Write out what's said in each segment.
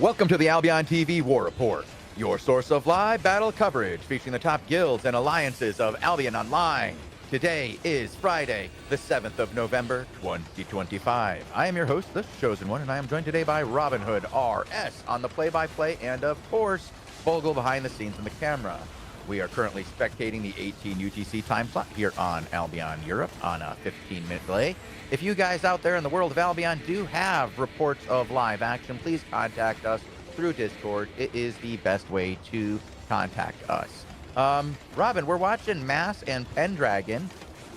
Welcome to the AlbionTV War Report, your source of live battle coverage featuring the top guilds and alliances of Albion Online. Today is Friday, the 7th of November, 2025. I am your host, the Chosen One, and I am joined today by Robin Hood RS on the play-by-play and, of course, Bogle behind the scenes in the camera. We are currently spectating the 18 UTC time slot here on Albion Europe on a 15-minute delay. If you guys out there in the world of Albion do have reports of live action, please contact us through Discord. It is the best way to contact us. Robin, we're watching Mass and Pendragon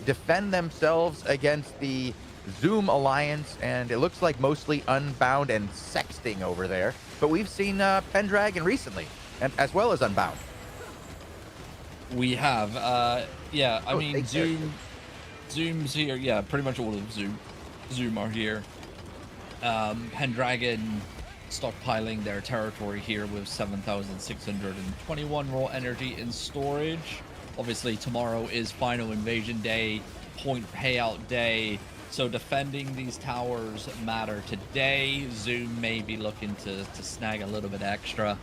defend themselves against the Zoom Alliance, and it looks like mostly Unbound and Sexting over there. But we've seen Pendragon recently, and as well as Unbound. We have, yeah, I mean, Zoom's here, yeah, pretty much all of Zoom are here. Pendragon stockpiling their territory here with 7,621 raw energy in storage. Obviously, tomorrow is final invasion day, point payout day, so defending these towers matter today. Zoom may be looking to snag a little bit extra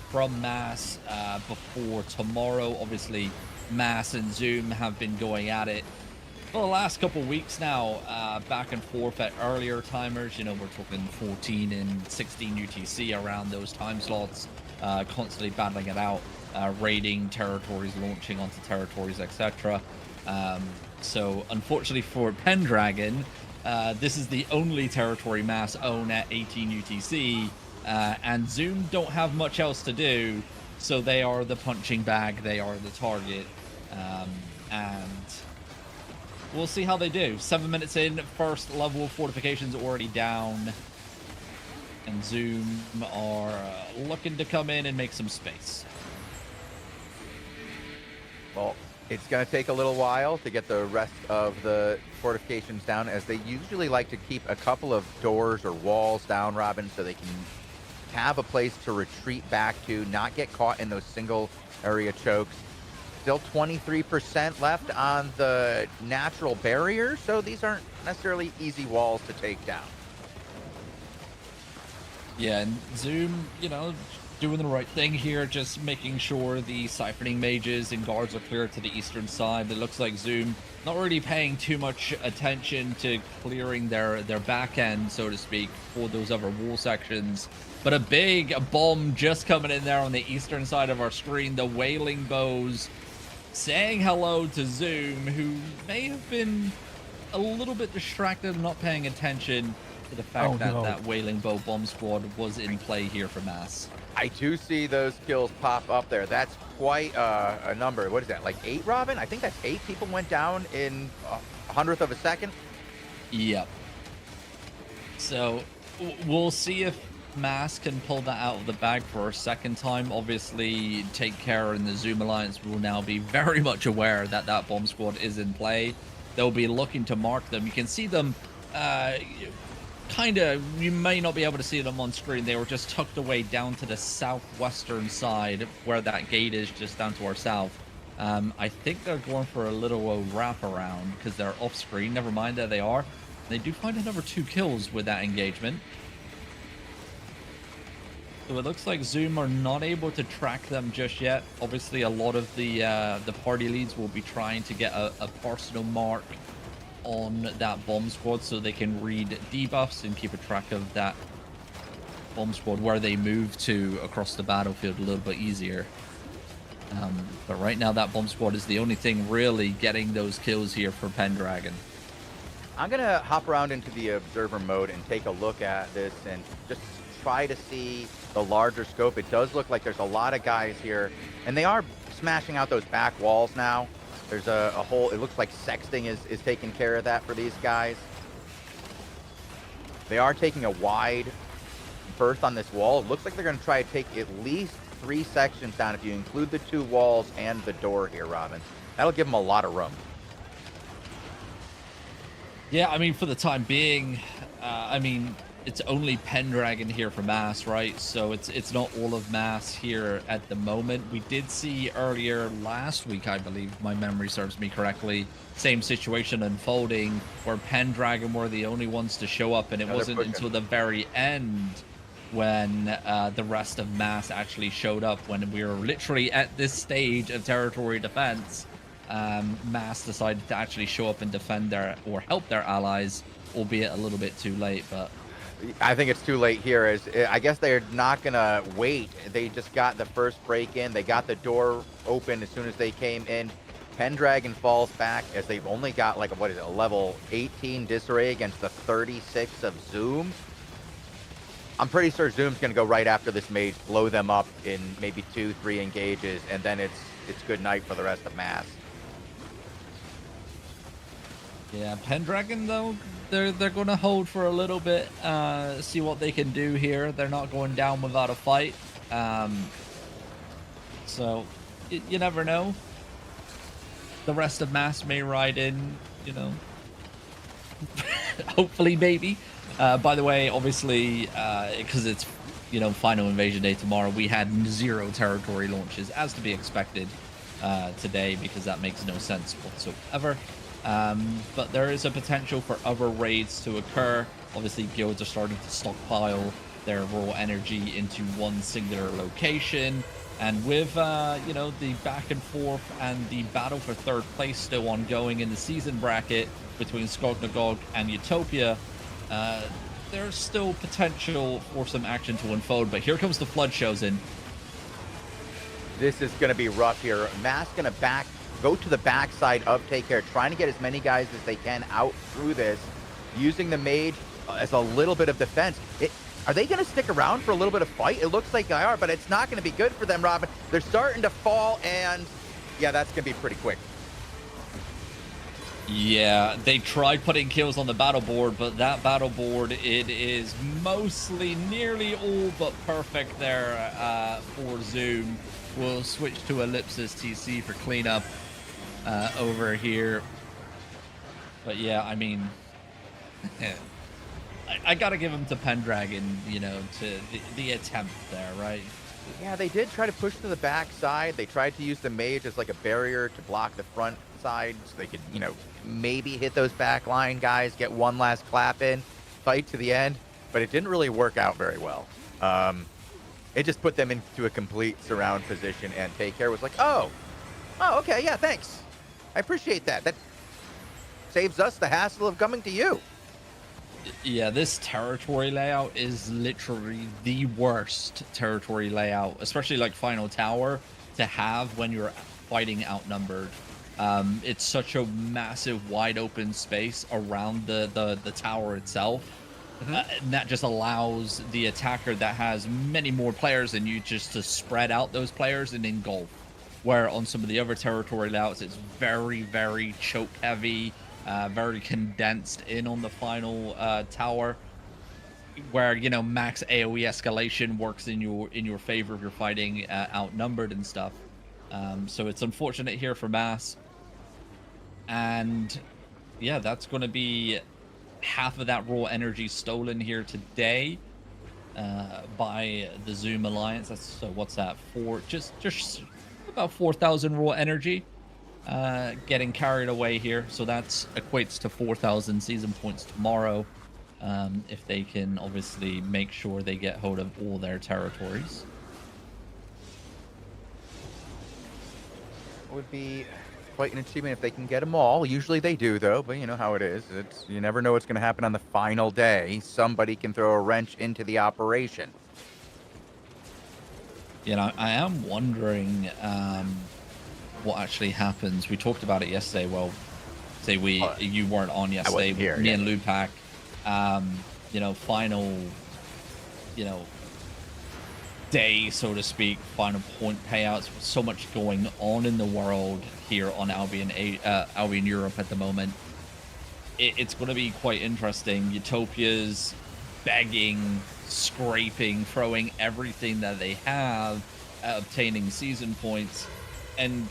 from Mass before tomorrow. Obviously, Mass and Zoom have been going at it for the last couple weeks now, back and forth at earlier timers. You know, we're talking 14 and 16 UTC around those time slots, constantly battling it out, raiding territories, launching onto territories, etc. So unfortunately for Pendragon, this is the only territory Mass own at 18 UTC, and Zoom don't have much else to do, so they are the punching bag, they are the target, and we'll see how they do. 7 minutes in, first level of fortifications already down, and Zoom are looking to come in and make some space. Well, it's going to take a little while to get the rest of the fortifications down, as they usually like to keep a couple of doors or walls down, Robin, so they can have a place to retreat back to, not get caught in those single area chokes. Still 23% left on the natural barrier, so these aren't necessarily easy walls to take down. Yeah, and Zoom, you know, doing the right thing here, just making sure the siphoning mages and guards are clear to the eastern side. It looks like Zoom not really paying too much attention to clearing their back end, so to speak, for those other wall sections. But a big bomb just coming in there on the eastern side of our screen. The Wailing Bows saying hello to Zoom, who may have been a little bit distracted and not paying attention to the fact that Wailing Bow bomb squad was in play here for Mass. I do see those kills pop up there. That's quite a number. What is that, like 8, Robin? I think that's 8 people went down in a hundredth of a second. Yep. So we'll see if Mass can pull that out of the bag for a second time. Obviously, Take Care and the Zoom Alliance will now be very much aware that that bomb squad is in play. They'll be looking to mark them. You can see them kind of, you may not be able to see them on screen. They were just tucked away down to the southwestern side where that gate is, just down to our south. I think they're going for a little wrap around because they're off screen. Never mind, there they are. They do find another 2 kills with that engagement. So it looks like Zoom are not able to track them just yet. Obviously, a lot of the party leads will be trying to get a personal mark on that bomb squad so they can read debuffs and keep a track of that bomb squad where they move to across the battlefield a little bit easier. But right now, that bomb squad is the only thing really getting those kills here for Pendragon. I'm going to hop around into the observer mode and take a look at this and just try to see the larger scope. It does look like there's a lot of guys here, and they are smashing out those back walls now. There's a whole, it looks like Sexting is taking care of that for these guys. They are taking a wide berth on this wall. It looks like they're going to try to take at least 3 sections down if you include the 2 walls and the door here, Robin. That'll give them a lot of room. Yeah, I mean, for the time being, I mean, it's only Pendragon here for Mass, right? So it's not all of Mass here at the moment. We did see earlier last week, I believe, my memory serves me correctly, same situation unfolding where Pendragon were the only ones to show up, and it wasn't until the very end when the rest of Mass actually showed up. When we were literally at this stage of territory defense, Mass decided to actually show up and defend their or help their allies, albeit a little bit too late. But I think it's too late here. I guess they're not gonna wait. They just got the first break in. They got the door open as soon as they came in. Pendragon falls back as they've only got like a level 18 disarray against the 36 of Zoom. I'm pretty sure Zoom's gonna go right after this mage, blow them up in maybe 2-3 engages, and then it's good night for the rest of Mass. yeah, Pendragon though, they're going to hold for a little bit, see what they can do here. They're not going down without a fight, so you never know. The rest of Mass may ride in, you know. Hopefully, maybe. By the way, obviously, because it's, you know, Final Invasion Day tomorrow, we had 0 territory launches, as to be expected, today, because that makes no sense whatsoever. But there is a potential for other raids to occur. Obviously, guilds are starting to stockpile their raw energy into one singular location. And with, you know, the back and forth and the battle for 3rd place still ongoing in the season bracket between Skognagog and Utopia, there's still potential for some action to unfold. But here comes the Flood shows in. This is going to be rough here. Mass going to go to the backside of Take Care, trying to get as many guys as they can out through this, using the mage as a little bit of defense. Are they going to stick around for a little bit of fight? It looks like they are, but it's not going to be good for them, Robin. They're starting to fall, and yeah, that's going to be pretty quick. Yeah, they tried putting kills on the battle board, but that battle board, it is mostly nearly all but perfect there for Zoom. We'll switch to Ellipsis TC for cleanup over here. But yeah, I mean, I gotta give him to Pendragon, you know, to the attempt there, right? Yeah, they did try to push to the backside. They tried to use the mage as like a barrier to block the front side so they could, you know, maybe hit those backline guys, get one last clap in, fight to the end, but it didn't really work out very well. It just put them into a complete surround position, and Take Care was like, oh, okay, yeah, thanks. I appreciate that. That saves us the hassle of coming to you. Yeah, this territory layout is literally the worst territory layout, especially like Final Tower, to have when you're fighting outnumbered. It's such a massive, wide open space around the tower itself. And that just allows the attacker that has many more players than you just to spread out those players and engulf. Where on some of the other territory layouts, it's very, very choke heavy, very condensed in on the final tower, where, you know, max AoE escalation works in your favor if you're fighting outnumbered and stuff. So it's unfortunate here for Mass. And yeah, that's going to be half of that raw energy stolen here today by the Zoom Alliance. That's, so what's that, just about 4,000 raw energy getting carried away here. So that's equates to 4,000 season points tomorrow, if they can obviously make sure they get hold of all their territories. Would be quite an achievement if they can get them all. Usually they do, though, but you know how it is. You never know what's going to happen on the final day. Somebody can throw a wrench into the operation. You know, I am wondering what actually happens. We talked about it yesterday. Well, say you weren't on yesterday. Here, me and Lupac. You know, final, you know, day, so to speak, final point payouts. So much going on in the world here on Albion Europe at the moment. It's going to be quite interesting. Utopia's begging, scraping, throwing everything that they have at obtaining season points, and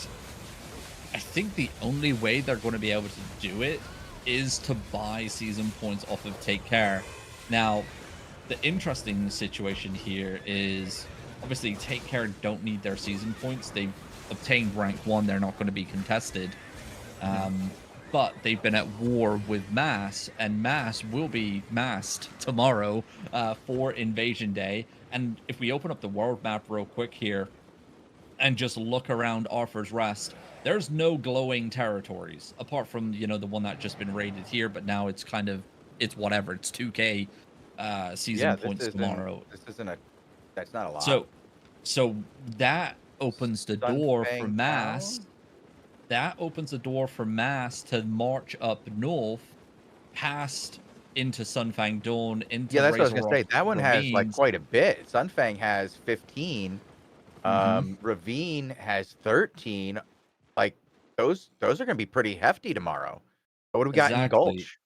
I think the only way they're going to be able to do it is to buy season points off of Take Care. Now, the interesting situation here is obviously Take Care don't need their season points. They've obtained rank 1. They're not going to be contested. but they've been at war with Mass, and Mass will be massed tomorrow for Invasion Day. And if we open up the world map real quick here and just look around Arthur's Rest, there's no glowing territories apart from, you know, the one that just been raided here, but now it's kind of, it's whatever, it's 2k season Yeah, points tomorrow. this isn't a that's not a lot. So that opens the door for Sunfang Mass. Town? That opens the door for Mass to march up north past into Sunfang Dawn, into Yeah, that's what I was Razor gonna say. That one has like Ravines. quite a bit. Sunfang has 15. Mhm. Ravine has 13. Like those are gonna be pretty hefty tomorrow. What do we got in Exactly. Gulch?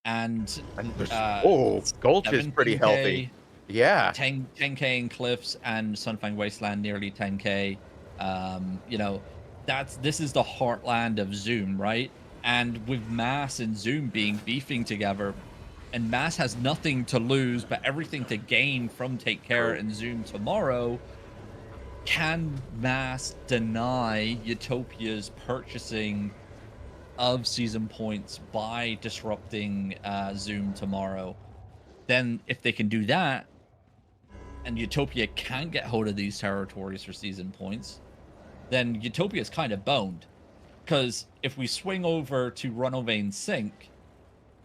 And And Gulch is pretty healthy. 17k, Yeah. 10k in Cliffs, and Sunfang Wasteland nearly 10k. You know, this is the heartland of Zoom, right? And with Mass and Zoom beefing together, and Mass has nothing to lose but everything to gain from Take Care and Zoom tomorrow. Can Mass deny Utopia's purchasing of season points by disrupting Zoom tomorrow? Then if they can do that, and Utopia can get hold of these territories for season points, then Utopia is kind of boned. Because if we swing over to Runovane Sink,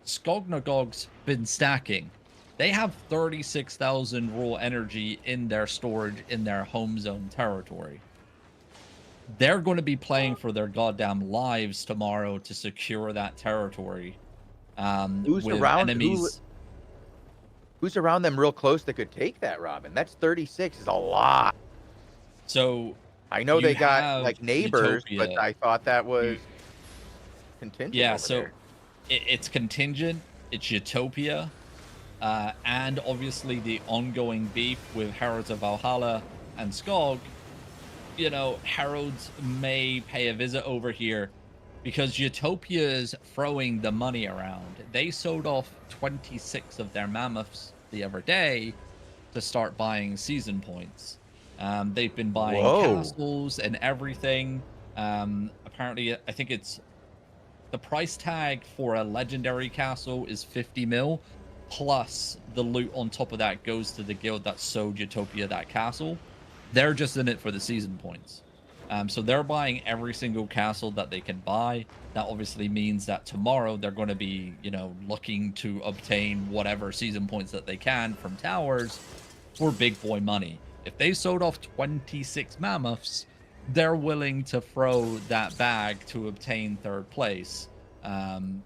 Skognagog's been stacking. They have 36,000 raw energy in their storage in their home zone territory. They're going to be playing for their goddamn lives tomorrow to secure that territory. Who's With around enemies. who's around them real close that could take that, Robin? That's 36 is a lot. So I know you they got have like neighbors, but Utopia. I thought that was contingent. Yeah, over so there. it's contingent, it's Utopia, and obviously the ongoing beef with Heralds of Valhalla and Skog. You know, Heralds may pay a visit over here because Utopia is throwing the money around. They sold off 26 of their mammoths the other day to start buying season points. They've been buying Whoa. castles and everything. Apparently, I think it's the price tag for a legendary castle is 50 mil, plus the loot on top of that goes to the guild that sold Utopia that castle. They're just in it for the season points. So they're buying every single castle that they can buy. That obviously means that tomorrow they're going to be, you know, looking to obtain whatever season points that they can from towers for big boy money. If they sold off 26 mammoths, they're willing to throw that bag to obtain third place. And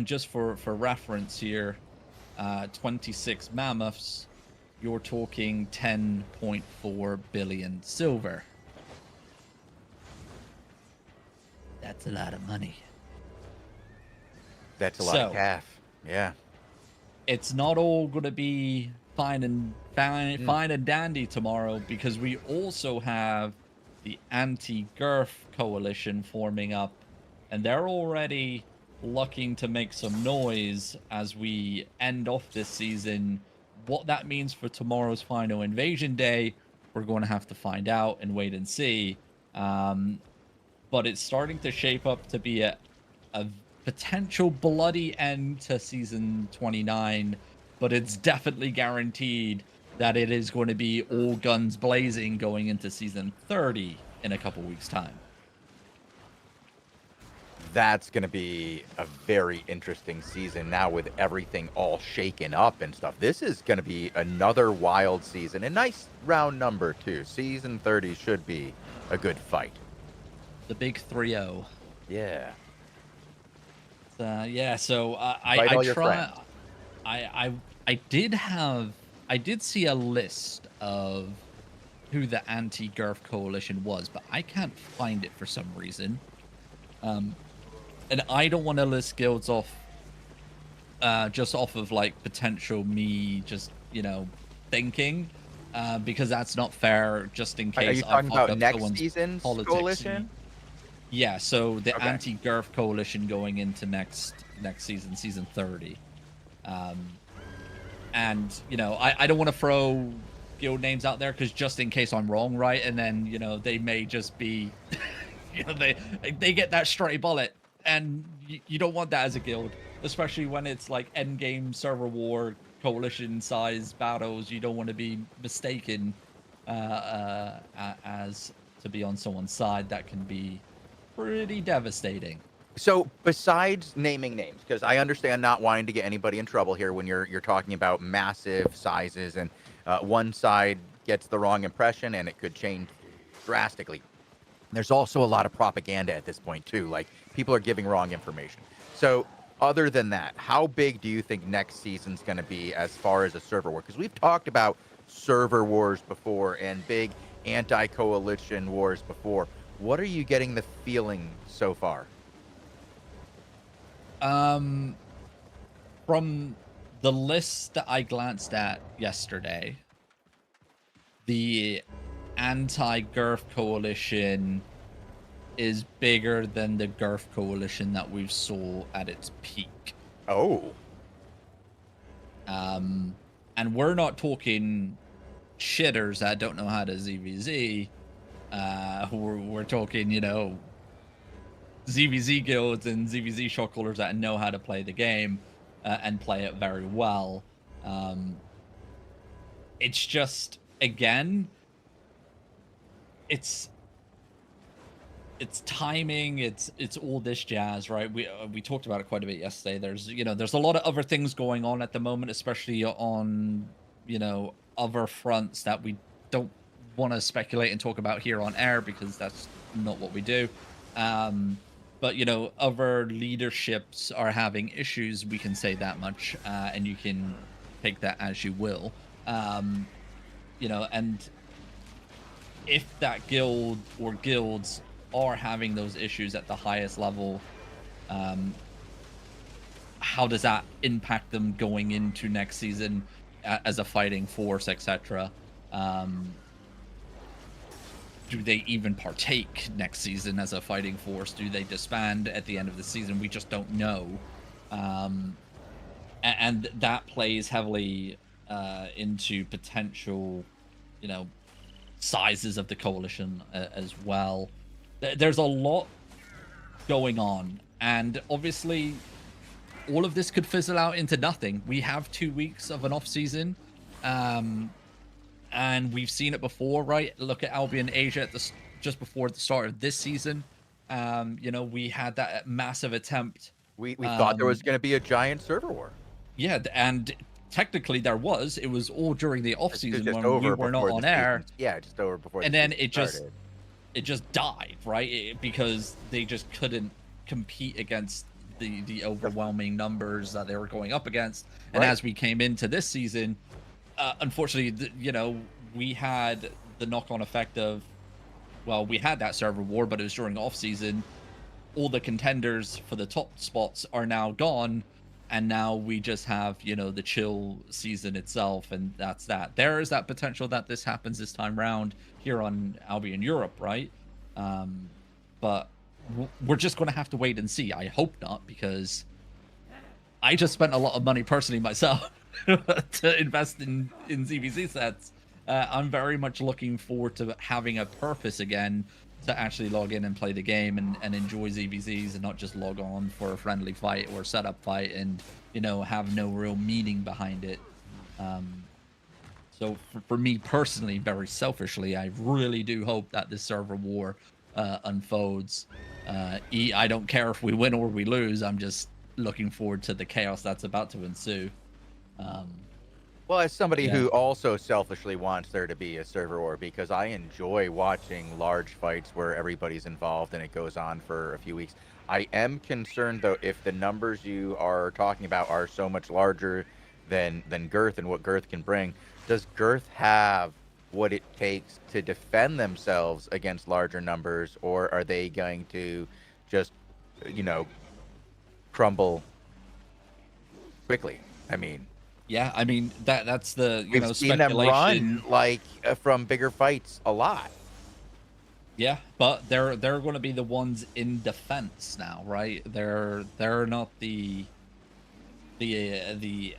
just for reference here, 26 mammoths, you're talking 10.4 billion silver. That's a lot of money. That's a lot of calf. Yeah. It's not all going to be fine and dandy tomorrow, because we also have the anti-Girth coalition forming up, and they're already looking to make some noise as we end off this season. What that means for tomorrow's final Invasion Day, we're going to have to find out and wait and see. But it's starting to shape up to be a potential bloody end to season 29, but it's definitely guaranteed that it is going to be all guns blazing going into season 30 in a couple weeks' time. That's going to be a very interesting season now with everything all shaken up and stuff. This is going to be another wild season. A nice round number, too. Season 30 should be a good fight. The big 3-0. Yeah. Yeah, so Invite all your try. friends. I did see a list of who the anti-Girth coalition was, but I can't find it for some reason. And I don't want to list guilds off just off of like potential me just, you know, thinking, because that's not fair. Just in case. Are you talking about next season's coalition? Yeah, so the anti-Girth coalition going into next season, season 30. And, you know, I don't want to throw guild names out there because just in case I'm wrong, right? And then, you know, they may just be, you know, they get that stray bullet and you don't want that as a guild, especially when it's like end game server war coalition size battles. You don't want to be mistaken as to be on someone's side. That can be pretty devastating. So besides naming names, because I understand not wanting to get anybody in trouble here when you're talking about massive sizes and one side gets the wrong impression and it could change drastically. There's also a lot of propaganda at this point too. Like people are giving wrong information. So other than that, how big do you think next season's going to be as far as a server war? Because we've talked about server wars before and big anti-coalition wars before. What are you getting the feeling so far? From the list that I glanced at yesterday, the anti-GERF coalition is bigger than the GERF coalition that we saw at its peak. Oh. And we're not talking shitters that don't know how to ZVZ. We're talking, you know, ZVZ guilds and ZVZ shot callers that know how to play the game and play it very well. It's just, again, it's timing, it's all this jazz, right? We talked about it quite a bit yesterday. There's a lot of other things going on at the moment, especially on other fronts that we don't want to speculate and talk about here on air because that's not what we do. But other leaderships are having issues, we can say that much, and you can take that as you will. And if that guild or guilds are having those issues at the highest level, how does that impact them going into next season as a fighting force, etc.? Do they even partake next season as a fighting force? Do they disband at the end of the season? We just don't know. And that plays heavily into potential, sizes of the coalition as well. There's a lot going on, and obviously all of this could fizzle out into nothing. We have 2 weeks of an off season, and we've seen it before, right? Look at Albion Asia just before the start of this season. We had that massive attempt. We thought there was going to be a giant server war. Yeah, and technically there was. It was all during the off season when we were not on air. Yeah, just over before. And then it just died, right? Because they just couldn't compete against the overwhelming numbers that they were going up against. And as we came into this season, unfortunately, we had the knock-on effect of, well, we had that server war, but it was during off season. All the contenders for the top spots are now gone, and now we just have the chill season itself, and that's that. There is that potential that this happens this time round here on Albion Europe, right? But we're just going to have to wait and see. I hope not, because I just spent a lot of money personally myself to invest in ZVZ sets. I'm very much looking forward to having a purpose again to actually log in and play the game and enjoy ZVZs and not just log on for a friendly fight or setup fight and have no real meaning behind it. So for me personally, very selfishly, I really do hope that this server war unfolds. I don't care if we win or we lose. I'm just looking forward to the chaos that's about to ensue. Well, as somebody who also selfishly wants there to be a server war, because I enjoy watching large fights where everybody's involved and it goes on for a few weeks. I am concerned, though, if the numbers you are talking about are so much larger than Girth and what Girth can bring. Does Girth have what it takes to defend themselves against larger numbers, or are they going to just, crumble quickly? Yeah, that's the we've seen them run from bigger fights a lot. Yeah, but they're going to be the ones in defense now, right? They're not the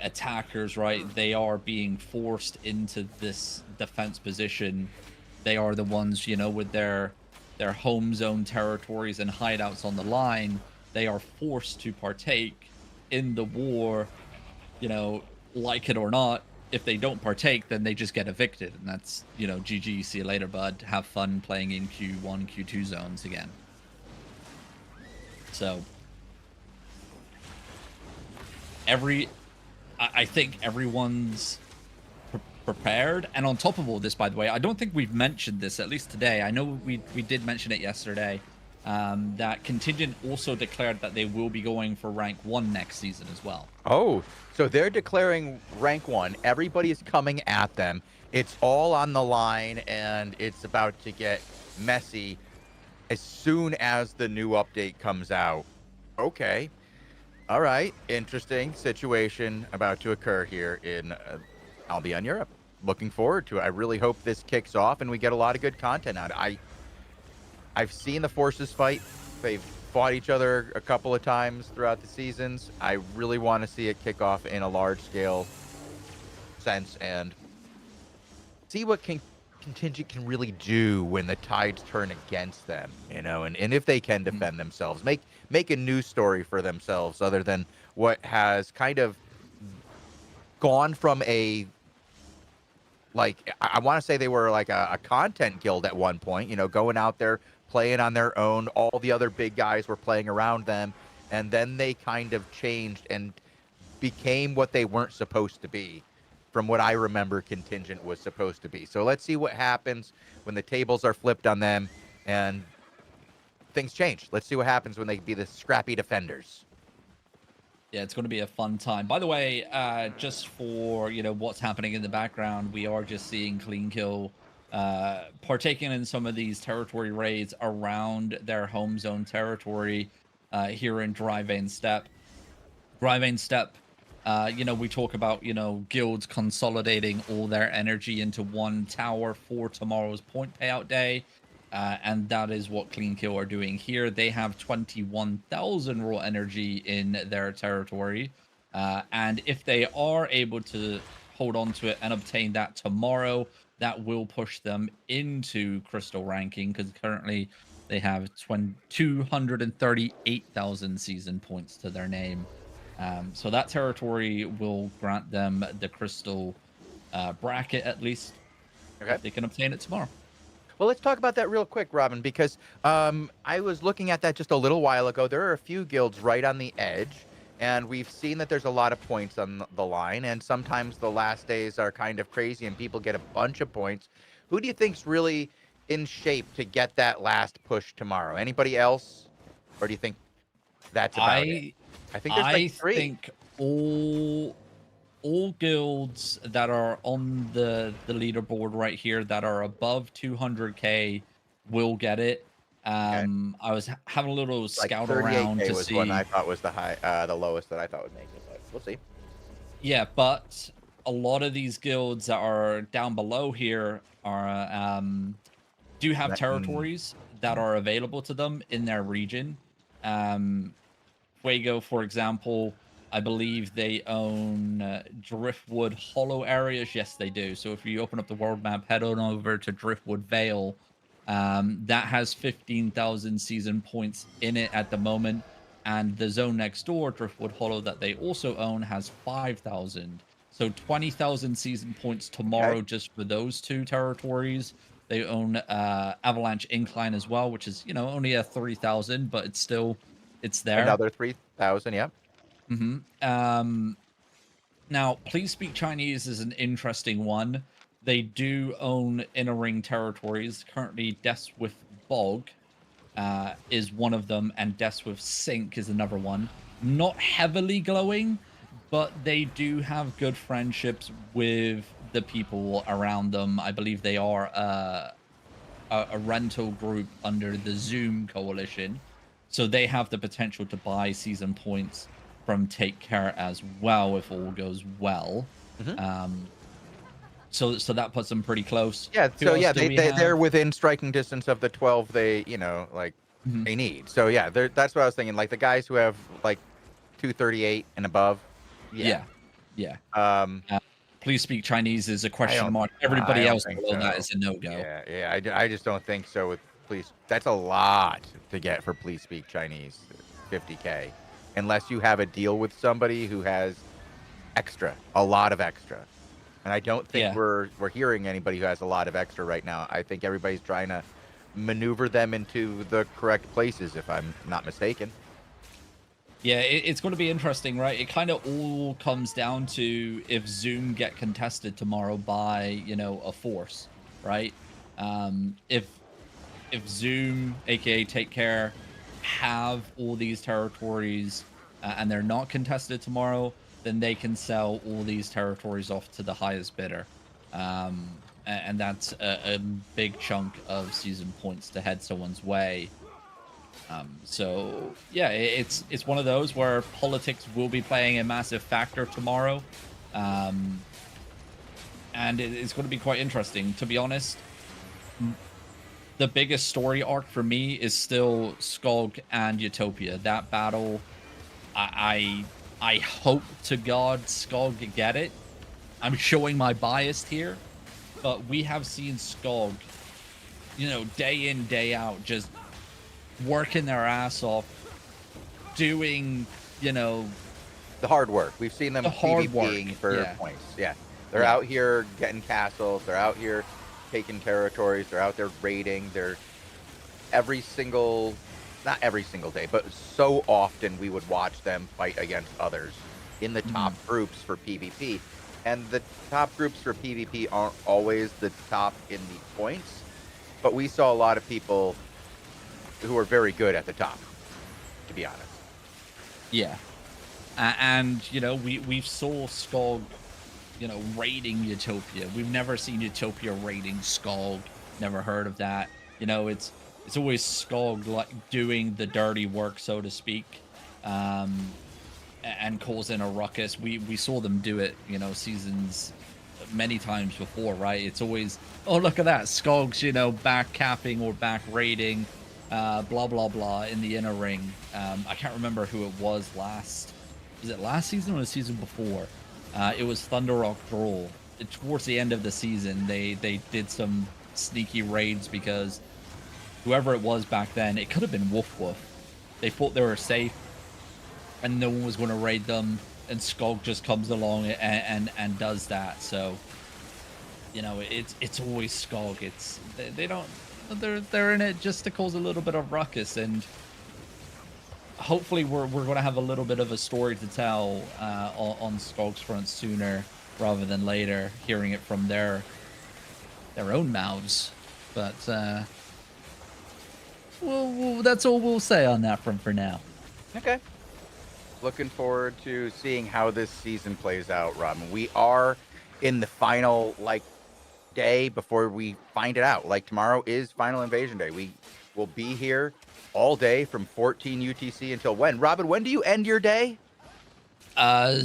attackers, right? They are being forced into this defense position. They are the ones, with their home zone territories and hideouts on the line. they are forced to partake in the war, you know, like it or not. If they don't partake, then they just get evicted, and that's, you know, GG, see you later, bud. Have fun playing in Q1, Q2 zones again. So I think everyone's prepared. And on top of all this, by the way, I don't think we've mentioned this, at least today. I know we did mention it yesterday, that Contingent also declared that they will be going for rank 1 next season as well. Oh, so they're declaring rank 1. Everybody is coming at them. It's all on the line, and it's about to get messy as soon as the new update comes out. Okay. All right. Interesting situation about to occur here in Albion Europe. Looking forward to it. I really hope this kicks off and we get a lot of good content out of it. I've seen the forces fight. They've fought each other a couple of times throughout the seasons. I really want to see it kick off in a large scale sense and see what Contingent can really do when the tides turn against them, you know, and if they can defend themselves, make a new story for themselves other than what has kind of gone from a, like, I want to say they were like a content guild at one point, you know, going out there, playing on their own. All the other big guys were playing around them. And then they kind of changed and became what they weren't supposed to be, from what I remember Contingent was supposed to be. So let's see what happens when the tables are flipped on them and things change. Let's see what happens when they be the scrappy defenders. Yeah, it's going to be a fun time. By the way, just for, you know, what's happening in the background, we are just seeing Clean Kill partaking in some of these territory raids around their home zone territory here in Dry Vein Steppe. Dry Vein Steppe, you know, we talk about, you know, guilds consolidating all their energy into one tower for tomorrow's point payout day. And that is what Clean Kill are doing here. They have 21,000 raw energy in their territory. And if they are able to hold on to it and obtain that tomorrow, that will push them into crystal ranking, because currently they have 238,000 season points to their name. So that territory will grant them the crystal bracket, at least. Okay. If they can obtain it tomorrow. Well, let's talk about that real quick, Robin, because I was looking at that just a little while ago. There are a few guilds right on the edge, and we've seen that there's a lot of points on the line, and sometimes the last days are kind of crazy and people get a bunch of points. Who do you think's really in shape to get that last push tomorrow? Anybody else? Or do you think that's about it? I think there's like 3. I think all guilds that are on the leaderboard right here that are above 200k will get it. I was having a little scout around to was see. One I thought was the lowest that I thought would make it, but we'll see. Yeah, but a lot of these guilds that are down below here are do have territories that are available to them in their region. Fuego, for example, I believe they own Driftwood Hollow areas. Yes, they do. So if you open up the world map, head on over to Driftwood Vale. That has 15,000 season points in it at the moment. And the zone next door, Driftwood Hollow, that they also own, has 5,000. So 20,000 season points tomorrow just for those 2 territories. They own Avalanche Incline as well, which is, you know, only a 3,000, but it's still, it's there. Another 3,000, yeah. Now, Please Speak Chinese is an interesting one. They do own inner ring territories. Currently, Deaths with Bog is one of them, and Deaths with Sink is another one. Not heavily glowing, but they do have good friendships with the people around them. I believe they are a rental group under the Zoom coalition. So they have the potential to buy season points from Take Care as well, if all goes well. So that puts them pretty close. Yeah, so yeah, they're within striking distance of the 12 they, you know, like, they need. So yeah, that's what I was thinking. Like the guys who have like 238 and above. Yeah. Please Speak Chinese is a question mark. Everybody else below that is a no-go. Yeah, I just don't think so with Please. That's a lot to get for Please Speak Chinese. 50K unless you have a deal with somebody who has extra, a lot of extra. And I don't think Yeah. we're hearing anybody who has a lot of extra right now. I think everybody's trying to maneuver them into the correct places, if I'm not mistaken. Yeah, it's going to be interesting, right? It kind of all comes down to if Zoom get contested tomorrow by, a force, right? If Zoom, aka Take Care, have all these territories and they're not contested tomorrow, then they can sell all these territories off to the highest bidder. And that's a big chunk of season points to head someone's way. So yeah, it's one of those where politics will be playing a massive factor tomorrow, um, and it's going to be quite interesting. To be honest, the biggest story arc for me is still Skog and Utopia. That battle, I hope to God Skog get it. I'm showing my bias here, but we have seen Skog, day in day out, just working their ass off, doing, The hard work. We've seen them the hard PvPing work. for Yeah. points. Yeah. They're Yeah. out here getting castles. They're out here taking territories. They're out there raiding. They're every single, not every single day, but so often we would watch them fight against others in the top Mhm. groups for PvP. And the top groups for PvP aren't always the top in the points, but we saw a lot of people who are very good at the top, to be honest. Yeah. And we've saw Skog, raiding Utopia. We've never seen Utopia raiding Skog. Never heard of that. It's always Skog like doing the dirty work, so to speak, and causing a ruckus. We saw them do it, seasons many times before, right? It's always, oh, look at that, Skog's, back capping or back raiding, blah blah blah in the inner ring. I can't remember who it was last. Was it last season or the season before? It was Thunder Rock Droll. Towards the end of the season, they did some sneaky raids because whoever it was back then, it could have been Woof Woof. They thought they were safe, and no one was going to raid them, and Skog just comes along and does that. So, it's always Skog. They're in it just to cause a little bit of ruckus, and hopefully we're going to have a little bit of a story to tell on Skog's front sooner rather than later, hearing it from their own mouths. But that's all we'll say on that front for now. Okay. Looking forward to seeing how this season plays out, Robin. We are in the final day before we find it out. Like tomorrow is Final Invasion Day. We will be here all day from 14 UTC until when? Robin, when do you end your day? My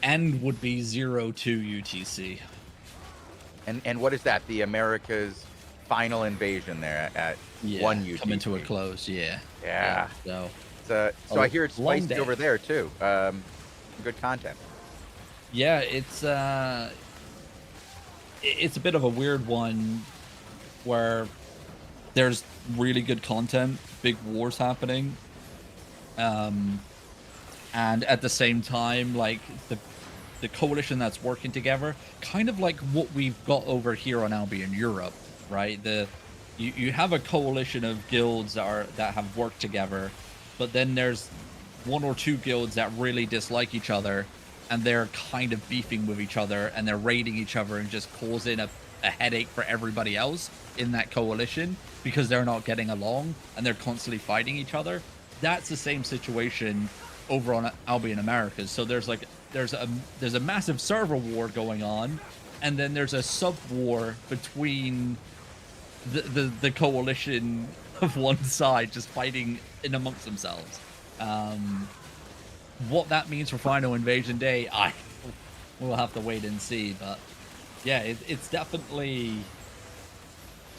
end would be 02 UTC. And what is that? The America's Final Invasion there at 1 UTC. Coming to a close. Yeah. Yeah. So So I hear it's long spicy day. over there too. Good content. Yeah, it's a bit of a weird one where there's really good content, big wars happening, and at the same time, like the coalition that's working together, kind of like what we've got over here on Albion Europe, right? You have a coalition of guilds that have worked together, but then there's one or two guilds that really dislike each other, and they're kind of beefing with each other, and they're raiding each other and just causing a headache for everybody else in that coalition because they're not getting along and they're constantly fighting each other. That's the same situation over on Albion Americas. So there's a massive server war going on, and then there's a sub war between the coalition of one side just fighting in amongst themselves. What that means for Final Invasion Day, we'll have to wait and see. But yeah, it's definitely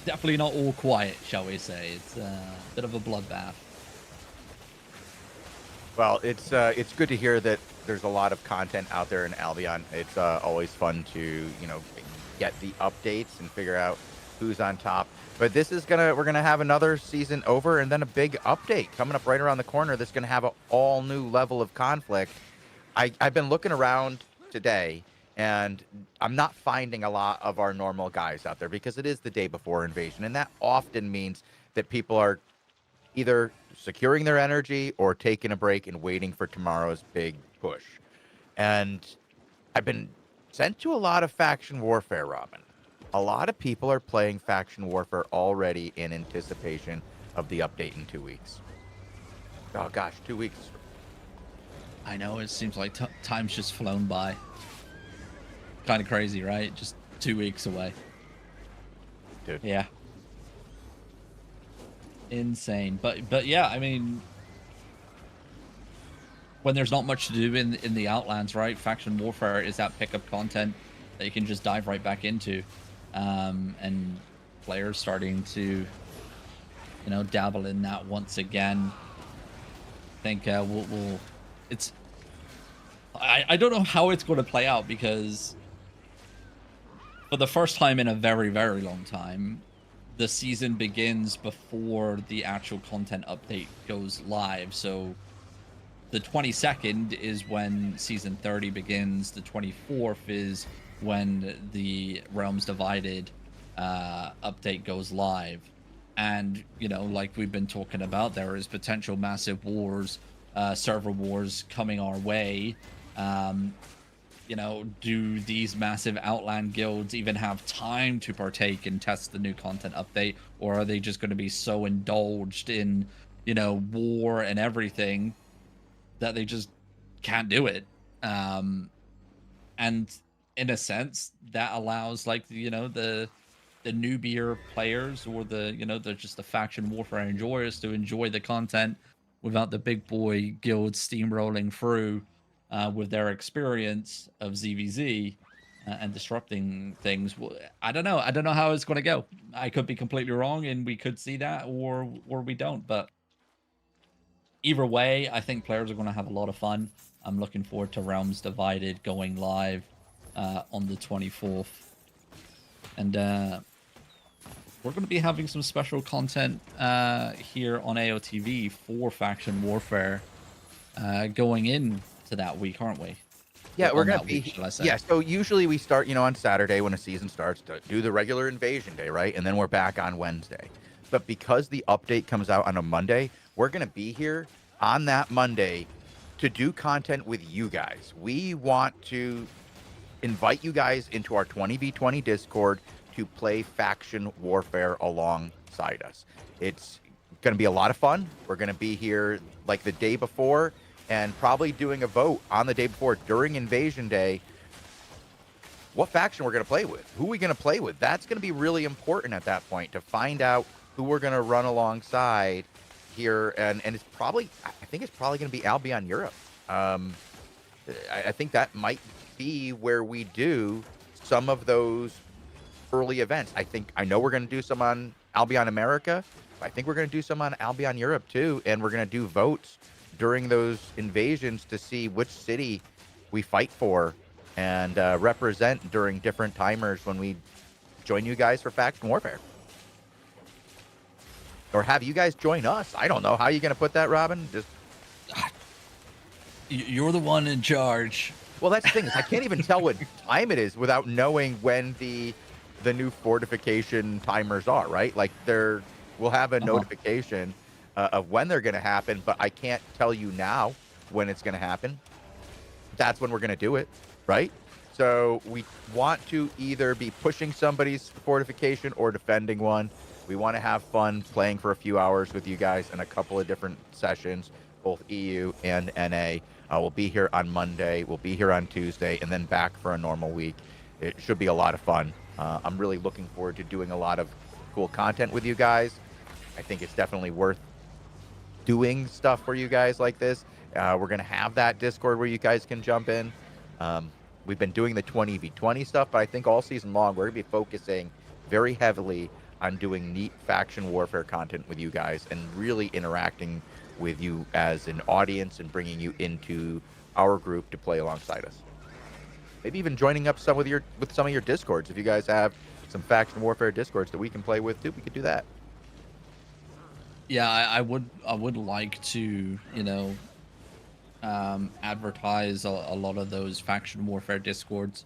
not all quiet, shall we say. It's a bit of a bloodbath. Well, it's good to hear that there's a lot of content out there in Albion. It's always fun to get the updates and figure out who's on top. But this is we're gonna have another season over, and then a big update coming up right around the corner that's gonna have an all new level of conflict. I've been looking around today, and I'm not finding a lot of our normal guys out there because it is the day before invasion, and that often means that people are either securing their energy or taking a break and waiting for tomorrow's big push. And I've been sent to a lot of faction warfare, Robin. A lot of people are playing faction warfare already in anticipation of the update in 2 weeks. Oh gosh, 2 weeks. I know, it seems like time's just flown by. Kind of crazy, right? Just 2 weeks away. Dude. Yeah. Insane. But yeah, I mean, when there's not much to do in the Outlands, right? Faction warfare is that pickup content that you can just dive right back into. And players starting to, you know, dabble in that once again. I think we'll it's I don't know how it's going to play out, because for the first time in a very, very long time, the season begins before the actual content update goes live. So the 22nd is when season 30 begins. The 24th is when the Realms Divided update goes live. And, you know, like we've been talking about, there is potential massive wars, server wars coming our way. You know, do these massive Outland guilds even have time to partake and test the new content update? Or are they just going to be so indulged in, you know, war and everything that they just can't do it? And in a sense, that allows, like, you know, the newbier players, or the, you know, the just the faction warfare enjoyers, to enjoy the content without the big boy guilds steamrolling through with their experience of ZVZ and disrupting things. I don't know. I don't know how it's going to go. I could be completely wrong, and we could see that, or we don't. But either way, I think players are going to have a lot of fun. I'm looking forward to Realms Divided going live on the 24th. And we're going to be having some special content here on AOTV for Faction Warfare going in to that week, aren't we? Yeah, we're going to be, week, yeah, so usually we start, you know, on Saturday when a season starts to do the regular invasion day, right? And then we're back on Wednesday. But because the update comes out on a Monday, we're going to be here on that Monday to do content with you guys. We want to invite you guys into our 20v20 Discord to play faction warfare alongside us. It's going to be a lot of fun. We're going to be here like the day before, and probably doing a vote on the day before during Invasion Day, what faction we're going to play with, who we going to play with. That's going to be really important at that point, to find out who we're going to run alongside here. And it's probably, I think it's probably going to be Albion Europe. I think that might be where we do some of those early events. I know we're going to do some on Albion America, but I think we're going to do some on Albion Europe too. And we're going to do votes during those invasions to see which city we fight for and represent during different timers when we join you guys for faction warfare. Or have you guys join us. I don't know. How are you going to put that, Robin? Just You're the one in charge. Well, that's the thing, is I can't even tell what time it is without knowing when the new fortification timers are, right? Like we'll have a notification of when they're going to happen, but I can't tell you now when it's going to happen. That's when we're going to do it, right? So we want to either be pushing somebody's fortification or defending one. We want to have fun playing for a few hours with you guys in a couple of different sessions, both EU and NA. We'll be here on Monday. We'll be here on Tuesday, and then back for a normal week. It should be a lot of fun. I'm really looking forward to doing a lot of cool content with you guys. I think it's definitely worth doing stuff for you guys like this. We're going to have that Discord where you guys can jump in. We've been doing the 20v20 stuff, but I think all season long, we're going to be focusing very heavily on doing neat faction warfare content with you guys and really interacting with you as an audience and bringing you into our group to play alongside us. Maybe even joining up with some of your Discords if you guys have some faction warfare discords that we can play with too, we could do that. Yeah, I would like to, advertise a lot of those faction warfare discords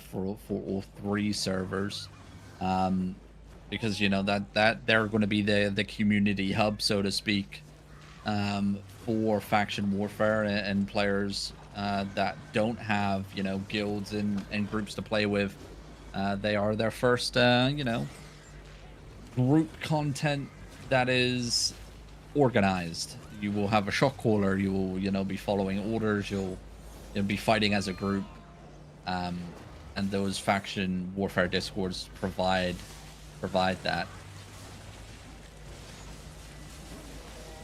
for all three servers, because that they're going to be the community hub, so to speak, for faction warfare and players that don't have guilds and groups to play with. They are their first group content that is organized. You will have a shot caller. You will be following orders. You'll be fighting as a group. And those faction warfare discords provide that.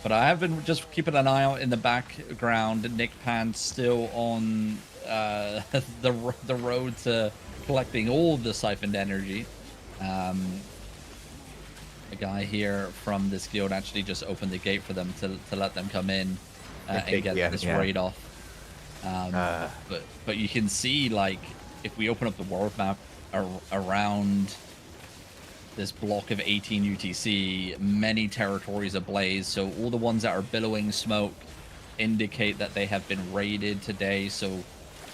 But I have been just keeping an eye out in the background. Nick Pan's still on the road to collecting all the siphoned energy. A guy here from this guild actually just opened the gate for them to let them come in and get this raid off. But you can see, like, if we open up the world map around this block of 18 UTC, many territories ablaze. So all the ones that are billowing smoke indicate that they have been raided today. So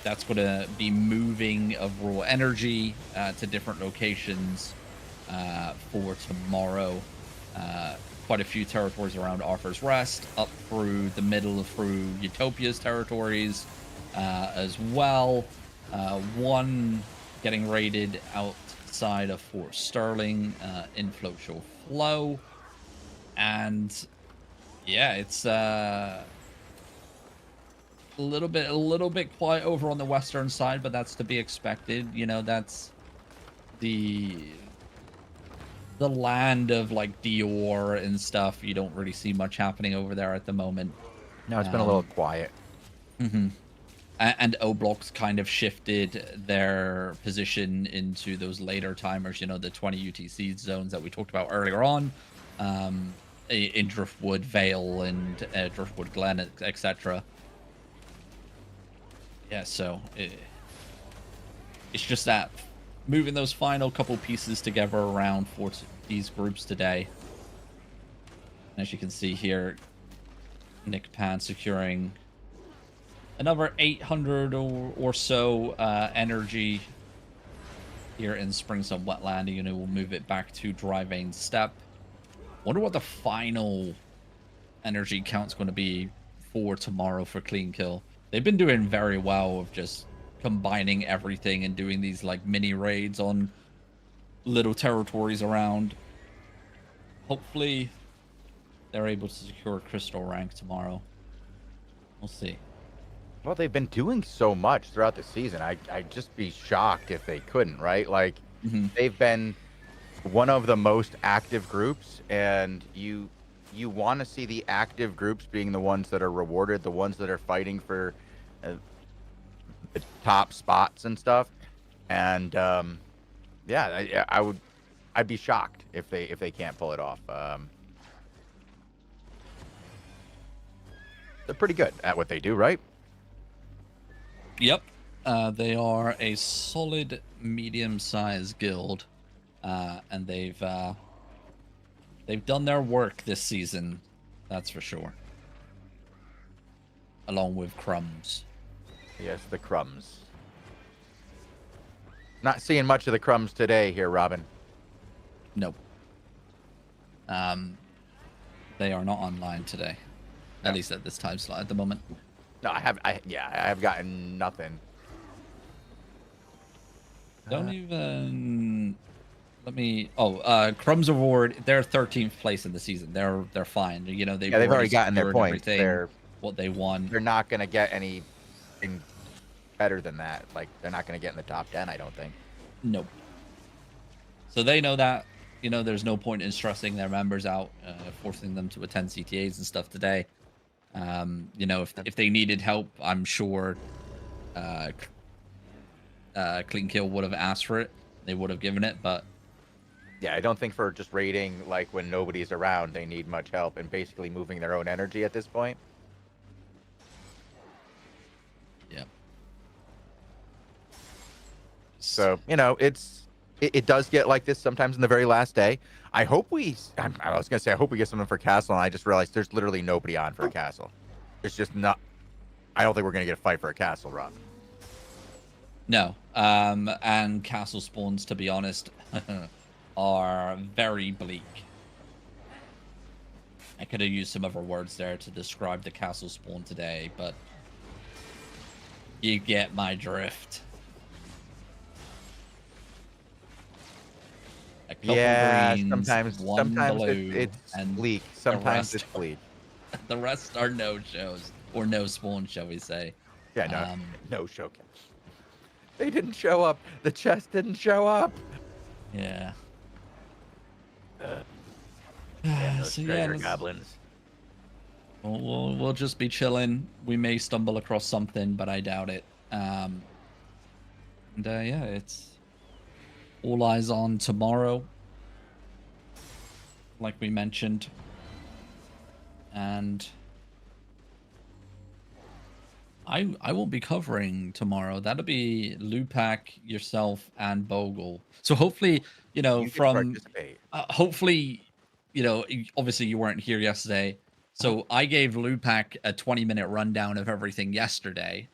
that's going to be moving of raw energy to different locations for tomorrow. Quite a few territories around Arthur's Rest, up through the middle through Utopia's territories as well. One getting raided outside of Fort Sterling in Float Flow. And yeah, it's a little bit quiet over on the western side, but that's to be expected. That's the land of like Dior and stuff. You don't really see much happening over there at the moment. No, it's been a little quiet. Mm-hmm. And O-Block's kind of shifted their position into those later timers, the 20 UTC zones that we talked about earlier on, in Driftwood Vale and Driftwood Glen, etc. Yeah, so it's just that moving those final couple pieces together around for these groups today. As you can see here, Nick Pan securing another 800 or so energy here in Springsun Wetland. We'll move it back to Dry Vein Steppe. Wonder what the final energy count's going to be for tomorrow for Clean Kill. They've been doing very well of just combining everything and doing these like mini raids on little territories around. Hopefully they're able to secure crystal rank tomorrow. We'll see. Well, they've been doing so much throughout the season. I'd just be shocked if they couldn't, right? Like, they've been one of the most active groups, and you want to see the active groups being the ones that are rewarded, the ones that are fighting for the top spots and stuff. And yeah, I'd be shocked if they can't pull it off. They're pretty good at what they do, right? Yep. They are a solid medium-sized guild, and they've done their work this season, that's for sure. Along with Crumbs. Yes, the Crumbs. Not seeing much of the Crumbs today here, Robin. Nope. They are not online today. At least at this time slot at the moment. No, I have gotten nothing. Don't even let me. Oh, Crumbs Award. They're 13th place in the season. They're fine. They've already gotten their points. They're what they won. They're not gonna get anything better than that. Like, they're not gonna get in the top 10. I don't think. Nope. So they know that. There's no point in stressing their members out, forcing them to attend CTAs and stuff today. If they needed help, I'm sure Clean Kill would have asked for it. They would have given it, but yeah, I don't think for just raiding like when nobody's around, they need much help and basically moving their own energy at this point. Yeah. So, it's it does get like this sometimes in the very last day. I hope I was gonna say I hope we get something for castle, and I just realized there's literally nobody on for a castle. It's just not. I don't think we're gonna get a fight for a castle, Rob. No. And castle spawns, to be honest, are very bleak. I could have used some other words there to describe the castle spawn today, but you get my drift. A couple greens, sometimes one blue, it's and bleak. Sometimes it's bleak. the rest are no shows, or no spawn, shall we say. Yeah, no showcase. They didn't show up. The chest didn't show up. Yeah. Those So treasure yeah, goblins. we'll just be chilling. We may stumble across something, but I doubt it. Yeah, it's all eyes on tomorrow, like we mentioned, and I won't be covering tomorrow. That'll be Lupac, yourself, and Bogle. So hopefully, You can participate. hopefully, obviously you weren't here yesterday. So I gave Lupac a 20-minute rundown of everything yesterday.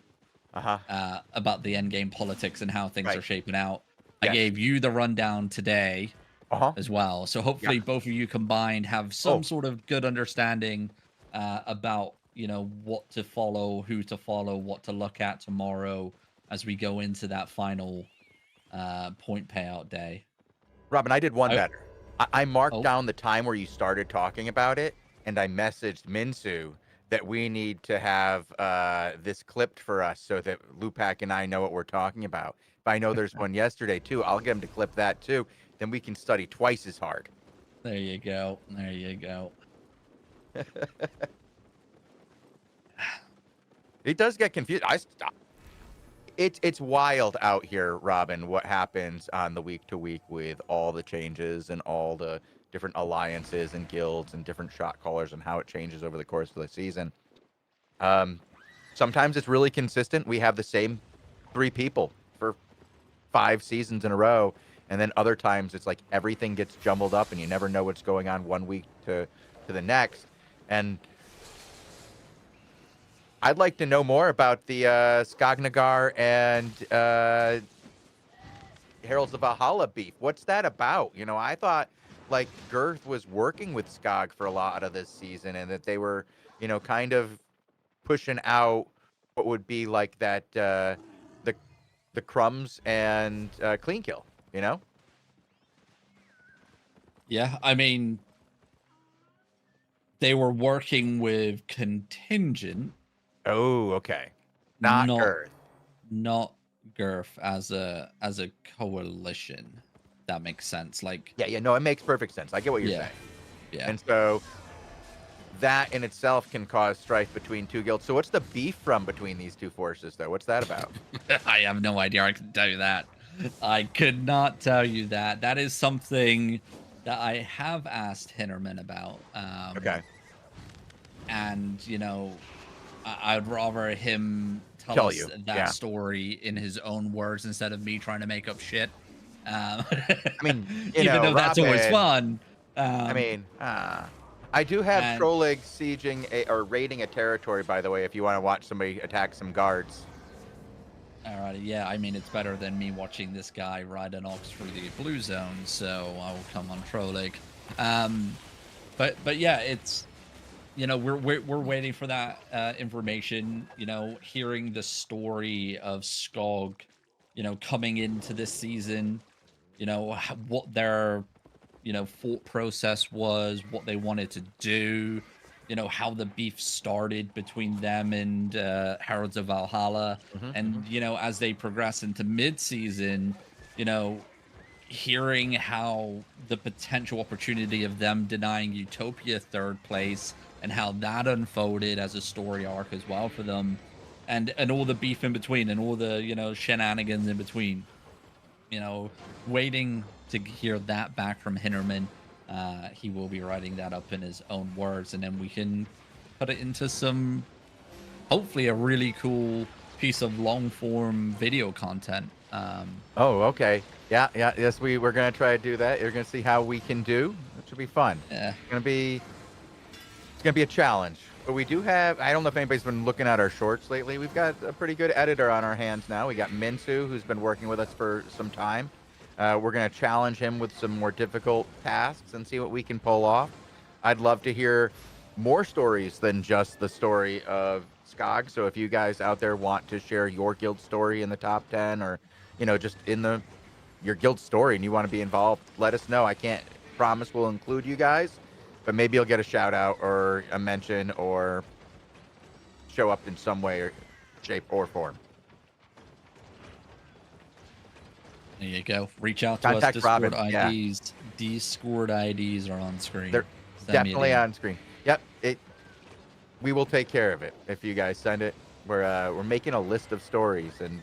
About the endgame politics and how things are shaping out. Yes. I gave you the rundown today as well. So hopefully both of you combined have some sort of good understanding about, what to follow, who to follow, what to look at tomorrow as we go into that final point payout day. Robin, I did one better. I marked down the time where you started talking about it, and I messaged Minsu that we need to have this clipped for us so that Lupac and I know what we're talking about. If I know there's one yesterday too, I'll get him to clip that too. Then we can study twice as hard. There you go. There you go. It does get confused. It's wild out here, Robin, what happens on the week to week with all the changes and all the different alliances and guilds and different shot callers and how it changes over the course of the season. Sometimes it's really consistent. We have the same 3 people for 5 seasons in a row. And then other times it's like everything gets jumbled up and you never know what's going on one week to the next. And I'd like to know more about the Skagnagar and Heralds of Valhalla beef. What's that about? I thought like Girth was working with Skog for a lot of this season and that they were, kind of pushing out what would be like that the crumbs and clean kill, Yeah, I mean, they were working with Contingent. Oh, okay. Not Girth. Not Girth as a coalition. That makes sense. Like, no, it makes perfect sense. I get what you're saying. Yeah. And so that in itself can cause strife between 2 guilds. So what's the beef from between these 2 forces, though? What's that about? I have no idea. I can tell you that. I could not tell you that. That is something that I have asked Hinnerman about. Okay. And, I'd rather him tell us that story in his own words instead of me trying to make up shit. I mean, even though that's always fun. I do have Trollig sieging or raiding a territory, by the way, if you want to watch somebody attack some guards. Alrighty, yeah, I mean, it's better than me watching this guy ride an ox through the blue zone, so I will come on Trollig. But yeah, it's, we're waiting for that information, hearing the story of Skog, coming into this season, what their, thought process was, what they wanted to do, how the beef started between them and Heralds of Valhalla. And, as they progress into mid-season, hearing how the potential opportunity of them denying Utopia 3rd place and how that unfolded as a story arc as well for them, and all the beef in between and all the, shenanigans in between, waiting to hear that back from Hinnerman. He will be writing that up in his own words, and then we can put it into some, hopefully a really cool piece of long form video content Oh, okay. Yeah, yeah. Yes, we're gonna try to do that. You're gonna see how we can do. It should be fun. Yeah. It's gonna be a challenge. But we do have. I don't know if anybody's been looking at our shorts lately. We've got a pretty good editor on our hands now. We got Minsu, who's been working with us for some time. We're gonna challenge him with some more difficult tasks and see what we can pull off. I'd love to hear more stories than just the story of Skog. So if you guys out there want to share your guild story in the top 10, or just in your guild story, and you want to be involved, let us know. I can't promise we'll include you guys, but maybe you'll get a shout out or a mention or show up in some way or shape or form. There you go. Reach out to Contact us. Discord Robin. Yeah. IDs. Discord IDs are on screen. They're definitely on screen. Yep. We will take care of it if you guys send it. We're making a list of stories, and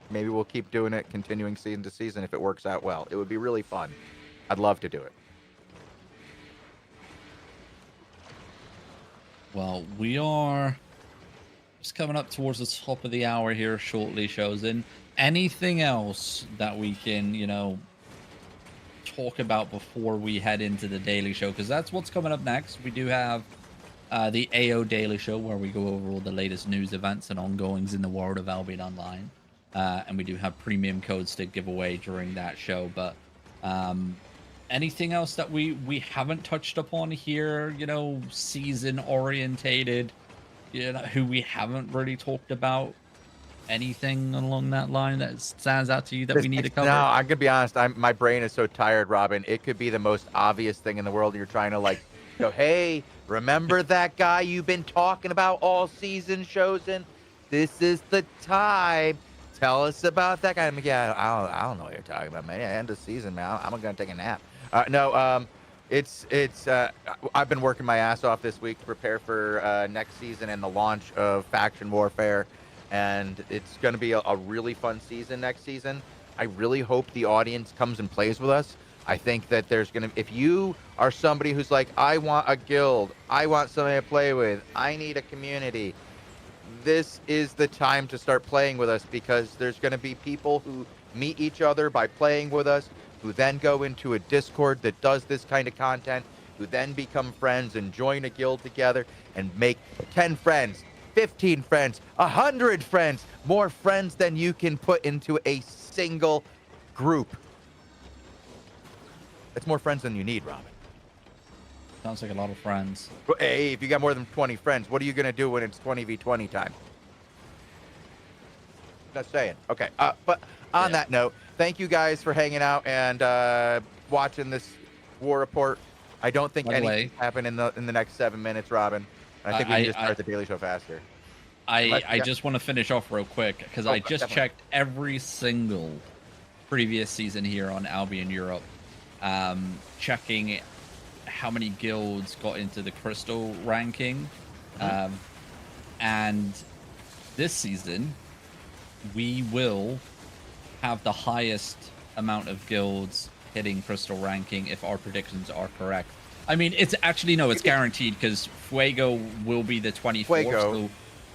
maybe we'll keep doing it, continuing season to season if it works out well. It would be really fun. I'd love to do it. Well, we are just coming up towards the top of the hour here shortly, Chosen. Anything else that we can, talk about before we head into the daily show? Because that's what's coming up next. We do have the AO Daily Show, where we go over all the latest news, events, and ongoings in the world of Albion Online. And we do have premium codes to give away during that show. But anything else that we haven't touched upon here, season orientated, who we haven't really talked about? Anything along that line that stands out to you that we need to cover? No, I'm gonna be honest. My brain is so tired, Robin. It could be the most obvious thing in the world. You're trying to go, hey, remember that guy you've been talking about all season, Chosen? This is the time. Tell us about that guy. I mean, yeah, I don't know what you're talking about, man. Yeah, end of season, man. I'm gonna take a nap. No, it's I've been working my ass off this week to prepare for next season and the launch of Faction Warfare. And it's going to be a really fun season next season. I really hope the audience comes and plays with us. I think that there's going to, if you are somebody who's like, I want a guild, I want somebody to play with, I need a community, this is the time to start playing with us, because there's going to be people who meet each other by playing with us, who then go into a Discord that does this kind of content, who then become friends and join a guild together and make 10 friends. 15 friends, 100 friends, more friends than you can put into a single group. That's more friends than you need, Robin. Sounds like a lot of friends. Hey, if you got more than 20 friends, what are you going to do when it's 20v20 time? Just saying. Okay, but on that note, thank you guys for hanging out and watching this war report. I don't think anything happened in the next 7 minutes, Robin. I think we can just start the daily show faster. I just want to finish off real quick, because I just checked every single previous season here on Albion Europe, checking how many guilds got into the crystal ranking. And this season, we will have the highest amount of guilds hitting crystal ranking if our predictions are correct. I mean, it's actually, no, it's guaranteed, because Fuego will be the 24th. So,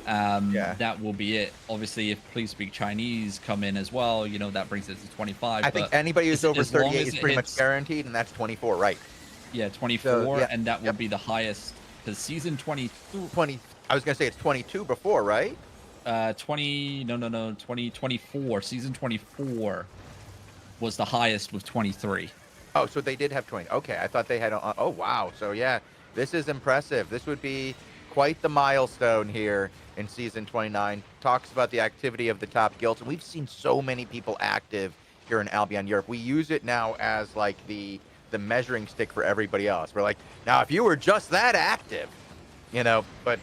that will be it. Obviously, if Please Speak Chinese come in as well, that brings it to 25. I think anybody who's over 38 is pretty much guaranteed, and that's 24, right? Yeah, 24, and that will be the highest, because season 20. I was going to say it's 22 before, right? 2024. Season 24 was the highest with 23. Oh, so they did have 20. Okay, I thought they had. Oh, wow. So, yeah, this is impressive. This would be quite the milestone here in season 29. Talks about the activity of the top guilds. And we've seen so many people active here in Albion Europe. We use it now as the measuring stick for everybody else. We're like, now, if you were just that active, but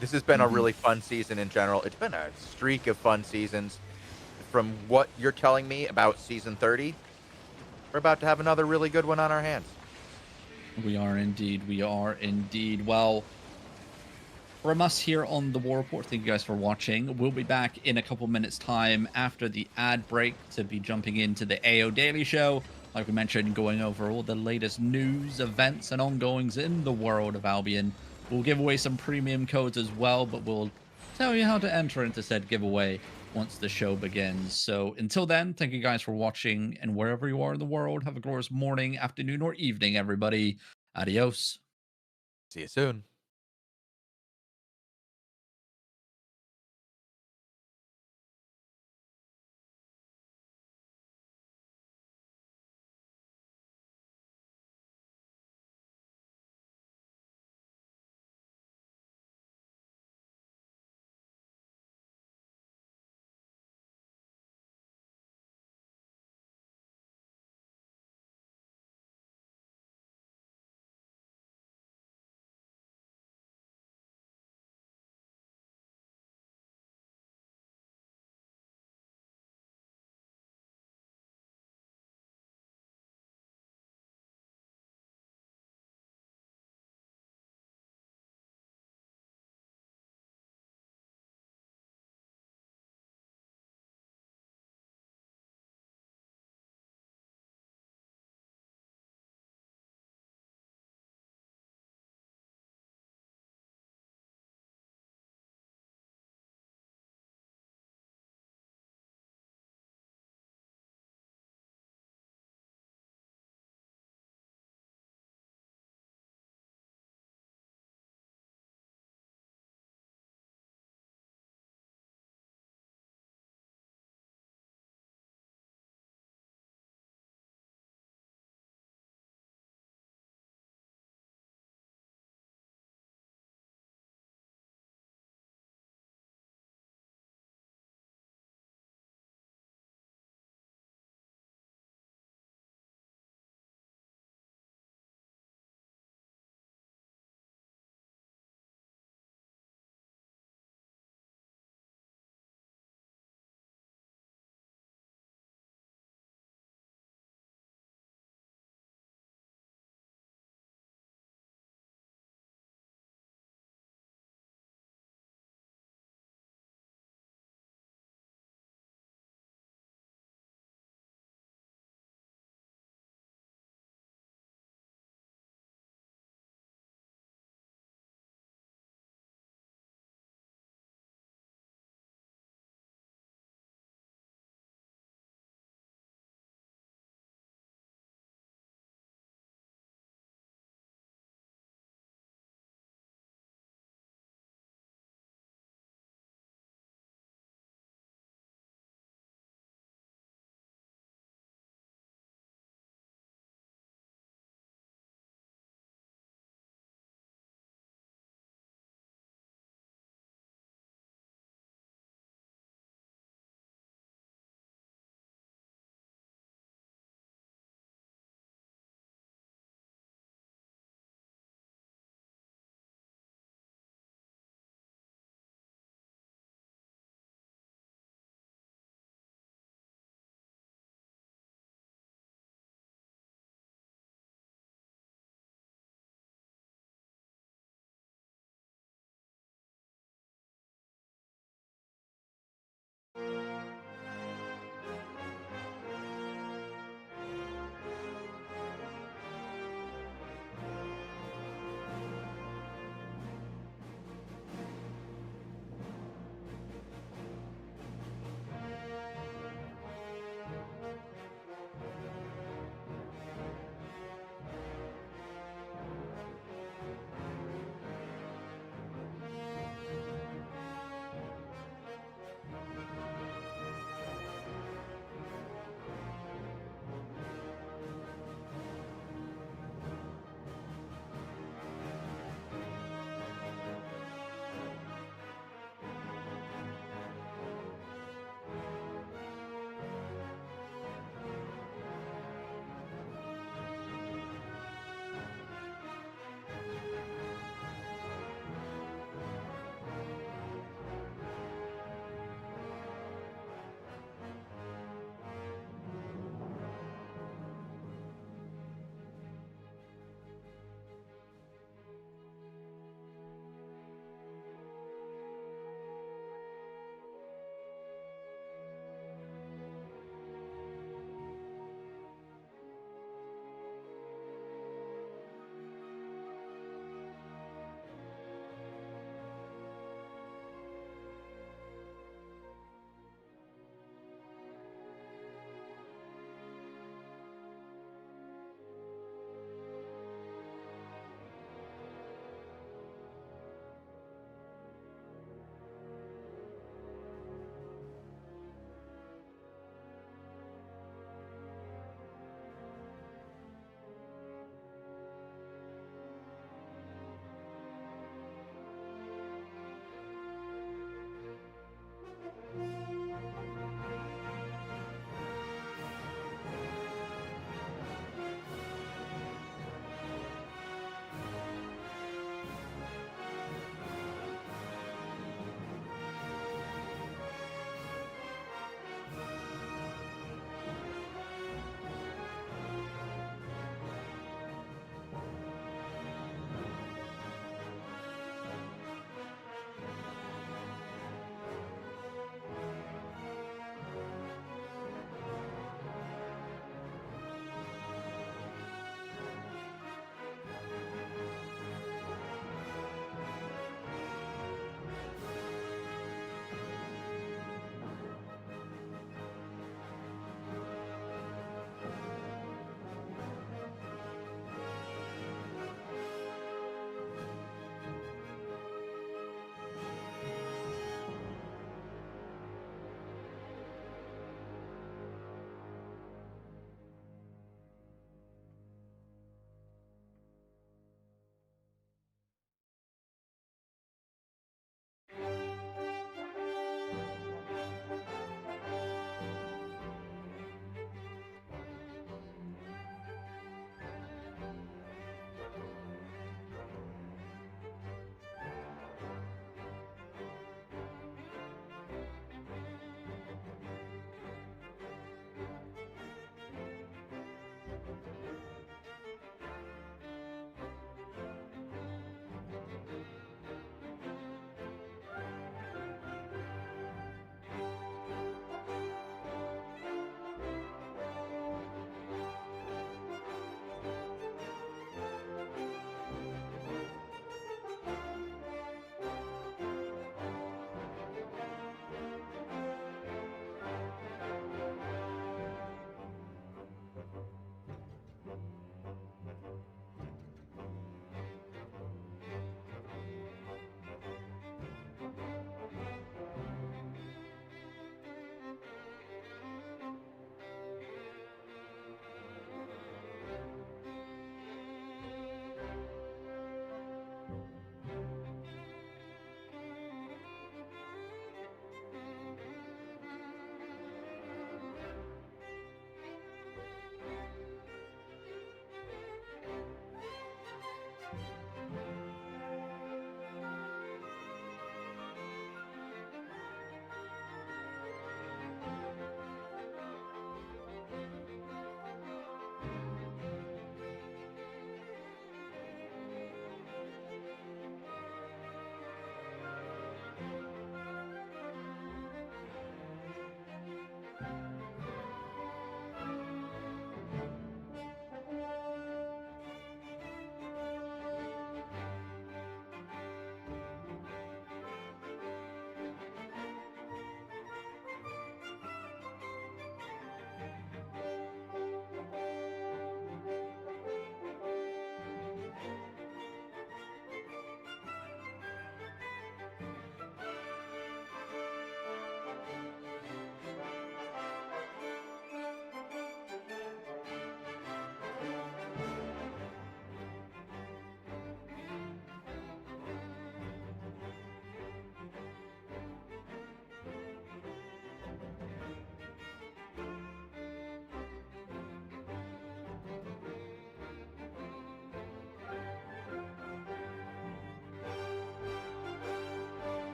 this has been a really fun season in general. It's been a streak of fun seasons. From what you're telling me about season 30, we're about to have another really good one on our hands. We are indeed. We are indeed. Well, from us here on the War Report, thank you guys for watching. We'll be back in a couple minutes' time after the ad break to be jumping into the AO Daily Show. Like we mentioned, going over all the latest news, events, and ongoings in the world of Albion. We'll give away some premium codes as well, but we'll tell you how to enter into said giveaway once the show begins. So until then, thank you guys for watching, and wherever you are in the world, have a glorious morning, afternoon, or evening, everybody. Adios. See you soon.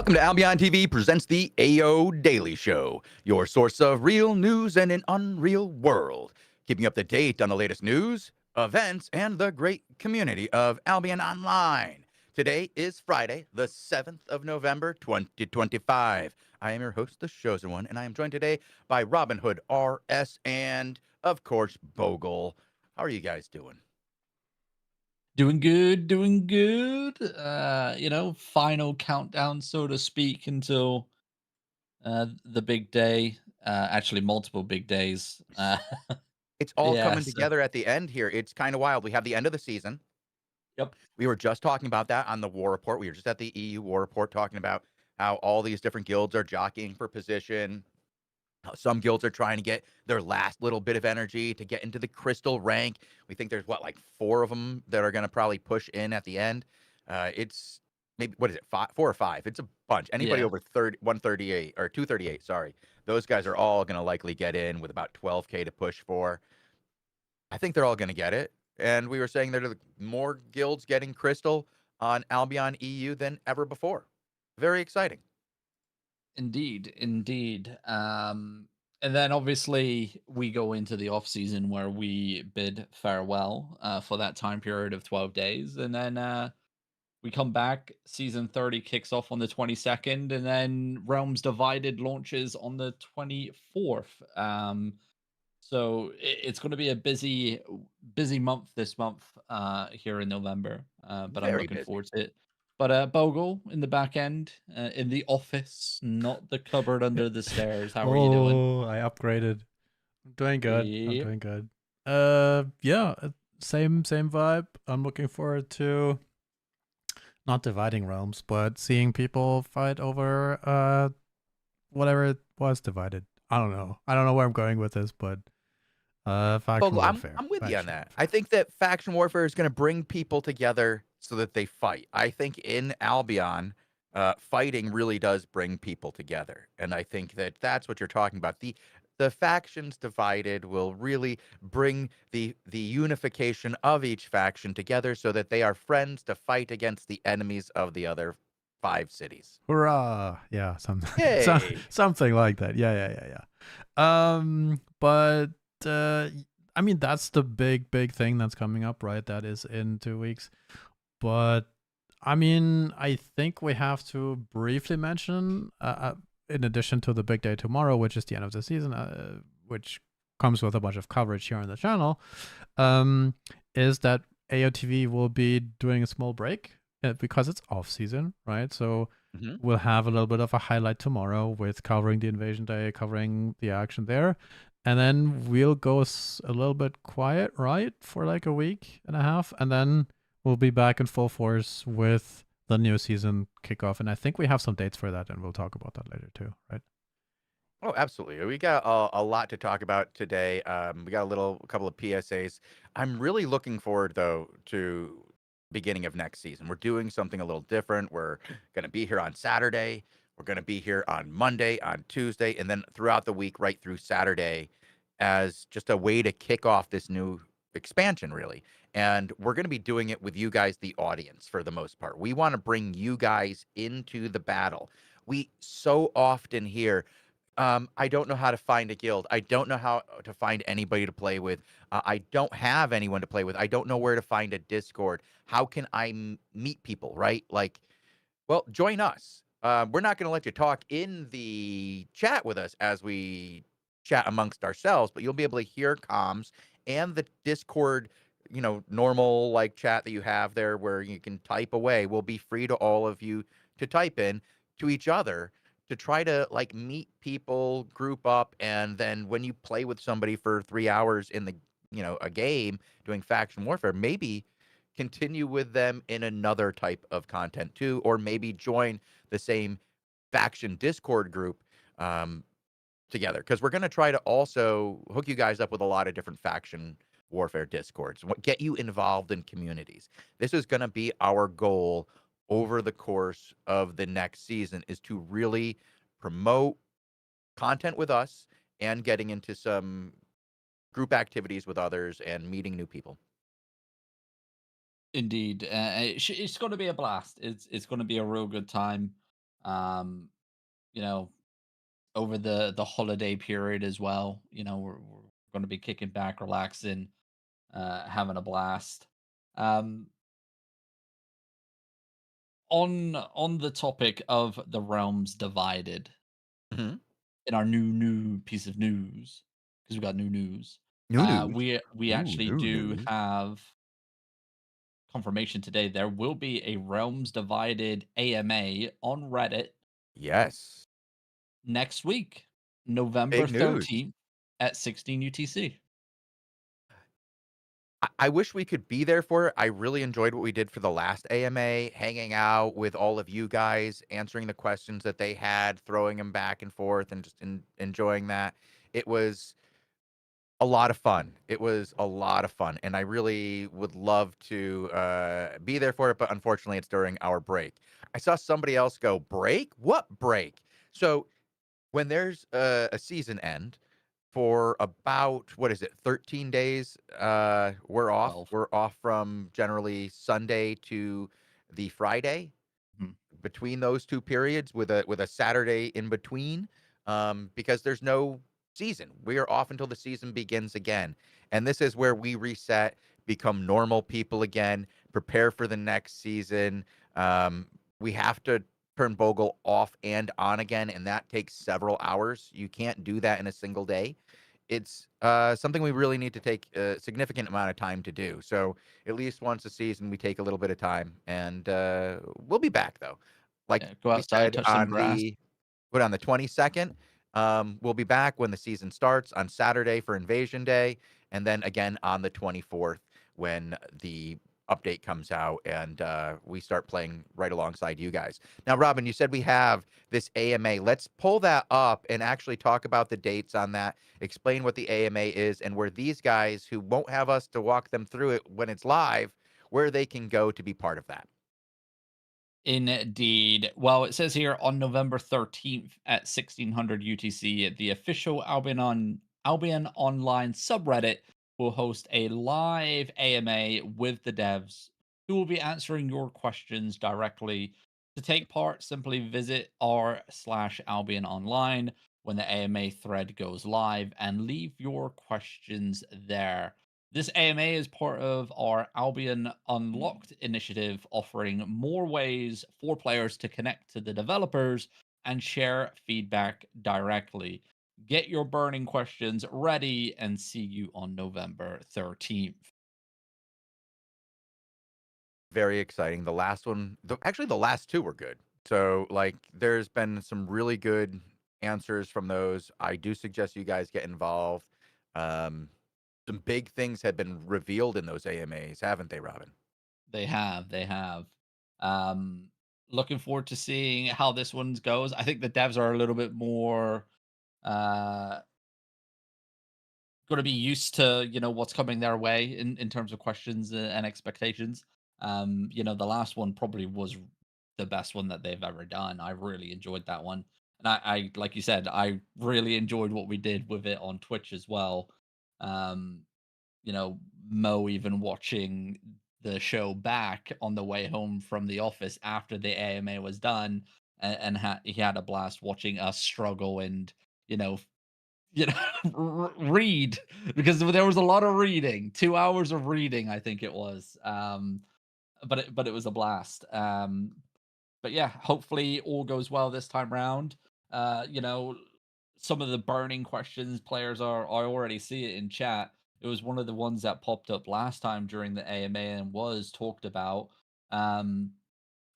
Welcome to Albion TV presents the AO Daily Show, your source of real news in an unreal world. Keeping up to date on the latest news, events, and the great community of Albion Online. Today is Friday, the 7th of November, 2025. I am your host, the Chosen One, and I am joined today by Robin Hood RS and, of course, Bogle. How are you guys doing? Doing good, doing good. Final countdown, so to speak, until the big day. Actually, multiple big days. It's all Yeah. coming So, together at the end here. It's kind of wild. We have the end of the season. yep. We were just talking about that on the war report. We were just at the EU war report talking about how all these different guilds are jockeying for position. How some guilds are trying to get their last little bit of energy to get into the crystal rank. We think there's like 4 of them that are going to probably push in at the end. It's maybe what is it, 4 or 5? It's a bunch. Anybody Yeah. over 138 or 238, sorry. Those guys are all going to likely get in with about 12K to push for. I think they're all going to get it. And we were saying there are more guilds getting crystal on Albion EU than ever before. Very exciting. Indeed, indeed. And then obviously we go into the off season where we bid farewell for that time period of 12 days, and then we come back. Season 30 kicks off on the 22nd, and then Realms Divided launches on the 24th. So it's going to be a busy month this month here in November. But I'm Very looking busy. forward to it. But Bogle in the back end, in the office, not the cupboard under the stairs. How are you doing? Oh, I upgraded. I'm doing good. I'm Yep. doing good. Yeah, same vibe. I'm looking forward to not dividing realms, but seeing people fight over whatever it was divided. I don't know. I don't know where I'm going with this, but faction Bogle, warfare. I'm with you on Faction that. I warfare. think that faction warfare is going to bring people together so that they fight. I think in Albion, fighting really does bring people together, and I think that that's what you're talking about. The factions divided will really bring the unification of each faction together so that they are friends to fight against the enemies of the other 5 cities. Hurrah! Yeah, Yay! something like that. Yeah. But uh, I mean, that's the big thing that's coming up, right? That is in 2 weeks. But I mean, I think we have to briefly mention, in addition to the big day tomorrow, which is the end of the season, which comes with a bunch of coverage here on the channel, is that AOTV will be doing a small break because it's off season, right? So Mhm. we'll have a little bit of a highlight tomorrow with covering the invasion day, covering the action there. And then we'll go a little bit quiet, right? For like a week and a half. And then we'll be back in full force with the new season kickoff. And I think we have some dates for that, and we'll talk about that later too, right? Oh, absolutely. We got a lot to talk about today. We got a couple of PSAs. I'm really looking forward, though, to beginning of next season. We're doing something a little different. We're going to be here on Saturday. We're going to be here on Monday, on Tuesday, and then throughout the week, right through Saturday, as just a way to kick off this new expansion, really. And we're going to be doing it with you guys, the audience, for the most part. We want to bring you guys into the battle. We so often hear, I don't know how to find a guild. I don't know how to find anybody to play with. I don't have anyone to play with. I don't know where to find a Discord. How can I meet people, right? Like, well, join us. We're not going to let you talk in the chat with us as we chat amongst ourselves, but you'll be able to hear comms and the Discord, normal like chat that you have there where you can type away will be free to all of you to type in to each other to try to like meet people, group up, and then when you play with somebody for 3 hours in a game doing faction warfare, maybe continue with them in another type of content too, or maybe join the same faction Discord group together. Because we're going to try to also hook you guys up with a lot of different faction warfare Discords, get you involved in communities. This is going to be our goal over the course of the next season is to really promote content with us and getting into some group activities with others and meeting new people. Indeed, it's going to be a blast. It's going to be a real good time. Um, you know, over the holiday period as well. We're going to be kicking back, relaxing, having a blast. Um, on the topic of the realms divided, Mhm. in our new piece of news, because we got new news. New news. We Ooh, actually new do news. have confirmation today. There will be a realms divided AMA on Reddit Yes. next week, November Big news. 13th at 16 UTC. I wish we could be there for it. I really enjoyed what we did for the last AMA, hanging out with all of you guys, answering the questions that they had, throwing them back and forth, and just enjoying that. It was a lot of fun. It was a lot of fun, and I really would love to be there for it, but unfortunately, it's during our break. I saw somebody else go, break? What break? So when there's a season end, for about, what is it, 13 days, we're off. 12. We're off from generally Sunday to the Friday. Mhm. Between those 2 periods with a Saturday in between, because there's no season. We are off until the season begins again, and this is where we reset, become normal people again, prepare for the next season. We have to turn Bogle off and on again, and that takes several hours. You can't do that in a single day. It's, something we really need to take a significant amount of time to do. So, at least once a season, we take a little bit of time, and, we'll be back, though. Like Yeah, go we outside, said touch some grass. on the 22nd, we'll be back when the season starts on Saturday for Invasion Day, and then again on the 24th when the update comes out and we start playing right alongside you guys. Now, Robin, you said we have this AMA. Let's pull that up and actually talk about the dates on that, explain what the AMA is, and where these guys who won't have us to walk them through it when it's live, where they can go to be part of that. Indeed. Well, it says here on November 13th at 1600 UTC, the official Albion Online subreddit will host a live AMA with the devs who will be answering your questions directly. To take part, simply visit r/Albion Online when the AMA thread goes live and leave your questions there. This AMA is part of our Albion Unlocked initiative, offering more ways for players to connect to the developers and share feedback directly. Get your burning questions ready and see you on November 13th. Very exciting. The last one, actually, the last two were good. So, like, there's been some really good answers from those. I do suggest you guys get involved. Um, some big things have been revealed in those AMAs, haven't they, Robin? They have. Um, Looking forward to seeing how this one goes. I think the devs are a little bit more uh got to be used to what's coming their way in terms of questions and expectations. The last one probably was the best one that they've ever done. I really enjoyed that one, and I like you said, I really enjoyed what we did with it on Twitch as well. um Mo even watching the show back on the way home from the office after the AMA was done, and he had a blast watching us struggle and you know you know, read, because there was a lot of reading. 2 hours of reading, I think it was. But it was a blast. But yeah, hopefully all goes well this time round. Uh, you know, some of the burning questions players are I already see it in chat. It was one of the ones that popped up last time during the AMA and was talked about. Um,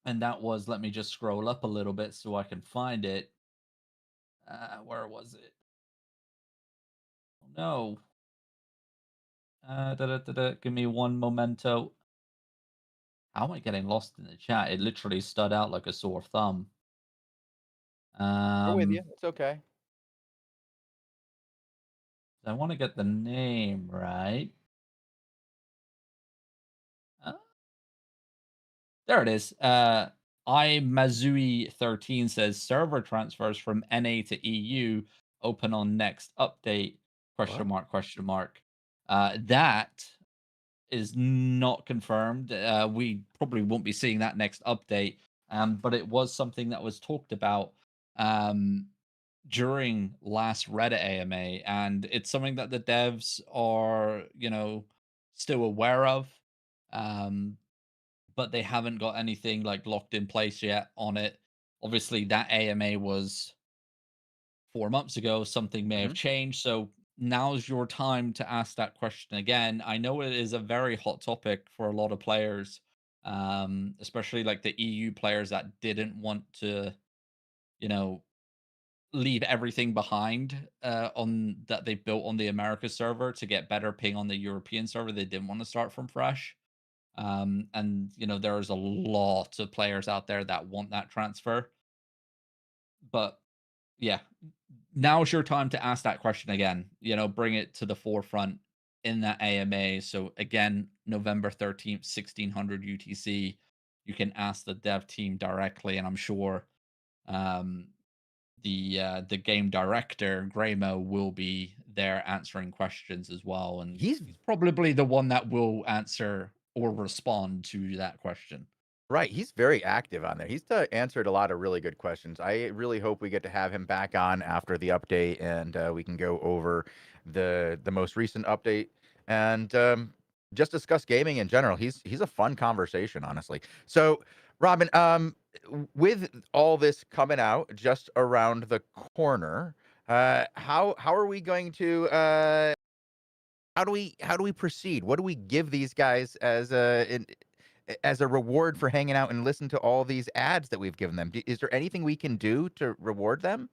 and that was, let me just scroll up a little bit so I can find it. Where was it? Oh, no. Give me one momento. How am I getting lost in the chat? It literally stood out like a sore thumb. We're with Um, you. It's okay. I want to get the name right. Uh, there it is. iMazui13 says server transfers from NA to EU open on next update? Question What? mark, question mark. That is not confirmed. We probably won't be seeing that next update. But it was something that was talked about um, during last Reddit AMA, and it's something that the devs are, still aware of. Um, but they haven't got anything like locked in place yet on it. Obviously, that AMA was 4 months ago. Something may have Mhm. changed. So now's your time to ask that question again. I know it is a very hot topic for a lot of players, especially like the EU players that didn't want to, you know, leave everything behind on that they built on the America server to get better ping on the European server. They didn't want to start from fresh. And there's a lot of players out there that want that transfer. But yeah, now's your time to ask that question again. Bring it to the forefront in that AMA. So again, November 13th, 1600 UTC, you can ask the dev team directly, and I'm sure um, the game director Graymo will be there answering questions as well, and He's he's probably the one that will answer or respond to that question. Right, he's very active on there. He's answered a lot of really good questions. I really hope we get to have him back on after the update, and we can go over the most recent update and just discuss gaming in general. He's a fun conversation, honestly. So, Robin, with all this coming out just around the corner, how are we going to how do we proceed? What do we give these guys as a reward for hanging out and listen to all these ads that we've given them? Is there anything we can do to reward them?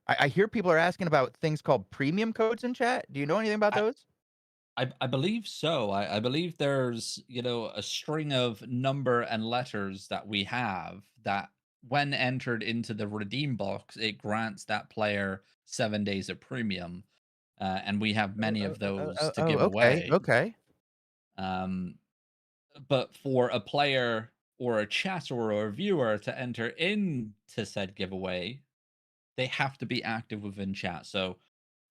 I hear people are asking about things called premium codes in chat. Do you know anything about I those? I believe so. I believe there's, a string of number and letters that we have that when entered into the redeem box, it grants that player 7 days of premium. And we have many of those to give Okay, away. okay. Um, but for a player or a chat or a viewer to enter into said giveaway, they have to be active within chat. So,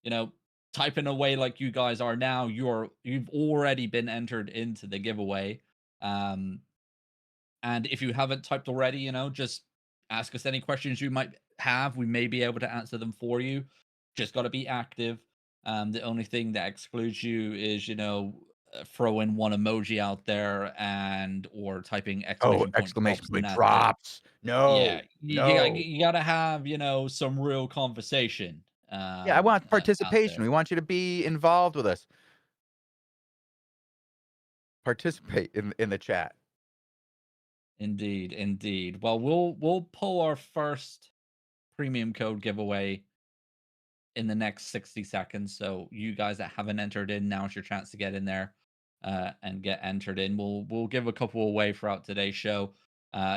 you know, typing away like you guys are now, you've already been entered into the giveaway. Um, and if you haven't typed already, just ask us any questions you might have. We may be able to answer them for you. Just got to be active. The only thing that excludes you is, throwing one emoji out there and or typing Oh, exclamation point exclamation drops, and point that's it. drops. Yeah, No, no. you gotta have, some real conversation, Yeah, I want out participation. there. We want you to be involved with us. Participate in the chat. Indeed, indeed. Well, we'll pull our first premium code giveaway in the next 60 seconds. So you guys that haven't entered in, now's your chance to get in there and get entered in. We'll give a couple away throughout today's show.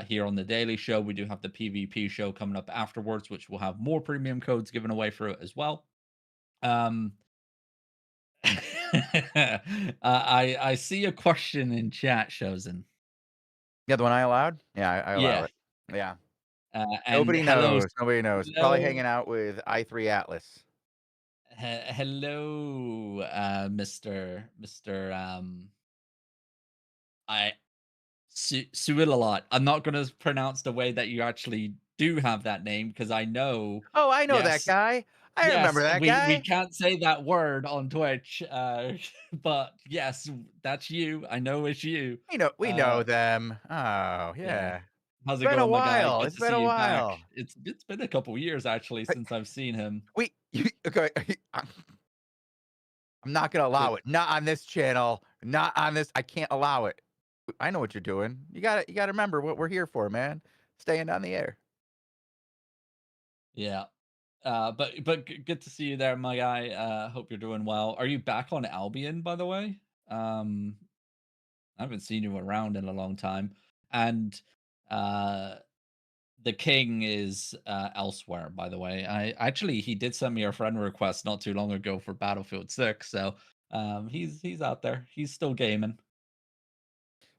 Here on the Daily Show, we do have the PvP show coming up afterwards, which will have more premium codes given away through it as well. Um, I see a question in chat, Chosen. Yeah, the one I allowed? Yeah, I allow Yeah, it. Yeah. and Nobody knows. Nobody knows. Probably hello, hanging out with I3 Atlas. hello, Mister. I Suilalot. I'm not going to pronounce the way that you actually do have that name because I know. Oh, I know that Yes, guy. I yes, remember that we guy. can't say that word on Twitch, but yes, that's you. I know it's you. We know Uh, them. Oh, yeah. yeah. How's It's it been a going, my guy? while. Good It's to been see a you back. while. It's been a couple years actually Hey, since I've seen him. okay. I'm not gonna Good. allow it. Not on this channel. Not on this. I can't allow it. I know what you're doing. You gotta remember what we're here for, man. Staying on the air. Yeah. But good to see you there, my guy. Hope you're doing well. Are you back on Albion, by the way? Um, I haven't seen you around in a long time. And uh the king is elsewhere, by the way. I actually he did send me a friend request not too long ago for Battlefield 6. So he's out there. He's still gaming.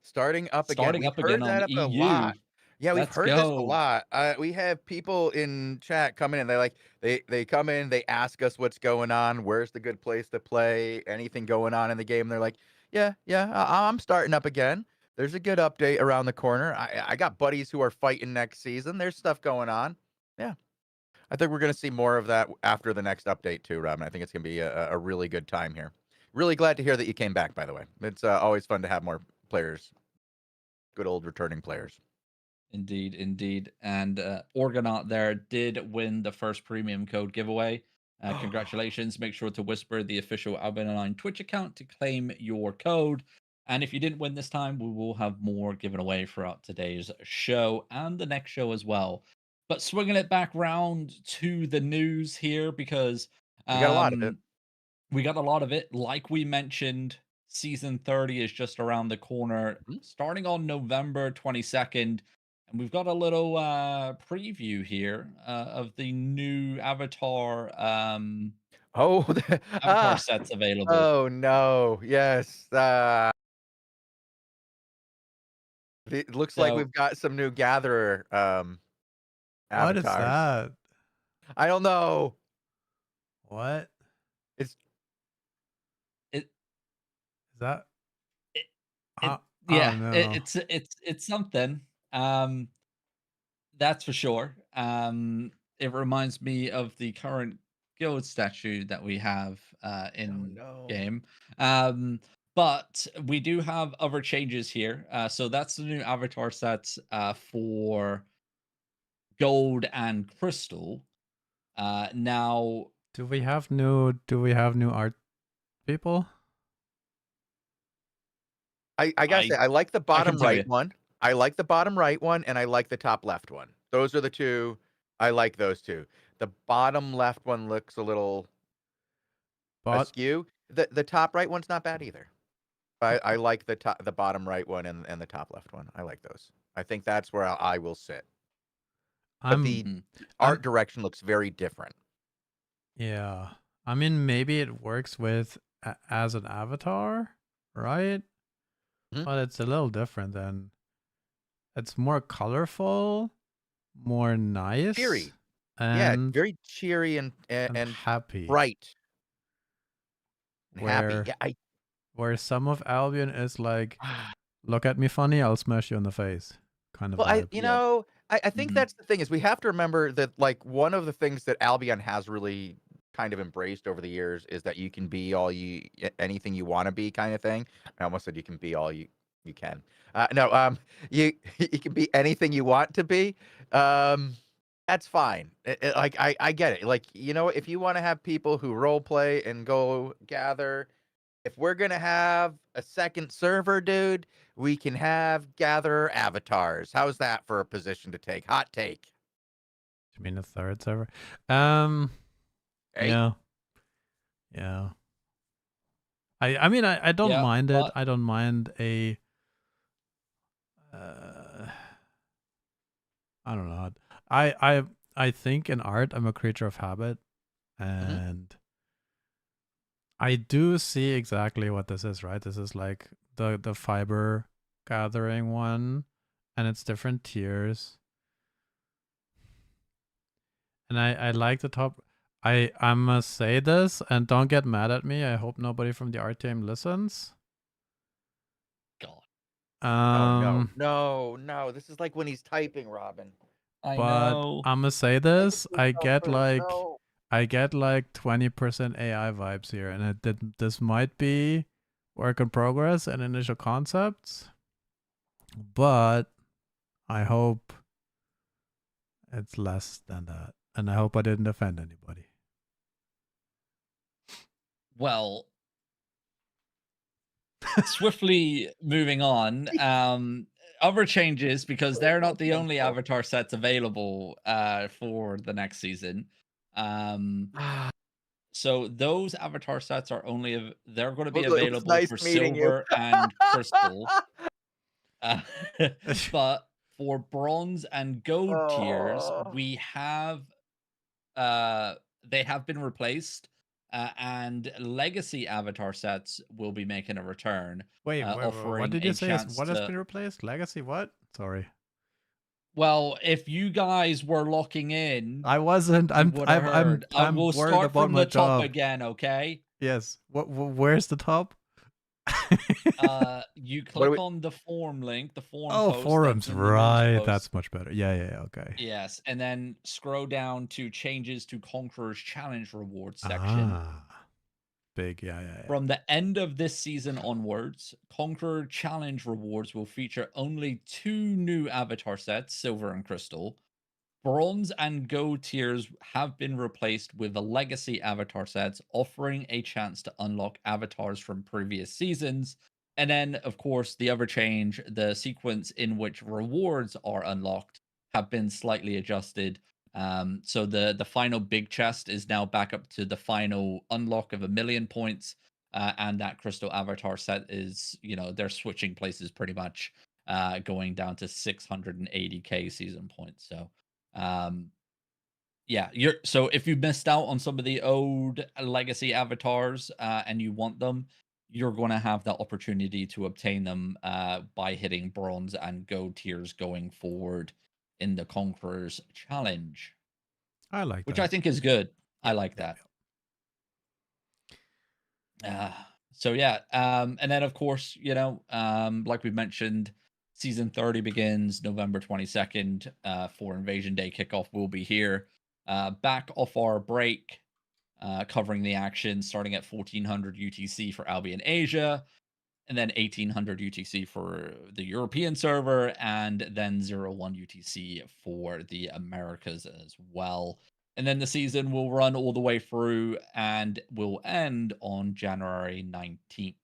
Starting up again. Starting We've up again heard on that up a EU. lot. Yeah, we've Let's heard this a go. lot. We have people in chat coming in. They come in, they ask us what's going on, where's the good place to play, anything going on in the game. They're like, yeah, I'm starting up again. There's a good update around the corner. I got buddies who are fighting next season. There's stuff going on. Yeah. I think we're going to see more of that after the next update too, Robin. I think it's going to be a really good time here. Really glad to hear that you came back, by the way. It's always fun to have more players, good old returning players. Indeed, indeed. And Orgonaut there did win the first premium code giveaway. Congratulations. Make sure to whisper the official Albion Online Twitch account to claim your code. And if you didn't win this time, we will have more given away throughout today's show and the next show as well. But swinging it back round to the news here because We got a lot of it. we got a lot of it. Like we mentioned, season 30 is just around the corner, starting on November 22nd. And we've got a little preview here of the new avatar Oh, avatar sets available. oh no. Yes. It looks like So- we've got some new gatherer avatars. What is that? I don't know. What It's It, is that? It- I yeah, don't know. it's something. That's for sure. It reminds me of the current guild statue that we have in no. game. But we do have other changes here. So that's the new avatar sets for gold and crystal. Now, Do we have new art people? I gotta say, I like the bottom tell right you. one. I like the bottom right one, and I like the top left one. Those are the two. I like those two. The bottom left one looks a little But askew. The top right one's not bad either. I like the bottom right one and the top left one. I like those. I think that's where I will sit. But the art direction looks very different. Yeah. I mean, maybe it works with as an avatar, right? Mhm. But it's a little different than. It's more colorful, more nice, Cheery. and Yeah, very cheery and happy. bright. And happy. Where Yeah, where some of Albion is like, look at me funny, I'll smash you in the face, kind of well, vibe. I think that's the thing is we have to remember that like one of the things that Albion has really kind of embraced over the years is that you can be anything you want to be kind of thing. I almost said you can be all you can. No, you you can be anything you want to be. That's fine. Like I get it. Like if you want to have people who role play and go gather, if we're gonna have a second server, dude, we can have gatherer avatars. How's that for a position to take? Hot take. You mean a third server? Hey. Yeah. I mean I don't mind it. but- I don't mind a I don't know. I think in art I'm a creature of habit, and I do see exactly what this is, right? This is like the fiber gathering one, and it's different tiers. And I like the top. I must say this, and don't get mad at me. I hope nobody from the art team listens. God. No. This is like when he's typing, Robin. I But know. I'm gonna say this. I get like No. 20% AI vibes here, and this might be work in progress and initial concepts, but I hope it's less than that, and I hope I didn't offend anybody. Well, swiftly moving on. Other changes, because they're not the only avatar sets available for the next season. So those avatar sets are they're going to be Well, it was available nice for meeting you. silver and crystal. But for bronze and gold tiers, we have they have been replaced. And legacy avatar sets will be making a return. Wait, offering what did you a say? chance What has to- been replaced? Legacy? What? Sorry, Well, if you guys were locking in, I wasn't. you would have heard. I'm we'll worried start about from my the top job. again, okay? Yes. Where's the top? You What do click we? on the forum link, the forum Oh, post that forums, pinned the news right? post. That's much better. Yeah, yeah, yeah, okay. Yes, and then scroll down to changes to Conqueror's Challenge rewards section. Ah, big. Yeah, yeah, yeah. From the end of this season onwards, Conqueror Challenge rewards will feature only 2 new avatar sets, Silver and Crystal. Bronze and Gold tiers have been replaced with the Legacy avatar sets, offering a chance to unlock avatars from previous seasons. And then, of course, the other change, the sequence in which rewards are unlocked have been slightly adjusted. So the final big chest is now back up to the final unlock of 1,000,000 points. And that crystal avatar set is, they're switching places pretty much, going down to 680k season points. So yeah, so if you missed out on some of the old legacy avatars and you want them, you're going to have that opportunity to obtain them by hitting bronze and gold tiers going forward in the Conqueror's Challenge, I like which that. I think is good. I Yeah, like yeah, that. So yeah, and then of course, like we mentioned, season 30 begins November 22nd for Invasion Day kickoff. We'll be here, back off our break, covering the action starting at 1400 UTC for Albion Asia, and then 1800 UTC for the European server, and then 01 UTC for the Americas as well. And then the season will run all the way through and will end on January 19th.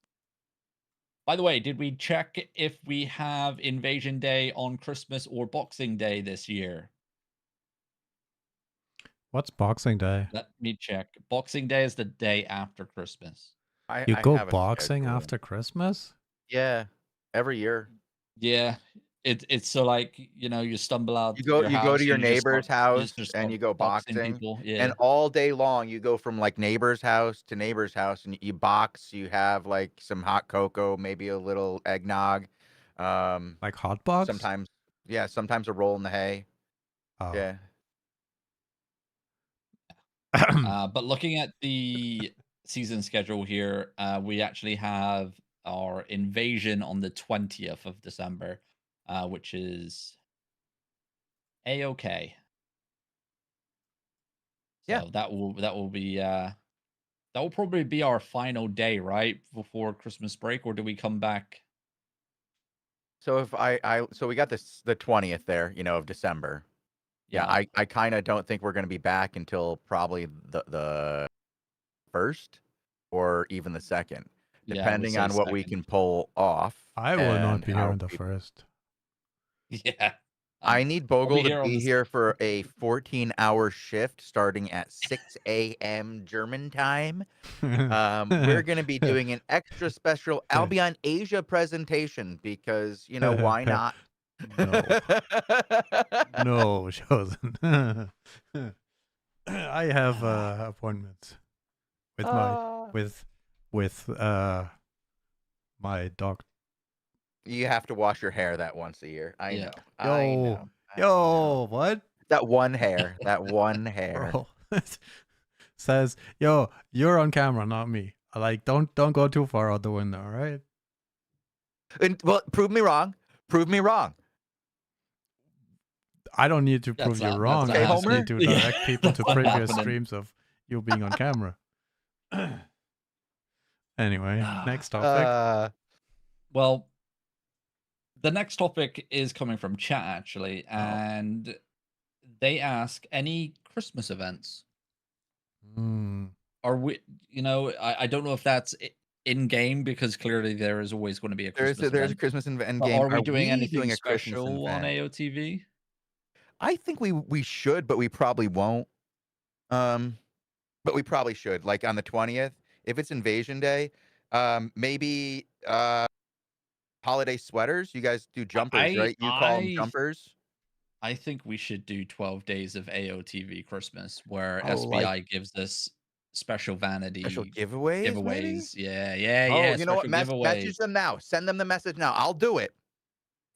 By the way, did we check if we have Invasion Day on Christmas or Boxing Day this year? What's Boxing Day? Let me check. Boxing Day is the day after Christmas. You I go have a boxing schedule. after Christmas? Yeah, every year. Yeah, it's so like you stumble out You go your house to your and neighbor's you house just and start you go boxing boxing, people. and Yeah, all day long you go from like neighbor's house to neighbor's house, and you box. You have like some hot cocoa, maybe a little eggnog, Like hot box? sometimes, yeah, sometimes a roll in the hay. Oh. Yeah. but looking at the season schedule here, we actually have our invasion on the 20th of December, which is a-okay. Yeah. So that will be that will probably be our final day, right, before Christmas break, or do we come back? So if so we got this the 20th there, of December. Yeah, Yeah, I kind of don't think we're going to be back until probably the first or even the second, yeah, I would depending say on what we second. can pull off I will not and be here how on the people. first. Yeah, I need I'll be Bogle to here on be the here for second. a 14-hour shift starting at 6 a.m. German time. We're going to be doing an extra special Albion Asia presentation because, why not? No, no, chosen. I have appointments with my Ah. with my doctor. You have to wash your hair that once a year. I Yeah. know. I Yo, know. I know. yo, what, That one hair. That one hair. bro? Says, yo, you're on camera, not me. Like, don't go too far out the window, all right? And, well, prove me wrong. Prove me wrong. I don't need to That's prove you not wrong. Okay, I just Homer? need to Yeah, direct people to that's not previous happening. streams of you being on camera. Anyway, next topic. Well, the next topic is coming from chat actually, Oh. and they ask any Christmas events. Hmm. Are we? I don't know if that's in game because clearly there is always going to be a Christmas There's a event. Christmas end But game. are we Are doing we anything doing a Christmas special on event? AOTV? I think we should, but we probably won't. But we probably should. Like on the 20th, if it's Invasion Day, maybe holiday sweaters. You guys do jumpers, I right? You call them I jumpers. I think we should do 12 days of AOTV Christmas where Oh, like SBI gives us special special vanity giveaways, maybe? giveaways. Yeah, Oh, you know what? special giveaways. Message them now. Send them the message now. I'll do it.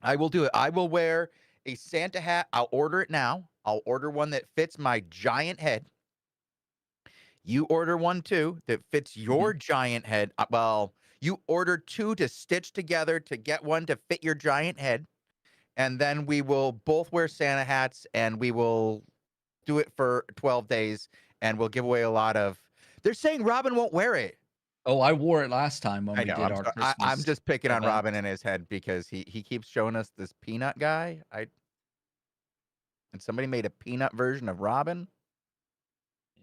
I will do it. I will wear a Santa hat. I'll order it now. I'll order one that fits my giant head. You order one too that fits Mhm. your giant head. Well, You order 2 to stitch together to get one to fit your giant head, and then we will both wear Santa hats, and we will do it for 12 days, and we'll give away a lot of. They're saying Robin won't wear it. Oh, I wore it last time when I we know. did our I'm Christmas just picking on event. Robin in his head because he keeps showing us this peanut guy. And somebody made a peanut version of Robin.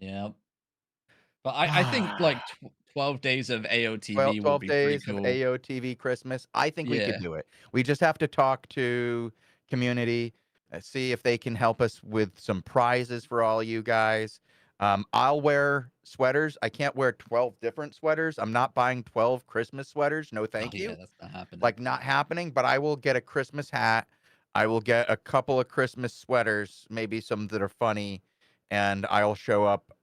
Yeah. But I think like 12 days of 12, AOTV will 12 be pretty days of cool. AOTV Christmas. I think we could Yeah. do it. We just have to talk to community, see if they can help us with some prizes for all you guys. I'll wear sweaters. I can't wear 12 different sweaters. I'm not buying 12 Christmas sweaters. No, Oh thank yeah, you. that's not happening. Like, not happening, but I will get a Christmas hat. I will get a couple of Christmas sweaters, maybe some that are funny, and I'll show up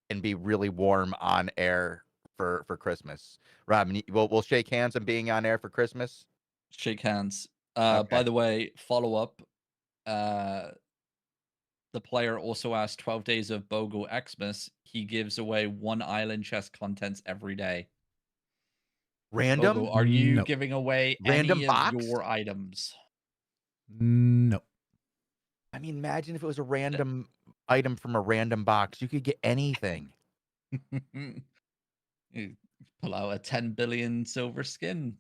and be really warm on air for Christmas. Robin, we'll shake hands on being on air for Christmas. Shake hands. Okay. By the way, follow up. Uh, the player also asked 12 days of Bogle Xmas. He gives away 1 island chest contents every day. Bogle, Random, are you No. giving away random any of box. your items? No. I mean, imagine if it was a random item from a random box. You could get anything, You pull out a 10 billion silver skin.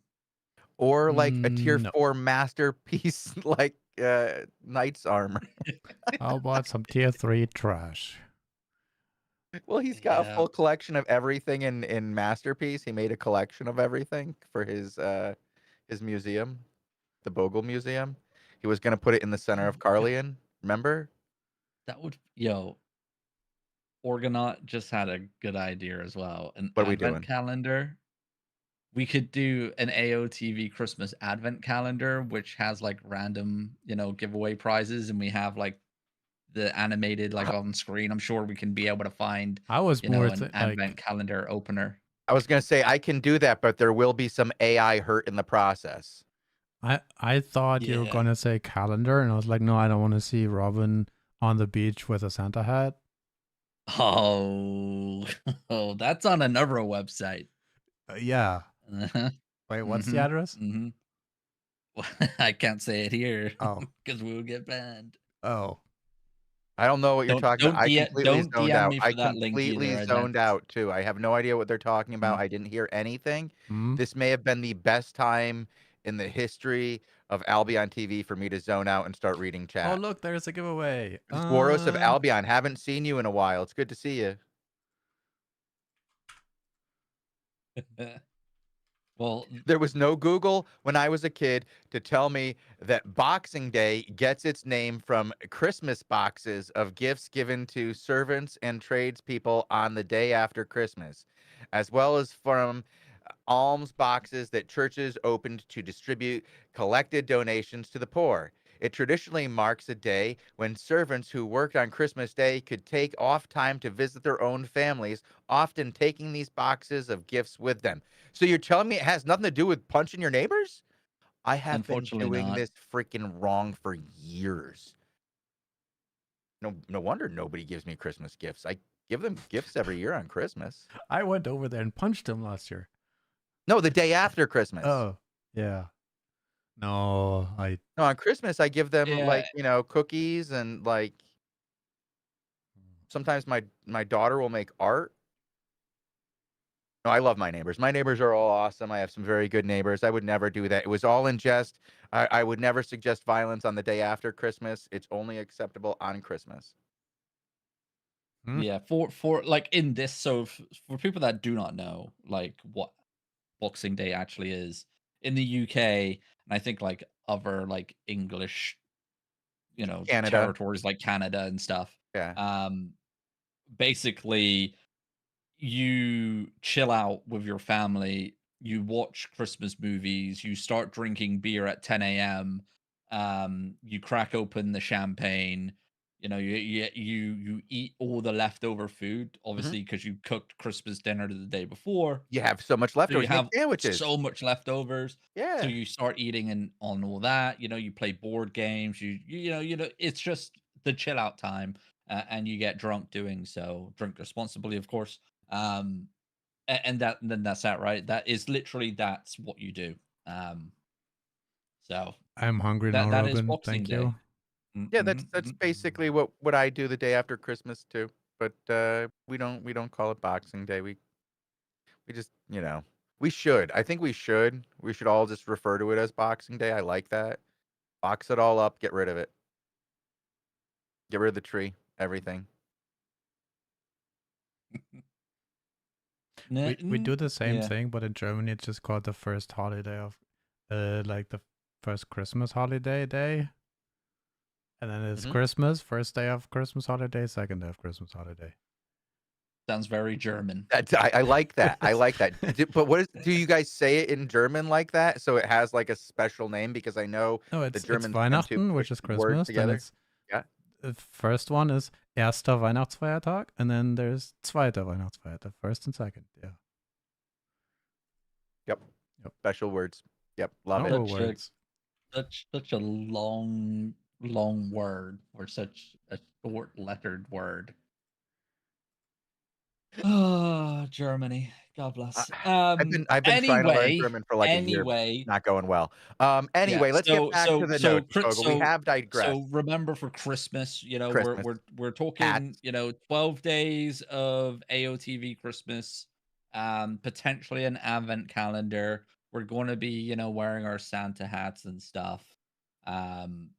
or like a tier No. 4 masterpiece, like knight's armor. How about some tier 3 trash? Well, he's got a Yeah. full collection of everything in masterpiece. He made a collection of everything for his museum, the Bogle Museum. He was gonna put it in the center of Carlion. Remember? That would, yo, Orgonaut just had a good idea as well. An What are we advent doing? calendar. We could do an AOTV Christmas advent calendar, which has like random, giveaway prizes, and we have like the animated like on screen. I'm sure we can be able to find, I was more an advent like calendar opener. I was gonna say I can do that, but there will be some AI hurt in the process. I thought you were Yeah. gonna say calendar, and I was like, no, I don't want to see Robin on the beach with a Santa hat. Oh, oh, that's on another website. Yeah. Uh-huh. Wait, what's the Mhm. address? Mhm. I can't say it here Oh. because we will get banned. Oh. I don't know what you're talking about. I completely Don't zoned DM out. me I for that link completely either. I zoned that's out too. I have no idea what they're talking about. mm. I didn't hear anything. Hmm. This may have been the best time in the history of Albion TV for me to zone out and start reading Oh, chat. look, there's a giveaway. It's Boros of Albion. Haven't seen you in a while. It's good to see you. Well, There was no Google when I was a kid to tell me that Boxing Day gets its name from Christmas boxes of gifts given to servants and tradespeople on the day after Christmas, as well as from alms boxes that churches opened to distribute collected donations to the poor. It traditionally marks a day when servants who worked on Christmas Day could take off time to visit their own families, often taking these boxes of gifts with them. So you're telling me it has nothing to do with punching your neighbors? I have been unfortunately doing not. this freaking wrong for years. No wonder nobody gives me Christmas gifts. I give them gifts every year on Christmas. I went over there and punched him last year. No, the day after Christmas. Oh, yeah. No, I. No, on Christmas I give them Yeah, like, cookies and like sometimes my daughter will make art. No, I love my neighbors. My neighbors are all awesome. I have some very good neighbors. I would never do that. It was all in jest. I would never suggest violence on the day after Christmas. It's only acceptable on Christmas. Hmm? yeah. For like in this, so for people that do not know, like what Boxing Day actually is in the UK, and I think like other like English, Canada. territories like Canada and stuff. Yeah. Um, basically you chill out with your family, you watch Christmas movies, you start drinking beer at 10 a.m., you crack open the champagne, you eat all the leftover food, Mhm. obviously, because you cooked Christmas dinner the day before. You have so much So you leftovers. You make have sandwiches. so much leftovers. So Yeah. you start eating and on all that, you play board games, it's just the chill out time, and you get drunk doing so. Drink responsibly, of course. Um, And then that's that, right? That is literally that's what you do. Um, so I'm hungry now, that is Robin. Boxing Thank Day. you. Yeah, Mhm, that's mhm. basically what I do the day after Christmas too. But we don't call it Boxing Day. We just we should. I think we should. We should all just refer to it as Boxing Day. I like that. Box it all up. Get rid of it. Get rid of the tree. Everything. We do the same Yeah, thing, but in Germany it's just called the first holiday of like the first Christmas holiday day. And then it's Hmm. Christmas, first day of Christmas holiday, second day of Christmas holiday. sounds very German. I like that. I like that. But do you guys say it in German like that? So it has like a special name because I know No, the it's Germans tend to Weihnachten, push which is words Christmas. Then together. it's Yeah. the first one is erster Weihnachtsfeiertag, and then there's zweiter Weihnachtsfeiertag, first and second. Yeah. Yep. Yep. Special words. Yep. Love it. Normal Such a words. such a long word or such a short lettered word. Oh, Germany. God I, bless. I've been trying to learn Anyway, German for like a year, but anyway, not going well. yeah. Anyway, let's get So back to so the so notes, Chris- Bogle. We so have digressed. so remember for Christmas, we're Christmas we're we're talking, hats. 12 days of AOTV Christmas, potentially an advent calendar. We're going to be, wearing our Santa hats and stuff. Um,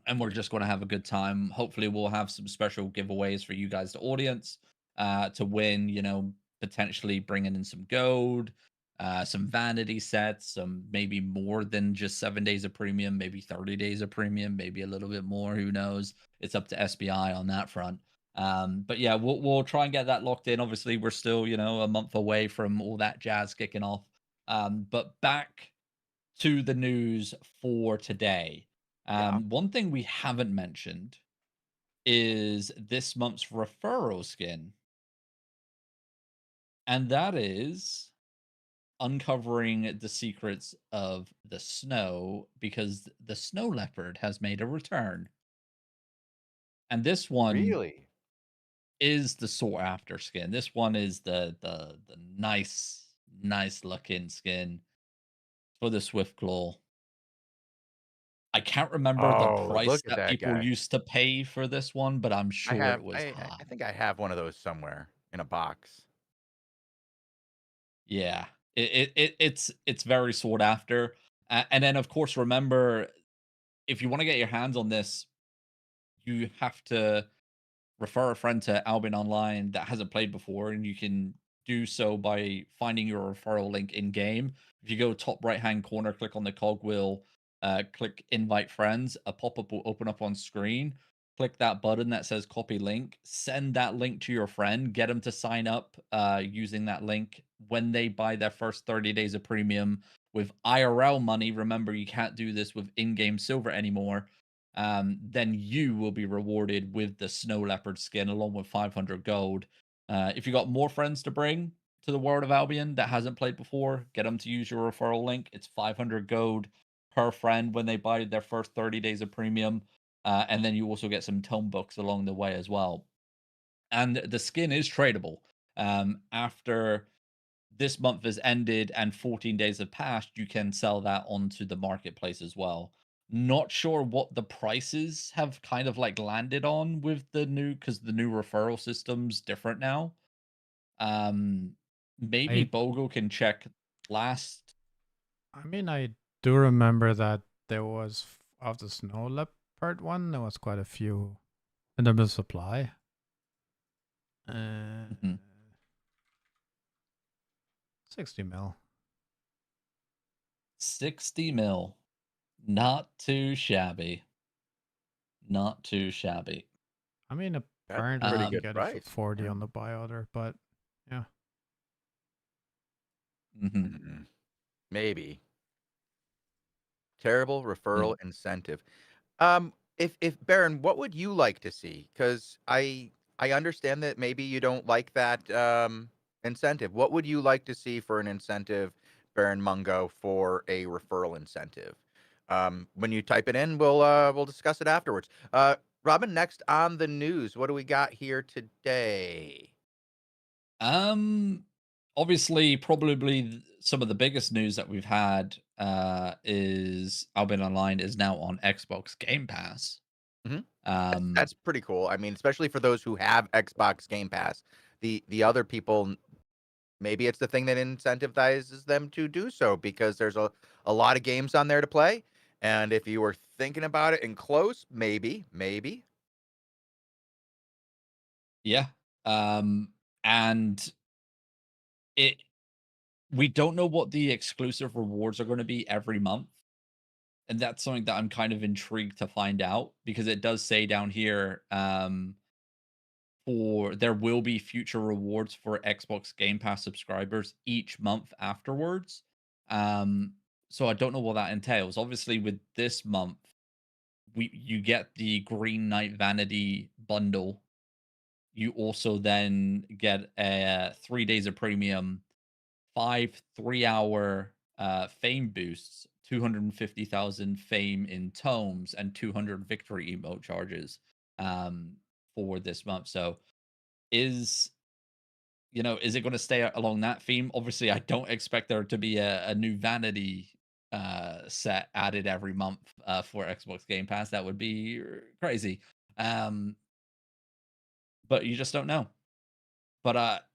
and we're just going to have a good time. Hopefully, we'll have some special giveaways for you guys, the audience, to win. Potentially bringing in some gold, some vanity sets, some maybe more than just 7 days of premium, maybe 30 days of premium, maybe a little bit more. Who knows? It's up to SBI on that front. But yeah, we'll try and get that locked in. Obviously, we're still a month away from all that jazz kicking off. But back to the news for today. Yeah. One thing we haven't mentioned is this month's referral skin, and that is uncovering the secrets of the snow because the snow leopard has made a return. And this one Really? is the sought after skin. This one is the nice looking skin for the Swiftclaw. I can't remember the Oh, price look at that that people guy. used to pay for this one, but I'm I sure have it was I high. think I have one of those somewhere in a box. Yeah. It's very sought after. And then of course remember, if you want to get your hands on this, you have to refer a friend to Albion Online that hasn't played before, and you can do so by finding your referral link in game. If you go top right hand corner, click on the cogwheel, click invite friends, a pop up will open up on screen. Click that button that says copy link, send that link to your friend, get them to sign up using that link when they buy their first 30 days of premium with IRL money. Remember, you can't do this with in game silver anymore. Then you will be rewarded with the snow leopard skin along with 500 gold. If you got more friends to bring to the world of Albion that hasn't played before, get them to use your referral link. It's 500 gold per friend when they buy their first 30 days of premium. And then you also get some tome books along the way as well. And the skin is tradable. After this month has ended and 14 days have passed, you can sell that onto the marketplace as well. Not sure what the prices have kind of like landed on with the new, because the new referral system's different now. Um, maybe I Bogo can check last. I mean I do remember that there was of the snow leopard one, there was quite a few in terms of supply. Uh, Mhm. 60 mil. 60 mil. Not too shabby. Not too shabby. I mean, That's a apparently you pretty can Um, good get it for price. 40 Yeah. on the buy order, but yeah. mhm. Mm, maybe. Terrible Yeah. referral incentive. If Baron, what would you like to see? Because I understand that maybe you don't like that incentive. What would you like to see for an incentive, Baron Mungo, for a referral incentive? When you type it in, we'll discuss it afterwards. Robin, next on the news, what do we got here today? Um, Obviously, probably some of the biggest news that we've had is Albion Online is now on Xbox Game Pass. Mhm. Um, That's pretty cool. I mean, especially for those who have Xbox Game Pass. The other people, maybe it's the thing that incentivizes them to do so because there's a lot of games on there to play. And if you were thinking about it in close, maybe. yeah. And it we don't know what the exclusive rewards are going to be every month. And that's something that I'm kind of intrigued to find out because it does say down here for there will be future rewards for Xbox Game Pass subscribers each month afterwards. Um, so I don't know what that entails. Obviously, with this month, you get the Green Knight Vanity bundle. You also then get 3 days of premium, 5 3-hour fame boosts, 250,000 fame in tomes, and 200 victory emote charges for this month. So is is it going to stay along that theme? Obviously, I don't expect there to be a new vanity set added every month for Xbox Game Pass. That would be crazy. Um, but you just don't know. But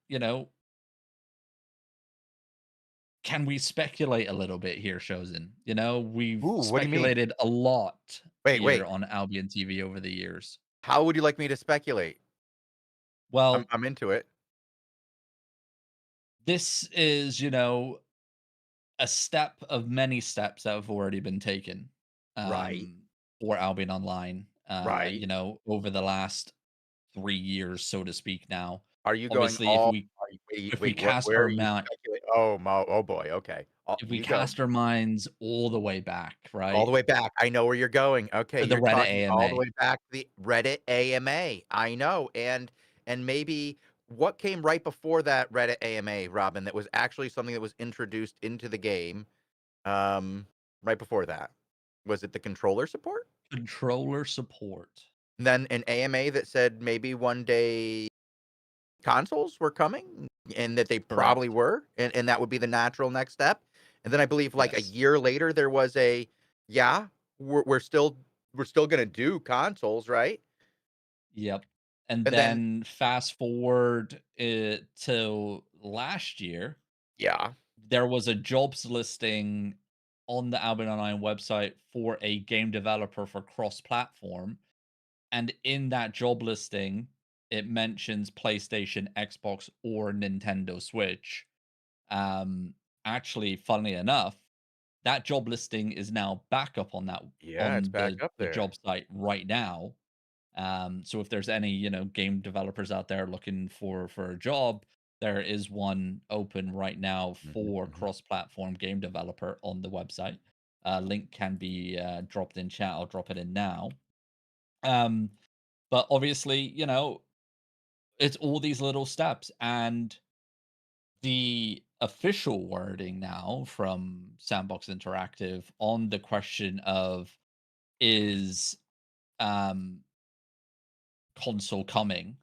can we speculate a little bit here, Chosen? We've Ooh, what do you mean? speculated a lot Wait. here on Albion TV over the years. How would you like me to speculate? I'm Well, I'm into it. this is, a step of many steps that have already been taken Right. for Albion Online, Right. over the last 3 years, so to speak now. Are you going Obviously, all are you wait, what cast where our are you mind speculating? Oh boy, okay. if we You go. cast our minds all the way back, All the right, way back. I know where you're going. Okay, to the you're Reddit talking all the AMA. way back to the Reddit AMA. I know. And maybe what came right before that Reddit AMA, Robin, that was actually something that was introduced into the game, um, right before that? Was it the controller support? Controller support. And then an AMA that said maybe one day consoles were coming and that they probably Correct. were, and that would be the natural next step. And then I believe like a Yes. year later there was a yeah, we're still gonna do consoles, right? Yep. And And then then fast forward it to last year, yeah. there was a jobs listing on the Albion Online website for a game developer for cross-platform, and in that job listing, it mentions PlayStation, Xbox, or Nintendo Switch. Um, Actually, funnily enough, that job listing is now back up on that Yeah, it's on back up the there. job site right now. So if there's any, game developers out there looking for a job, there is one open right now Mhm, for mhm. cross-platform game developer on the website. Link can be dropped in chat. I'll drop it in now. Um, but obviously, it's all these little steps, and the official wording now from Sandbox Interactive on the question of is um console coming.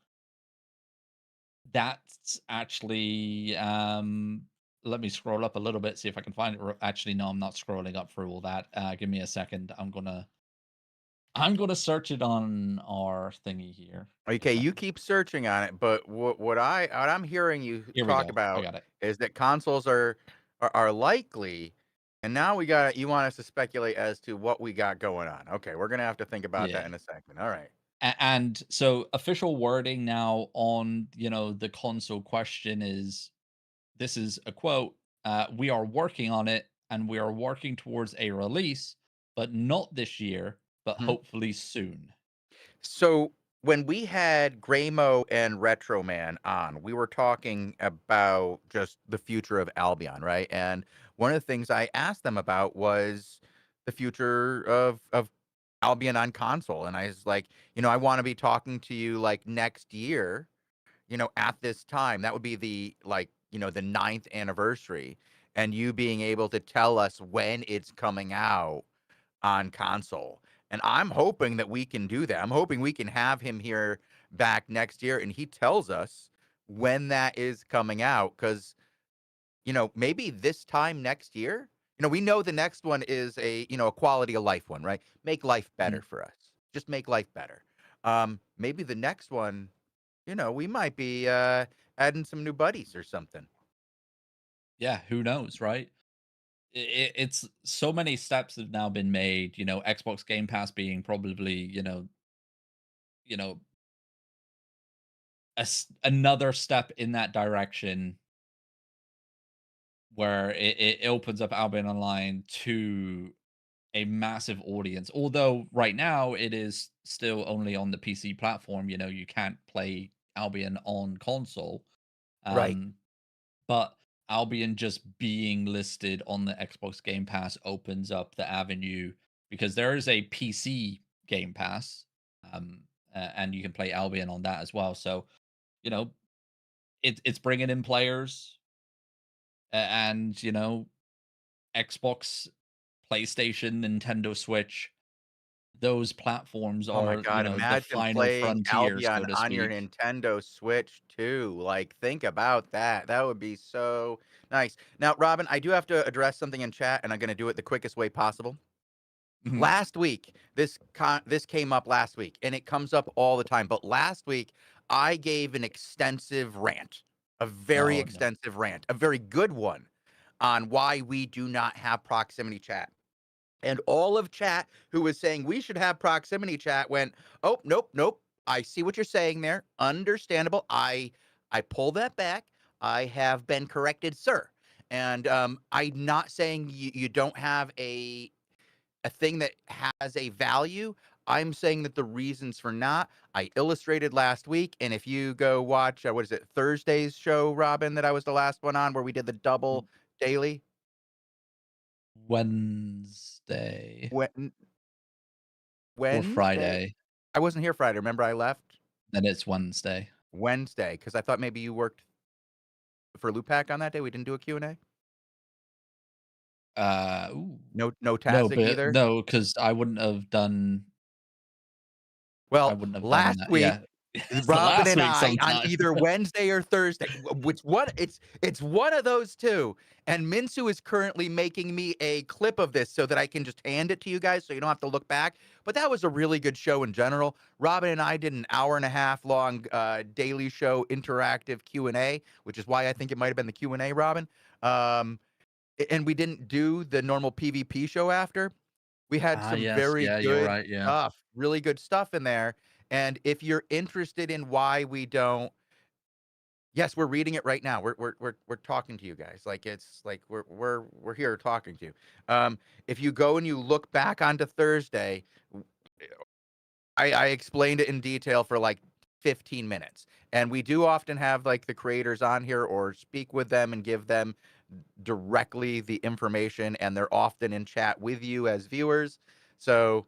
That's actually, let me scroll up a little bit, see if I can find it. Actually, no, I'm not scrolling up through all that. Give me a second. I'm gonna search it on our thingy here. Give me a Okay, you second. keep searching on it, but what I'm hearing you Here we talk go. I about got it. is that consoles are likely, and now you want us to speculate as to what we got going on. Okay, we're gonna have to think about that Yeah. in a second. All right. And so official wording now on the console question is this is a quote. We are working on it and we are working towards a release, but not this year, but Mhm. hopefully soon. So when we had Graymo and Retro Man on, we were talking about just the future of Albion, right? And one of the things I asked them about was the future of Albion on console. And I was like, I want to be talking to you like next year, at this time. That would be the ninth anniversary. And you being able to tell us when it's coming out on console. And I'm hoping that we can do that. I'm hoping we can have him here back next year and he tells us when that is coming out, cuz maybe this time next year, we know the next one is a quality of life one, right? Make life better Mhm. for us. Just make life better. Maybe the next one, we might be adding some new buddies or something. Yeah, who knows, right? It's so many steps have now been made. Xbox Game Pass being probably you know another step in that direction where it opens up Albion Online to a massive audience. Although right now it is still only on the PC platform. You can't play Albion on console. Right. Um, but Albion just being listed on the Xbox Game Pass opens up the avenue because there is a PC Game Pass, and you can play Albion on that as well. So you know, it's bringing in players, and Xbox, PlayStation, Nintendo Switch. Those platforms Oh my are God, the imagine final playing frontier, so Albion to on your speak. Nintendo Switch too. Like, think about that. That would be so nice. Now, Robin, I do have to address something in chat, and I'm going to do it the quickest way possible. Mhm. Last week, this came up last week, and it comes up all the time. But last week, I gave an extensive rant, a very Oh no. extensive rant, a very good one on why we do not have proximity chat. And all of chat who was saying we should have proximity chat went, "Oh, nope, nope. I see what you're saying there. Understandable. I pull that back. I have been corrected, sir." And I'm not saying you don't have a thing that has a value. I'm saying that the reasons for not, I illustrated last week. And if you go watch, what is it, Thursday's show, Robin, that I was the last one on where we did the double daily. Wednesday When, or Wednesday? Friday. I wasn't here Friday. Remember, I left Then it's Wednesday. Wednesday because I thought maybe you worked for Lupac on that day. We didn't do a Q&A. Ooh. No No, Tasic but either. no, because I Well, wouldn't have done last that. week, Yeah. So Robin last and week I on sometime. either Wednesday or Thursday, which one? It's one of those two. And Minsu is currently making me a clip of this so that I can just hand it to you guys, so you don't have to look back. But that was a really good show in general. Robin and I did an hour and a half long daily show interactive Q&A, which is why I think it might have been the Q&A, Robin. Um, and we didn't do the normal PvP show after. We had Ah, some yes. very Yeah, you're good right. Yeah. stuff, really good stuff in there. And if you're interested in why we don't, yes, we're reading it right now. We're talking to you guys. Like it's like we're here talking to you. If you go and you look back onto Thursday, I explained it in detail for like 15 minutes. And we do often have like the creators on here or speak with them and give them directly the information, and they're often in chat with you as viewers. So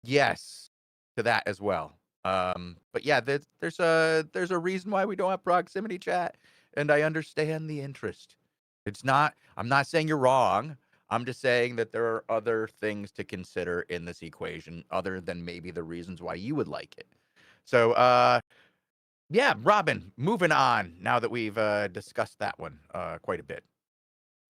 yes, to that as well. But yeah, there's a reason why we don't have proximity chat, and I understand the interest. I'm not saying you're wrong. I'm just saying that there are other things to consider in this equation other than maybe the reasons why you would like it. So yeah, Robin, moving on now that we've discussed that one quite a bit.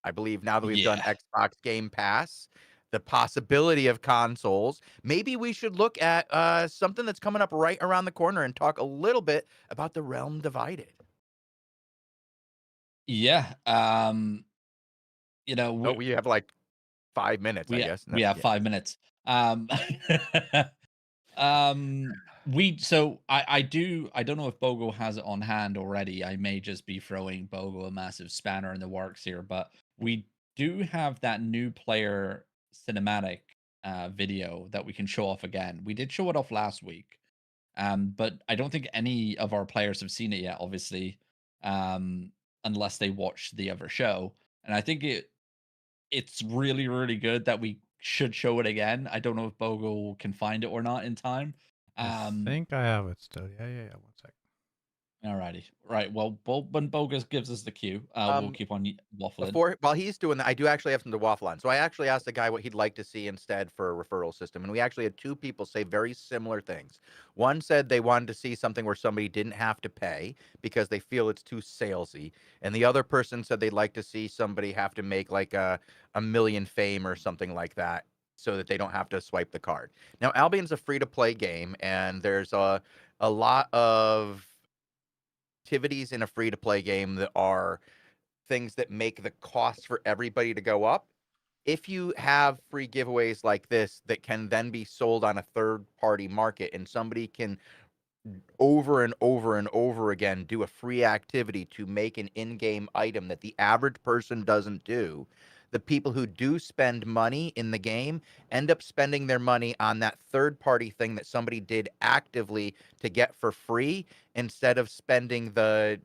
I believe now that we've done Yeah. Xbox Game Pass, the possibility of consoles, maybe we should look at something that's coming up right around the corner and talk a little bit about the Realm Divided. Yeah. You know, Oh, we we have like 5 minutes, I we guess. we have Yeah. 5 minutes. I don't know if Bogo has it on hand already. I may just be throwing Bogo a massive spanner in the works here, but we do have that new player cinematic video that we can show off again. We did show it off last week. But I don't think any of our players have seen it yet, obviously, unless they watched the other show. And I think it's really, really good that we should show it again. I don't know if Bogo can find it or not in time. I Um, think I have it still. Yeah, yeah, yeah. One sec. Alrighty. Right. Well, when Bogus gives us the cue, we'll Um, keep on waffling. while he's doing that, I do actually have some to waffle on. So I actually asked the guy what he'd like to see instead for a referral system, and we actually had two people say very similar things. One said they wanted to see something where somebody didn't have to pay because they feel it's too salesy, and the other person said they'd like to see somebody have to make like a million fame or something like that so that they don't have to swipe the card. Now, Albion's a free to play game, and there's a lot of activities in a free to play game that are things that make the cost for everybody to go up. If you have free giveaways like this that can then be sold on a third party market and somebody can over and over and over again do a free activity to make an in-game item that the average person doesn't do, the people who do spend money in the game end up spending their money on that third party thing that somebody did actively to get for free instead of spending their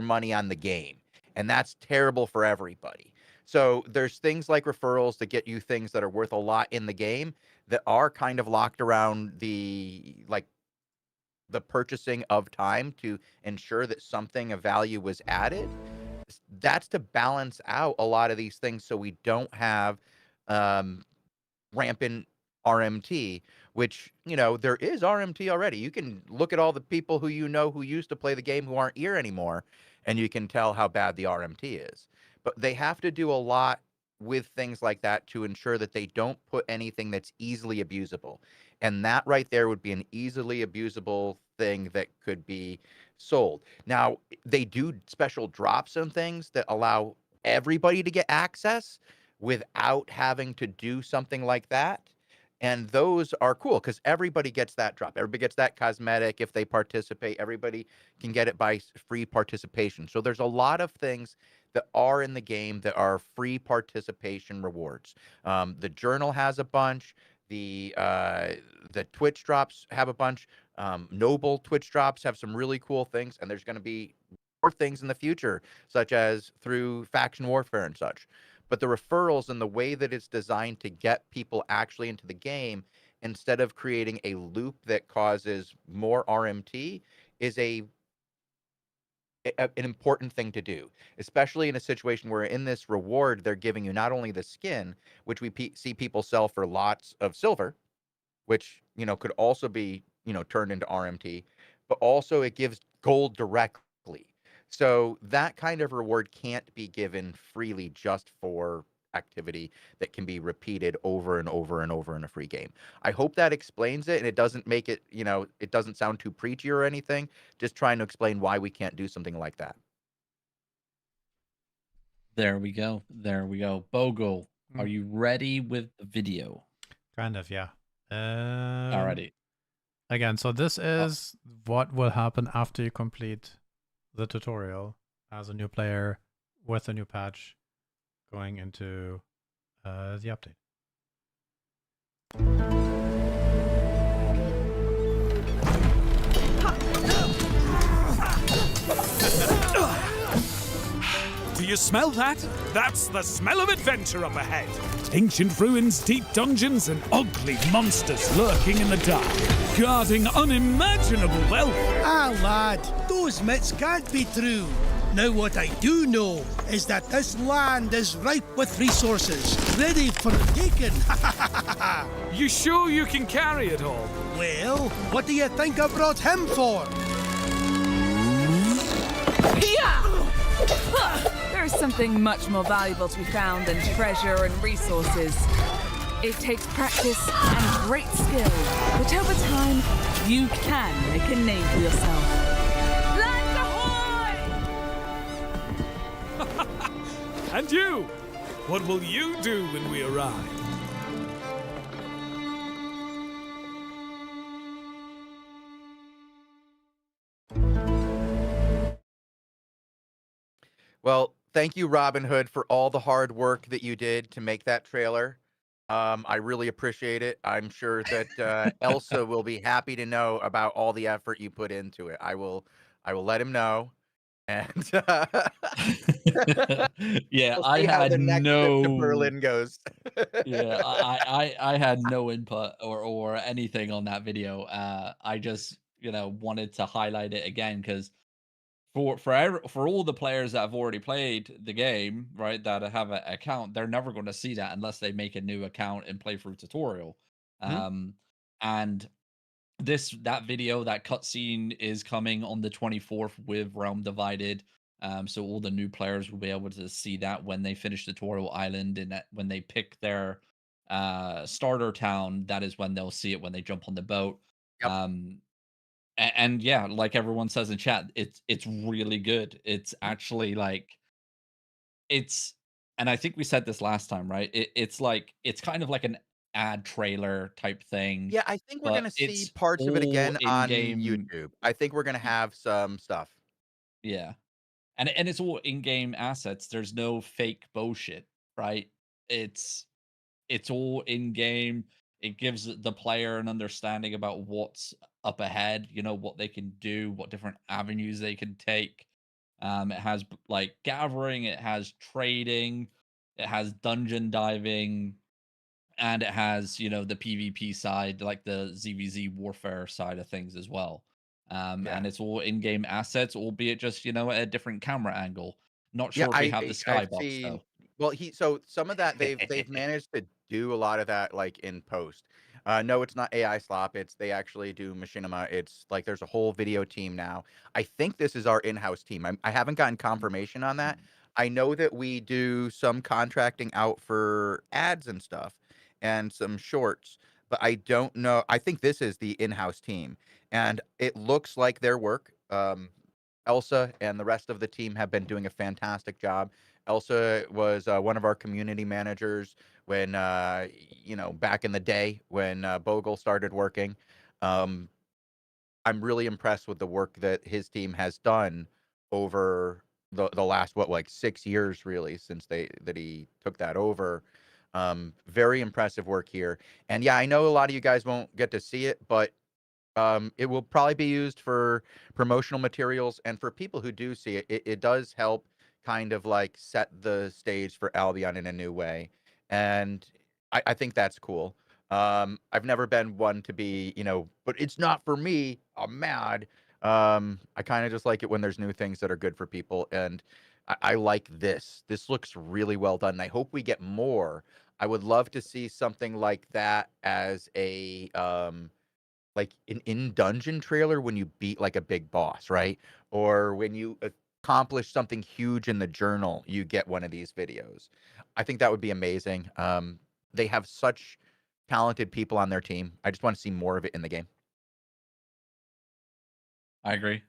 money on the game. And that's terrible for everybody. So there's things like referrals that get you things that are worth a lot in the game that are kind of locked around the purchasing of time to ensure that something of value was added. That's to balance out a lot of these things so we don't have um, rampant RMT, which, there is RMT already. You can look at all the people who used to play the game who aren't here anymore, and you can tell how bad the RMT is. But they have to do a lot with things like that to ensure that they don't put anything that's easily abusable. And that right there would be an easily abusable thing that could be sold. Now, they do special drops and things that allow everybody to get access without having to do something like that. And those are cool because everybody gets that drop. Everybody gets that cosmetic if they participate. Everybody can get it by free participation. So there's a lot of things that are in the game that are free participation rewards. The journal has a bunch. The Twitch drops have a bunch. Noble Twitch drops have some really cool things, and there's going to be more things in the future, such as through faction warfare and such. But the referrals and the way that it's designed to get people actually into the game, instead of creating a loop that causes more RMT, is an important thing to do, especially in a situation where in this reward they're giving you not only the skin, which we see people sell for lots of silver, which could also be turned into RMT, but also it gives gold directly. So that kind of reward can't be given freely just for activity that can be repeated over and over and over in a free game. I hope that explains it and it doesn't make it, it doesn't sound too preachy or anything. Just trying to explain why we can't do something like that. There we go. There we go. Bogle, are you ready with the video? Kind of, yeah. Alrighty. Again, so this is what will happen after you complete the tutorial as a new player with a new patch going into the update. Do you smell that? That's the smell of adventure up ahead. Ancient ruins, deep dungeons, and ugly monsters lurking in the dark, guarding unimaginable wealth. Ah, lad, those myths can't be true. Now, what I do know is that this land is ripe with resources, ready for the taking. You sure you can carry it all? Well, what do you think I brought him for? There is something much more valuable to be found than treasure and resources. It takes practice and great skill, but over time, you can make a name for yourself. Land ahoy! And you? What will you do when we arrive? Well, thank you, Robin Hood, for all the hard work that you did to make that trailer. I really appreciate it. I'm sure that Elsa will be happy to know about all the effort you put into it. I will let him know. And Yeah, we'll I see how had the next trip to no. Berlin goes. Yeah, I had no input or anything on that video. I just wanted to highlight it again because for all the players that have already played the game, right, that have an account, they're never going to see that unless they make a new account and play through tutorial. Mhm. And that video, that cutscene is coming on the 24th with Realm Divided. So all the new players will be able to see that when they finish Tutorial Island and when they pick their starter town. That is when they'll see it when they jump on the boat. Yep. And yeah, like everyone says in chat, it's really good. It's actually like it's, and I think we said this last time, right? It's kind of like an ad trailer type thing, Yeah, I think we're but gonna see it's parts of it all again in on game. YouTube. I think we're gonna have some stuff. Yeah. And it's all in-game assets. There's no fake bullshit, right? It's it's all in-game. It gives the player an understanding about what's up ahead, what they can do, what different avenues they can take. It has like gathering, it has trading, it has dungeon diving, and it has, the PvP side, like the ZVZ warfare side of things as well. Yeah. And it's all in-game assets, albeit just, at a different camera angle. Not Yeah, sure if we have the I've skybox seen though. well, so some of that they've managed to do a lot of that, like, in post. No, it's not AI slop, it's they actually do machinima. It's like there's a whole video team now. I think this is our in-house team. I haven't gotten confirmation on that. I know that we do some contracting out for ads and stuff and some shorts, but I don't know. I think this is the in-house team, and it looks like their work. Elsa and the rest of the team have been doing a fantastic job. Elsa was one of our community managers when, back in the day when Bogle started working. Um, I'm really impressed with the work that his team has done over the last, what, like 6 years, really, since that he took that over. Very impressive work here. And yeah, I know a lot of you guys won't get to see it, but it will probably be used for promotional materials, and for people who do see it, it does help kind of like set the stage for Albion in a new way, and I think that's cool. I've never been one to be, but it's not for me. I'm mad. I kind of just like it when there's new things that are good for people, and I like this. This looks really well done. And I hope we get more. I would love to see something like that as a like an in dungeon trailer when you beat like a big boss, right? Or when you accomplish something huge in the journal, you get one of these videos. I think that would be amazing. They have such talented people on their team. I just want to see more of it in the game. I agree.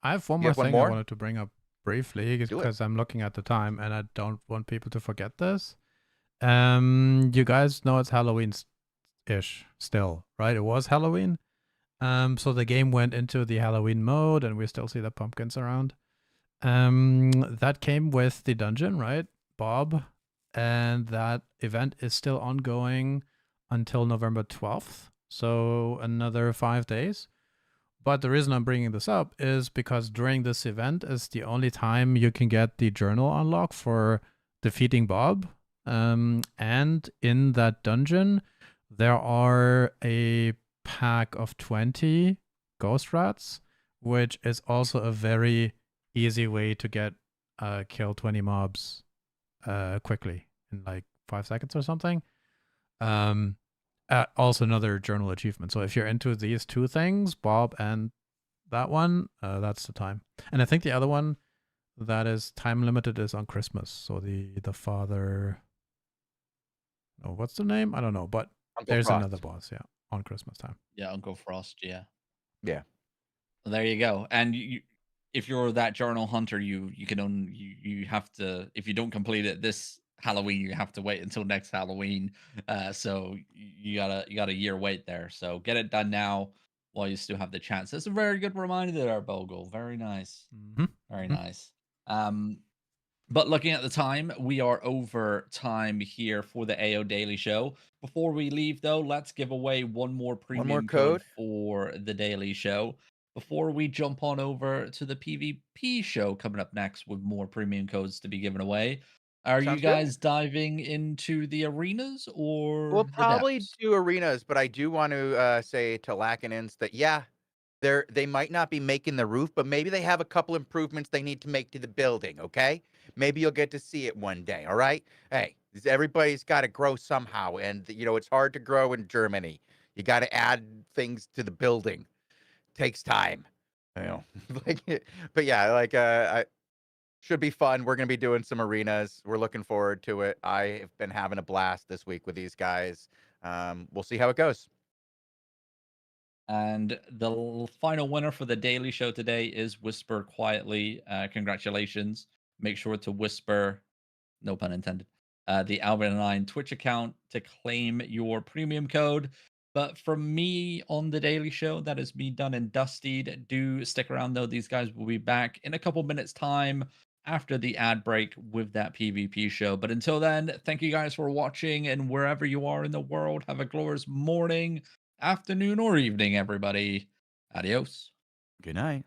I have one You more have one thing I more? wanted to bring up briefly Do it. because I'm looking at the time and I don't want people to forget this. You guys know it's Halloween-ish still, right? It was Halloween. So the game went into the Halloween mode and we still see the pumpkins around. That came with the dungeon, right, Bob? And that event is still ongoing until November 12th. So another 5 days. But the reason I'm bringing this up is because during this event is the only time you can get the journal unlock for defeating Bob. And in that dungeon, there are a pack of 20 ghost rats, which is also a very easy way to get kill 20 mobs quickly in like 5 seconds or something. Also another journal achievement. So if you're into these two things, Bob and that one, that's the time. And I think the other one that is time limited is on Christmas. So the father, oh, what's the name? I don't know, but Uncle there's Frost. another boss, yeah, on Christmas time. Yeah, Uncle Frost, yeah. Yeah. Well, there you go. And if you're that journal hunter, you can only you have to, if you don't complete it this Halloween, you have to wait until next Halloween. So you got a year wait there. So get it done now while you still have the chance. That's a very good reminder there, Bogle. Very nice. Mm-hmm. Very nice. But looking at the time, we are over time here for the AO Daily Show. Before we leave, though, let's give away one more premium code for the Daily Show before we jump on over to the PvP show coming up next with more premium codes to be given away. Are you Sounds good. guys diving into the arenas We'll or the probably depths? do arenas, but I do want to say to Lackanins that yeah, they might not be making the roof, but maybe they have a couple improvements they need to make to the building. Okay, maybe you'll get to see it one day. All right. Hey, everybody's got to grow somehow, and you know it's hard to grow in Germany. You got to add things to the building. Takes time. You know, but yeah, like should be fun. We're gonna be doing some arenas. We're looking forward to it. I have been having a blast this week with these guys. We'll see how it goes. And the final winner for the daily show today is Whisper Quietly. Congratulations. Make sure to whisper, no pun intended, the Albion Online Twitch account to claim your premium code. But from me on the daily show, that is me done and dusted. Do stick around though. These guys will be back in a couple minutes' time after the ad break with that PvP show. But until then, thank you guys for watching, and wherever you are in the world, have a glorious morning, afternoon, or evening, everybody. Adios. Good night.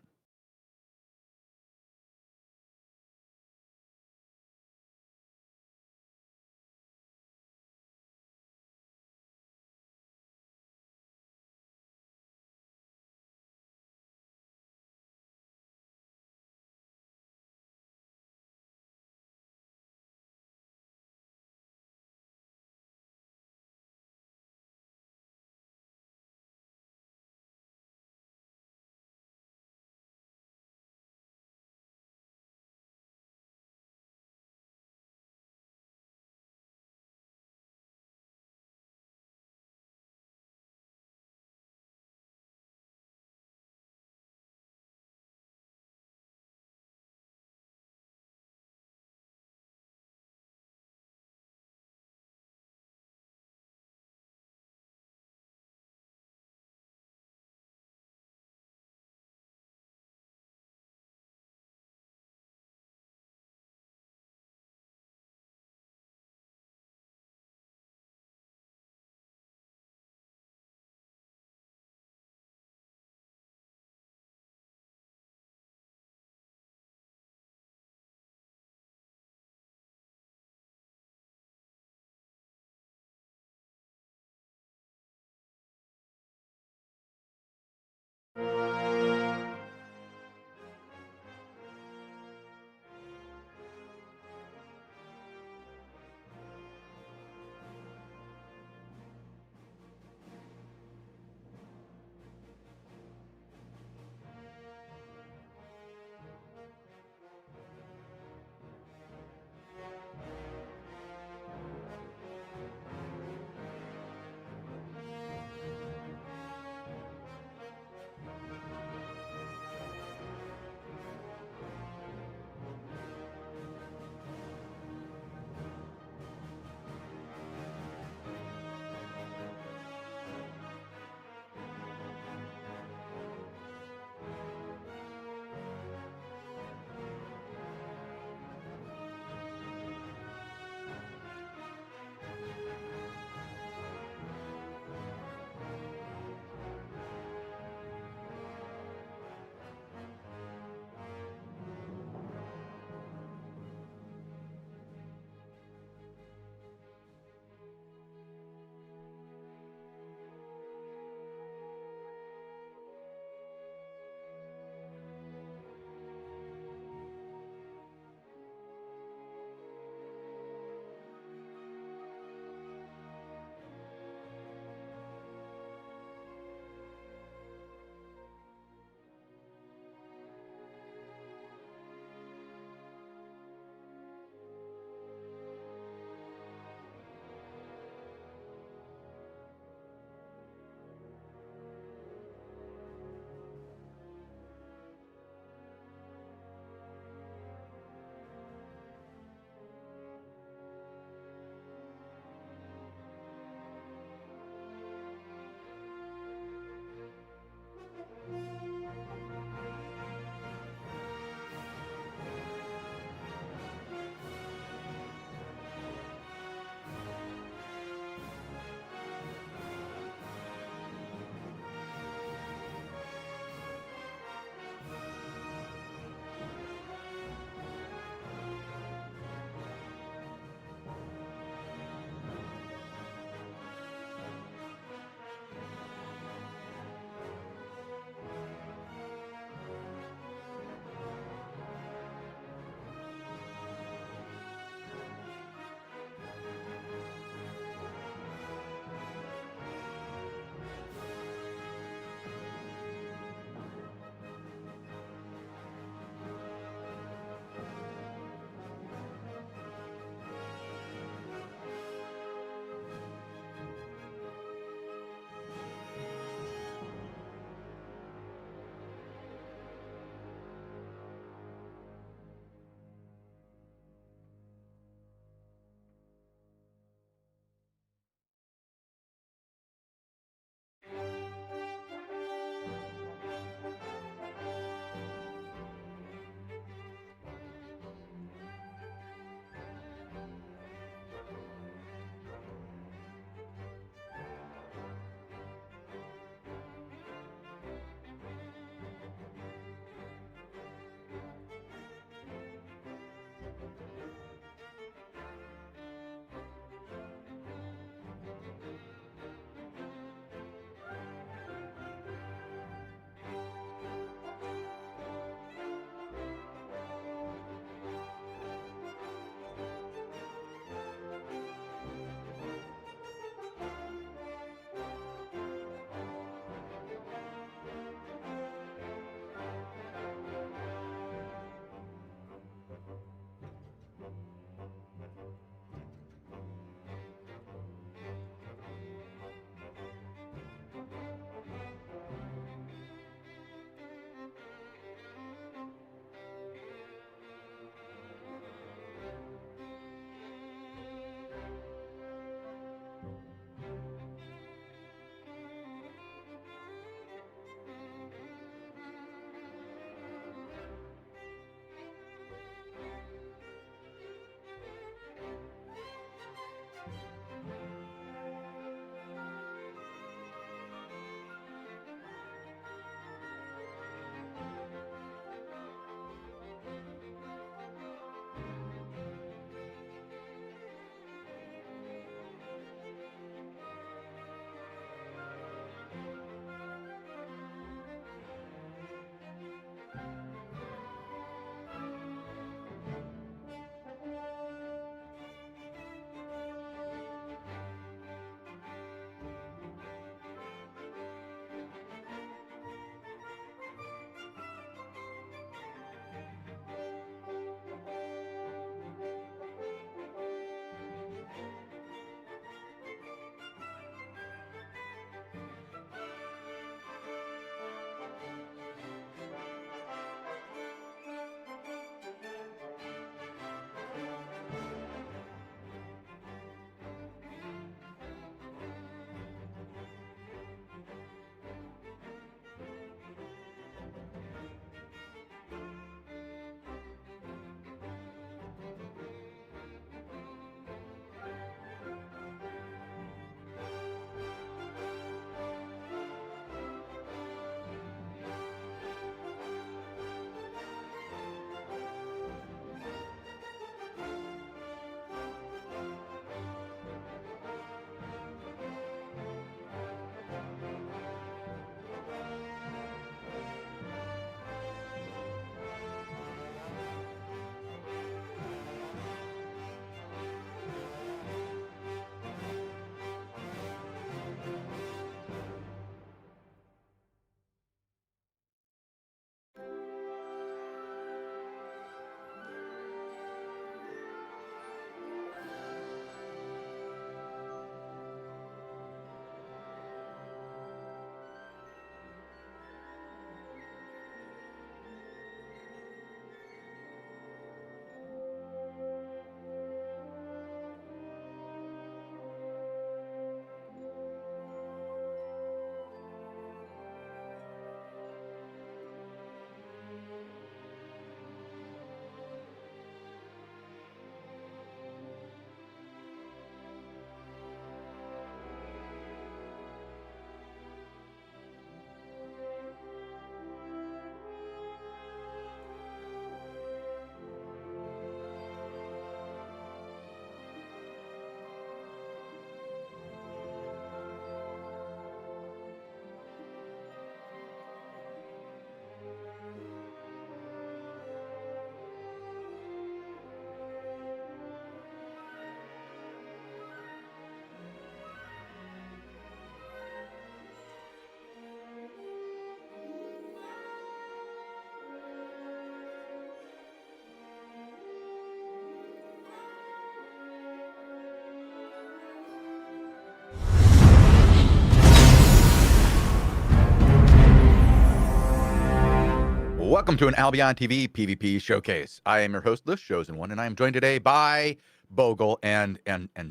Welcome to an Albion TV PvP showcase. I am your host, the Chosen One, and I am joined today by Bogle and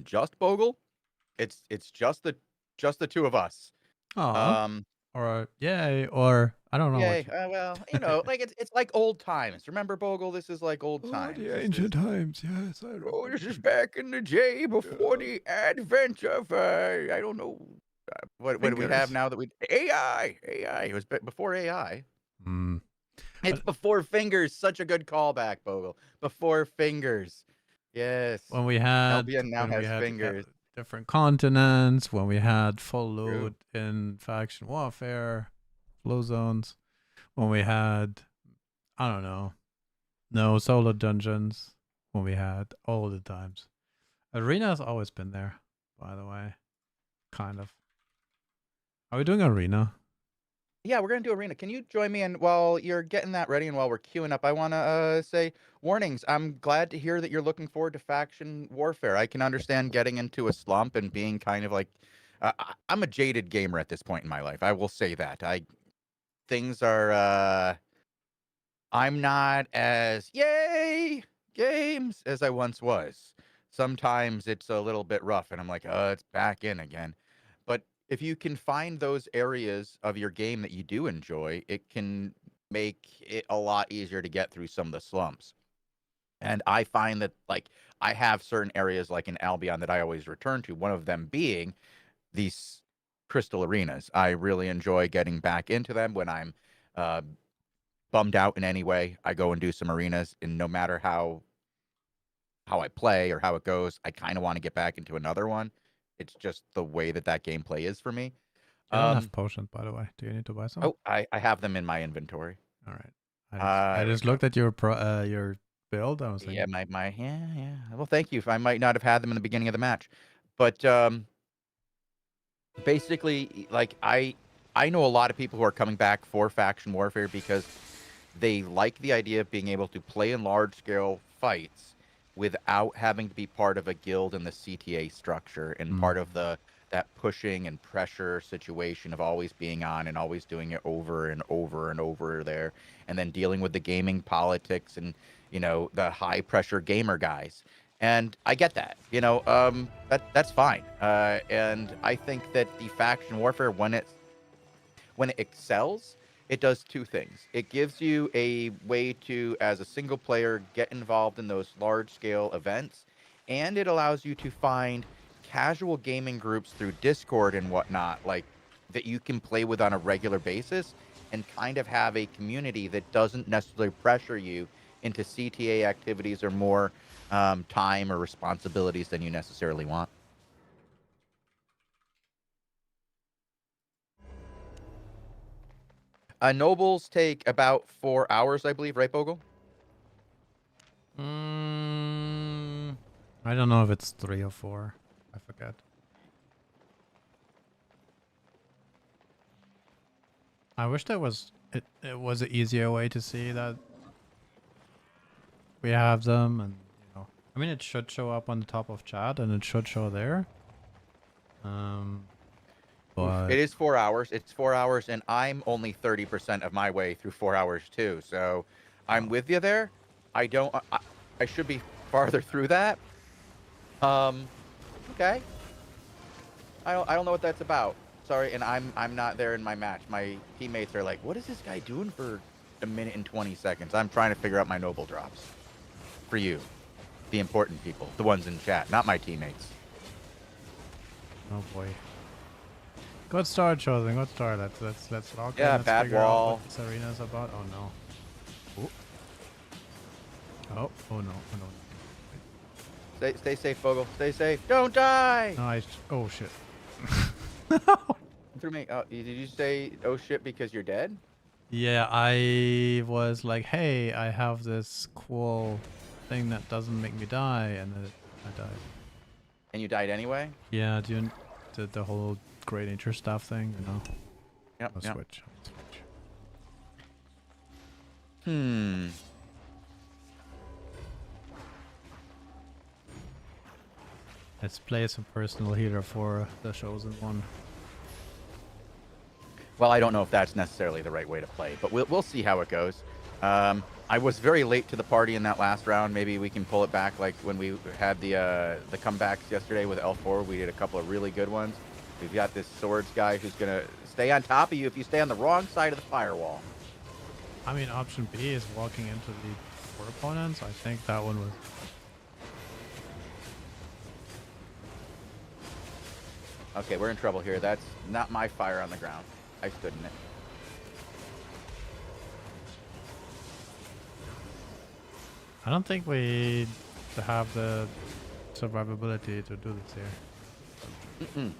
just Bogle. It's just the two of us. Aw. Or yay, or I don't know Yay. what you... Well, you know, like it's like old times. Remember, Bogle? This is like old times. the This ancient is- times, yes. I remember. Oh, this is back in the day before the advent of I don't know what do we have Fingers. now that we AI. It was before AI. Hmm. It's before fingers. Such a good callback, Bogle. Before fingers. Yes. When we had Albion now when we has had, fingers. different continents, when we had full True. load in faction warfare, flow zones, when we had, I don't know, no solo dungeons, when we had all the times. Arena has always been there, by the way. Kind of. Are we doing arena? Yeah, we're gonna do arena. Can you join me? And while you're getting that ready, and while we're queuing up, I want to say warnings. I'm glad to hear that you're looking forward to faction warfare. I can understand getting into a slump and being kind of like, I'm a jaded gamer at this point in my life. I will say that. Things are. I'm not as yay games as I once was. Sometimes it's a little bit rough, and I'm like, it's back in again. But if you can find those areas of your game that you do enjoy, it can make it a lot easier to get through some of the slumps. And I find that, like, I have certain areas like in Albion that I always return to, one of them being these crystal arenas. I really enjoy getting back into them when I'm bummed out in any way. I go and do some arenas, and no matter how I play or how it goes, I kind of want to get back into another one. It's just the way that gameplay is for me. I don't have potions, by the way. Do you need to buy some? Oh, I have them in my inventory. All right. I just looked at your build. I was thinking, Yeah, yeah. Well, thank you. I might not have had them in the beginning of the match, but basically, like I know a lot of people who are coming back for faction warfare because they like the idea of being able to play in large scale fights without having to be part of a guild in the CTA structure and part of that pushing and pressure situation of always being on and always doing it over and over and over there, and then dealing with the gaming politics and, you know, the high pressure gamer guys. And I get that, you know, that's fine. And I think that the faction warfare, when it excels, it does two things. It gives you a way to, as a single player, get involved in those large-scale events, and it allows you to find casual gaming groups through Discord and whatnot, like, that you can play with on a regular basis and kind of have a community that doesn't necessarily pressure you into CTA activities or more time or responsibilities than you necessarily want. Nobles take about 4 hours, I believe, right, Bogle? I don't know if it's 3 or 4. I forget. I wish there was it was an easier way to see that we have them, and you know, I mean, it should show up on the top of chat and it should show there. But It is 4 hours. It's 4 hours, and I'm only 30% of my way through 4 hours too. So I'm with you there. I should be farther through that. Okay. I don't know what that's about. Sorry, and I'm not there in my match. My teammates are like, "What is this guy doing for a minute and 20 seconds?" I'm trying to figure out my noble drops. For you, the important people, the ones in chat, not my teammates. oh boy. Good start, Chosen. Good start. Let's log in. Yeah, Let's bad figure out wall. what this arena is about. Oh no. Oh no. Oh no. Stay safe, Bogle. Stay safe. Don't die. Nice. Oh shit. Through me. Oh, did you say "oh shit" because you're dead? Yeah, I was like, hey, I have this cool thing that doesn't make me die, and then I died. And you died anyway? Yeah, dude, the whole great nature stuff thing, you know. Yep. I'll Yep. switch. Let's play some personal healer for the Chosen One. Well, I don't know if that's necessarily the right way to play, but we'll see how it goes. I was very late to the party in that last round. Maybe we can pull it back like when we had the comebacks yesterday with L4. We did a couple of really good ones. We've got this swords guy who's going to stay on top of you if you stay on the wrong side of the firewall. I mean, option B is walking into the four opponents. I think that one was... Okay, we're in trouble here. That's not my fire on the ground. I stood in it. I don't think we have the survivability to do this here. Mm-mm.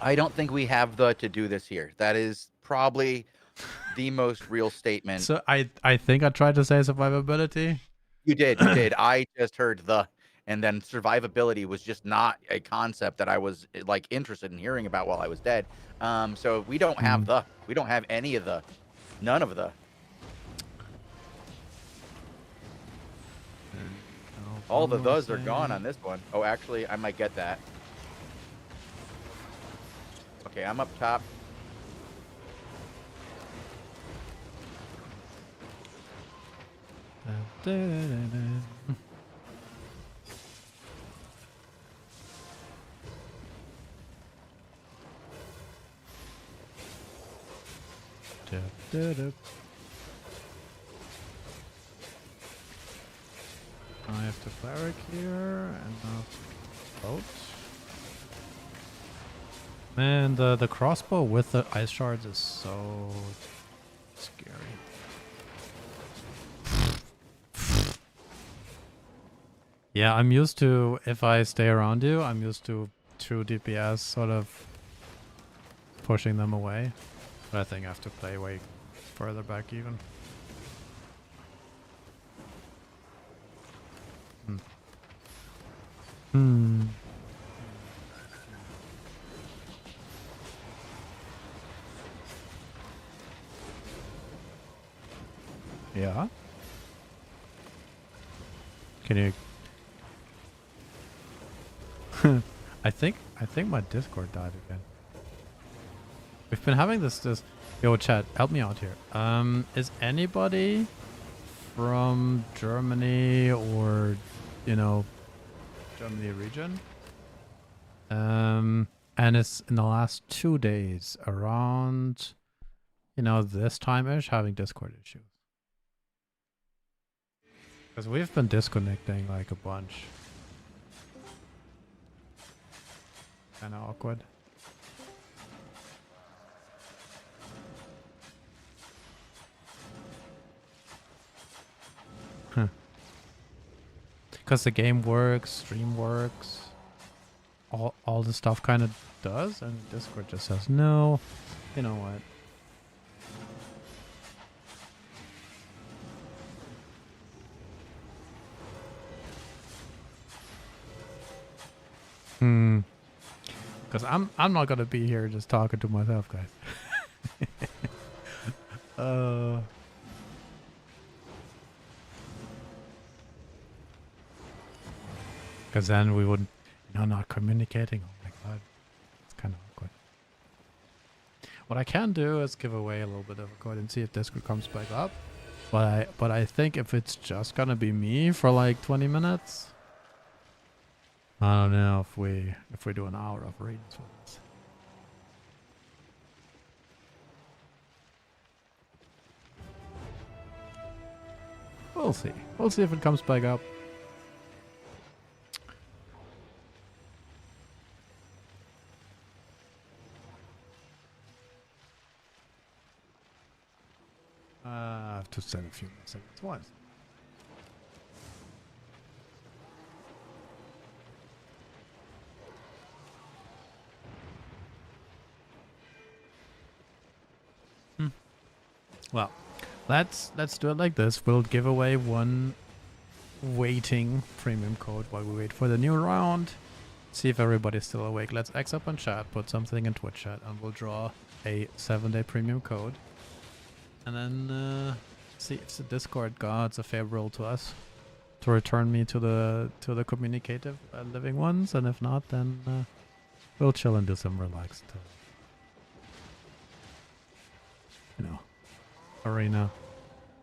I don't think we have the to do this here. That is probably the most real statement. So I think I tried to say survivability. You did. I just heard the, and then survivability was just not a concept that I was like interested in hearing about while I was dead. So we don't have the. We don't have any of the. None of the. All the thes are gone on this one. Oh, actually, I might get that. Okay, I'm up top. I have the cleric here and boat. Man, the crossbow with the ice shards is so scary. Yeah, I'm used to, if I stay around you, I'm used to 2 DPS sort of pushing them away. But I think I have to play way further back even. Yeah. Can you? I think my Discord died again. We've been having this. Yo, chat, help me out here. Is anybody from Germany or, you know, Germany region? And it's in the last 2 days around, you know, this time-ish having Discord issues. Because we've been disconnecting like a bunch. Kind of awkward. Because the game works, stream works, all the stuff kind of does, and Discord just says, no, you know what? Because I'm not gonna be here just talking to myself, guys. Because then we would, you know, not communicating. Oh my god, it's kind of awkward. What I can do is give away a little bit of a code and see if Discord comes back up. But I think if it's just gonna be me for like 20 minutes, I don't know if we do an hour of readings with this. We'll see. We'll see if it comes back up. I have to send a few more seconds once. Well, let's do it like this. We'll give away one waiting premium code while we wait for the new round. See if everybody's still awake. Let's X up on chat, put something in Twitch chat, and we'll draw a 7-day premium code. And then see if the Discord gods are favorable to us to return me to the communicative living ones, and if not, then we'll chill and do some relaxed, you know, arena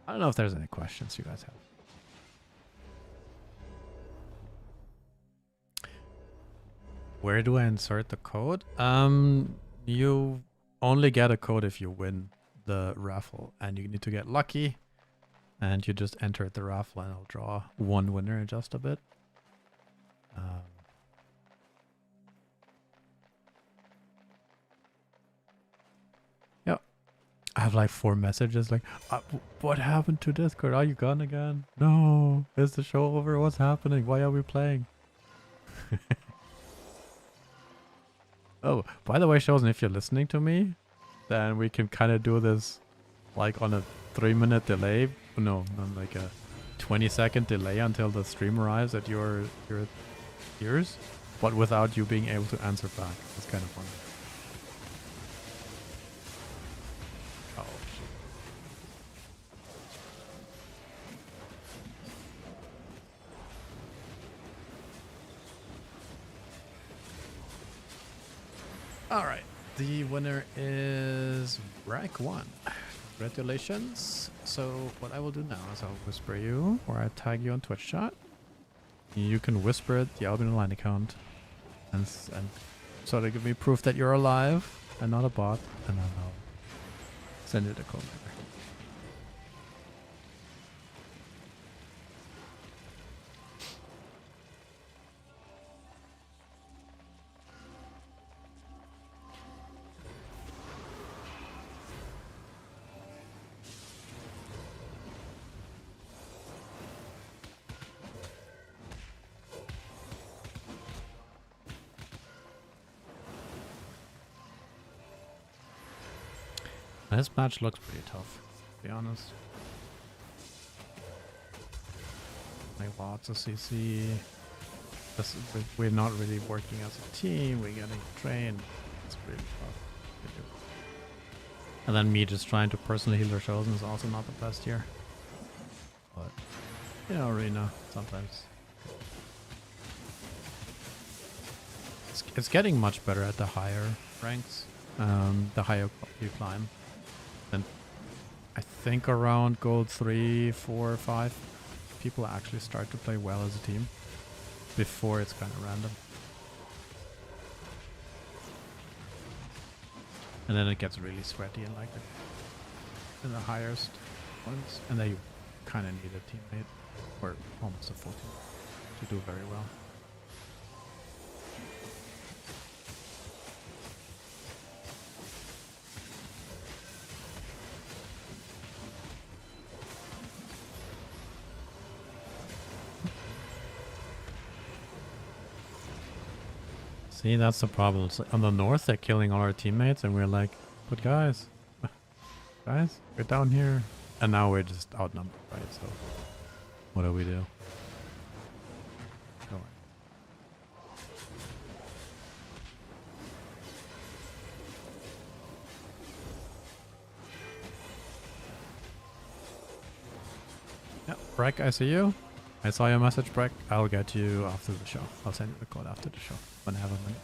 I don't know if there's any questions you guys have. Where do I insert the code? You only get a code if you win the raffle, and you need to get lucky, and you just enter the raffle and it'll draw one winner in just a bit. Yeah, I have like 4 messages like, what happened to Discord? Are you gone again? No, is the show over? What's happening? Why are we playing? Oh, by the way, Chosen, if you're listening to me, then we can kind of do this like on a 3-minute delay. No, on like a 20-second delay until the stream arrives at your ears, but without you being able to answer back. It's kind of funny. Oh, shit. All right, the winner is Rank 1. Congratulations. So what I will do now is I'll whisper you, or I tag you on Twitch chat. You can whisper it, the Albion Online account, and sort of give me proof that you're alive and not a bot, and then I'll send you the code later. This match looks pretty tough, to be honest. Like lots of CC. We're not really working as a team. We're getting trained. It's really tough to do. And then me just trying to personally heal their Chosen is also not the best here. But, you know, arena sometimes. It's getting much better at the higher ranks. The higher you climb. And I think around gold 3, 4, 5, people actually start to play well as a team. Before it's kind of random. And then it gets really sweaty in like in the highest points. And then you kind of need a teammate, or almost a full team, to do very well. See, that's the problem. It's like on the north, they're killing all our teammates, and we're like, but guys, we're down here. And now we're just outnumbered, right? So, what do we do? Go on. Yeah, Breck, I see you. I saw your message, Breck. I'll get you after the show. I'll send you the code after the show when I have a minute.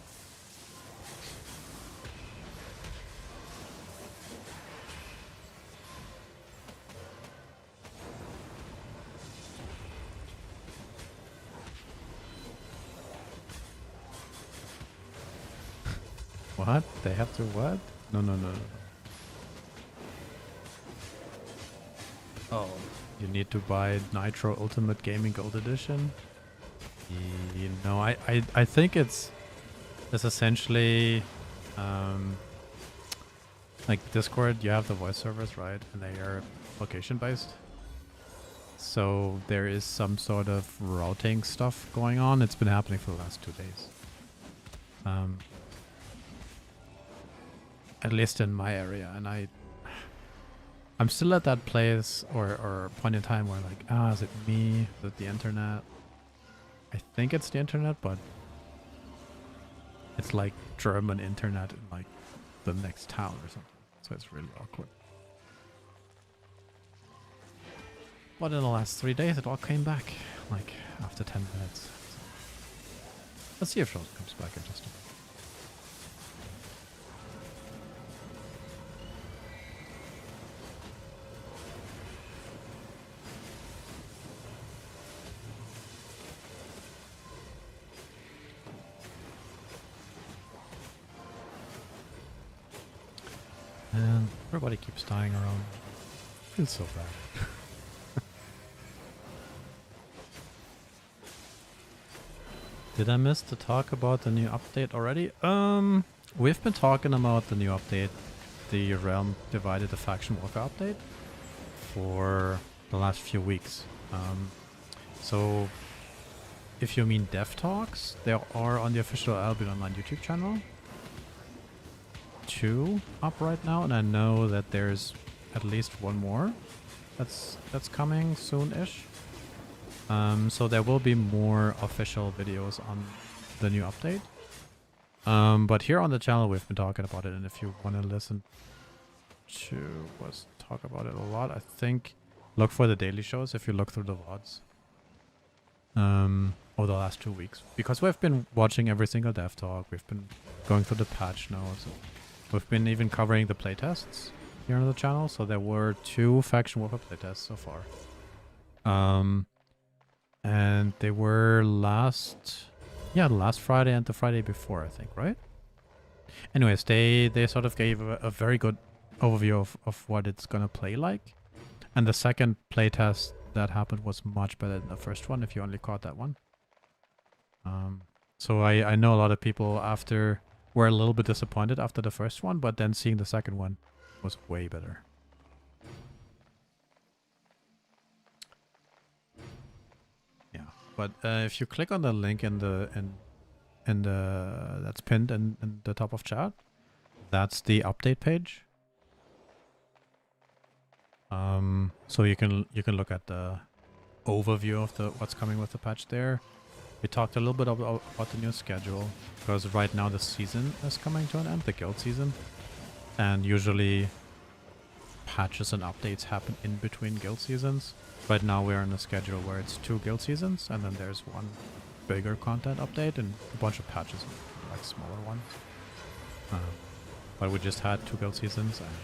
What? They have to what? No. Oh. You need to buy Nitro Ultimate Gaming Gold Edition. You know, I think it's essentially like Discord. You have the voice servers, right? And they are location based. So there is some sort of routing stuff going on. It's been happening for the last 2 days. At least in my area, and I'm still at that place or point in time where like, is it me? Is it the internet? I think it's the internet, but it's like German internet in like the next town or something. So it's really awkward. But in the last 3 days, it all came back like after 10 minutes. So let's see if Chosen comes back in just a minute. And everybody keeps dying around. Feels so bad. Did I miss to talk about the new update already? We've been talking about the new update, the Realm Divided, the Faction Warfare update, for the last few weeks. So, if you mean dev talks, there are on the official Albion Online YouTube channel 2 up right now, and I know that there's at least one more that's coming soon-ish. So there will be more official videos on the new update. But here on the channel we've been talking about it, and if you want to listen to us talk about it a lot, I think look for the daily shows if you look through the VODs. Over the last 2 weeks. Because we've been watching every single dev talk, we've been going through the patch notes, we've been even covering the playtests here on the channel, so there were 2 Faction Warfare playtests so far. And they were last Friday and the Friday before, I think, right? Anyways, they sort of gave a very good overview of what it's gonna play like. And the second playtest that happened was much better than the first one, if you only caught that one. So I know a lot of people were a little bit disappointed after the first one, but then seeing the second one was way better. Yeah, but if you click on the link in the that's pinned in the top of chat, that's the update page. So you can look at the overview of what's coming with the patch there. We talked a little bit about the new schedule, because right now the season is coming to an end, the guild season, and usually patches and updates happen in between guild seasons. Right now we're in a schedule where it's 2 guild seasons, and then there's one bigger content update and a bunch of patches, like smaller ones. But we just had 2 guild seasons, and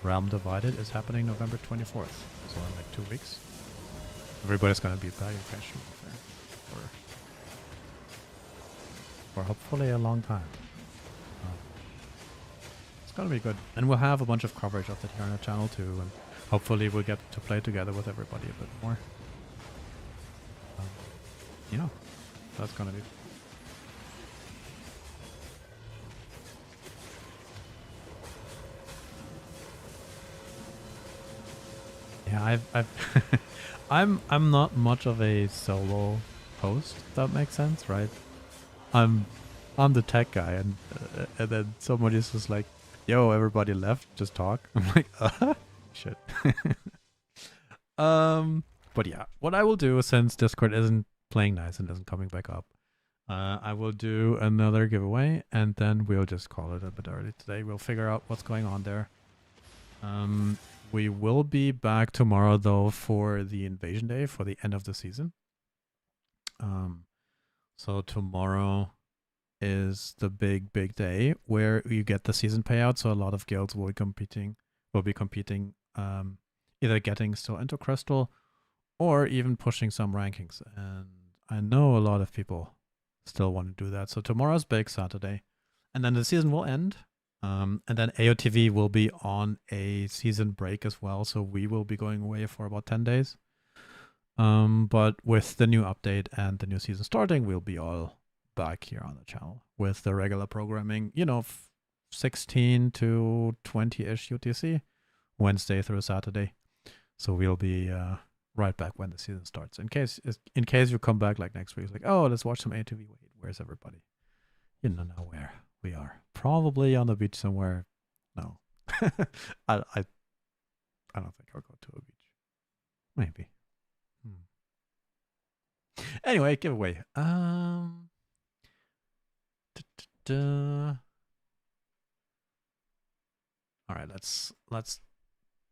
Realm Divided is happening November 24th, so in like 2 weeks. Everybody's gonna be back in Faction Warfare for hopefully a long time. It's gonna be good, and we'll have a bunch of coverage of it here on the channel too, and hopefully we'll get to play together with everybody a bit more. Yeah, that's gonna be. Yeah, I'm not much of a solo host, if that makes sense, right? I'm the tech guy, and then somebody's just like, "Yo, everybody left, just talk." I'm like, shit. But yeah, what I will do, since Discord isn't playing nice and isn't coming back up, I will do another giveaway, and then we'll just call it a bit early today. We'll figure out what's going on there. We will be back tomorrow, though, for the Invasion Day, for the end of the season. So tomorrow is the big day where you get the season payout. So a lot of guilds will be competing, either getting still into Crystal or even pushing some rankings. And I know a lot of people still want to do that. So tomorrow's big Saturday, and then the season will end. And then AOTV will be on a season break as well, so we will be going away for about 10 days. But with the new update and the new season starting, we'll be all back here on the channel with the regular programming, 16 to 20-ish UTC, Wednesday through Saturday. So we'll be right back when the season starts. In case you come back like next week, it's like, oh, let's watch some AOTV. Wait, where's everybody? You don't know where we are. Probably on the beach somewhere. No. I don't think I'll go to a beach. Maybe. Anyway, giveaway. All right, let's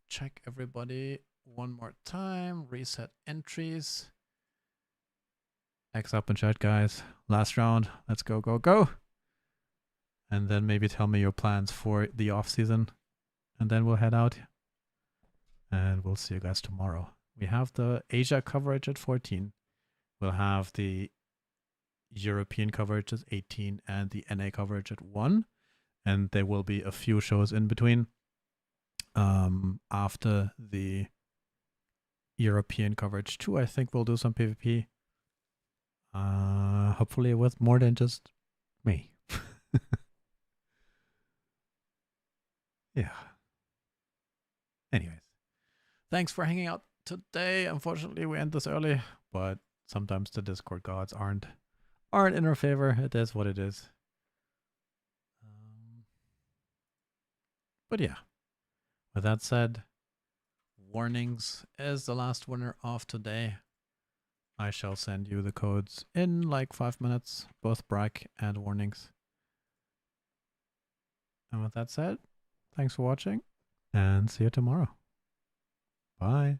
check everybody one more time. Reset entries. X up in chat, guys. Last round. Let's go, go, go. And then maybe tell me your plans for the off season, and then we'll head out. And we'll see you guys tomorrow. We have the Asia coverage at 14. We'll have the European coverage at 18 and the NA coverage at 1. and there will be a few shows in between after the European coverage too. I think we'll do some PvP. Hopefully with more than just me. Yeah. Anyways, thanks for hanging out today. Unfortunately, we end this early, but sometimes the Discord gods aren't in our favor. It is what it is. But yeah, with that said, Warnings is the last winner of today. I shall send you the codes in like 5 minutes, both Brack and Warnings. And with that said, thanks for watching and see you tomorrow. Bye.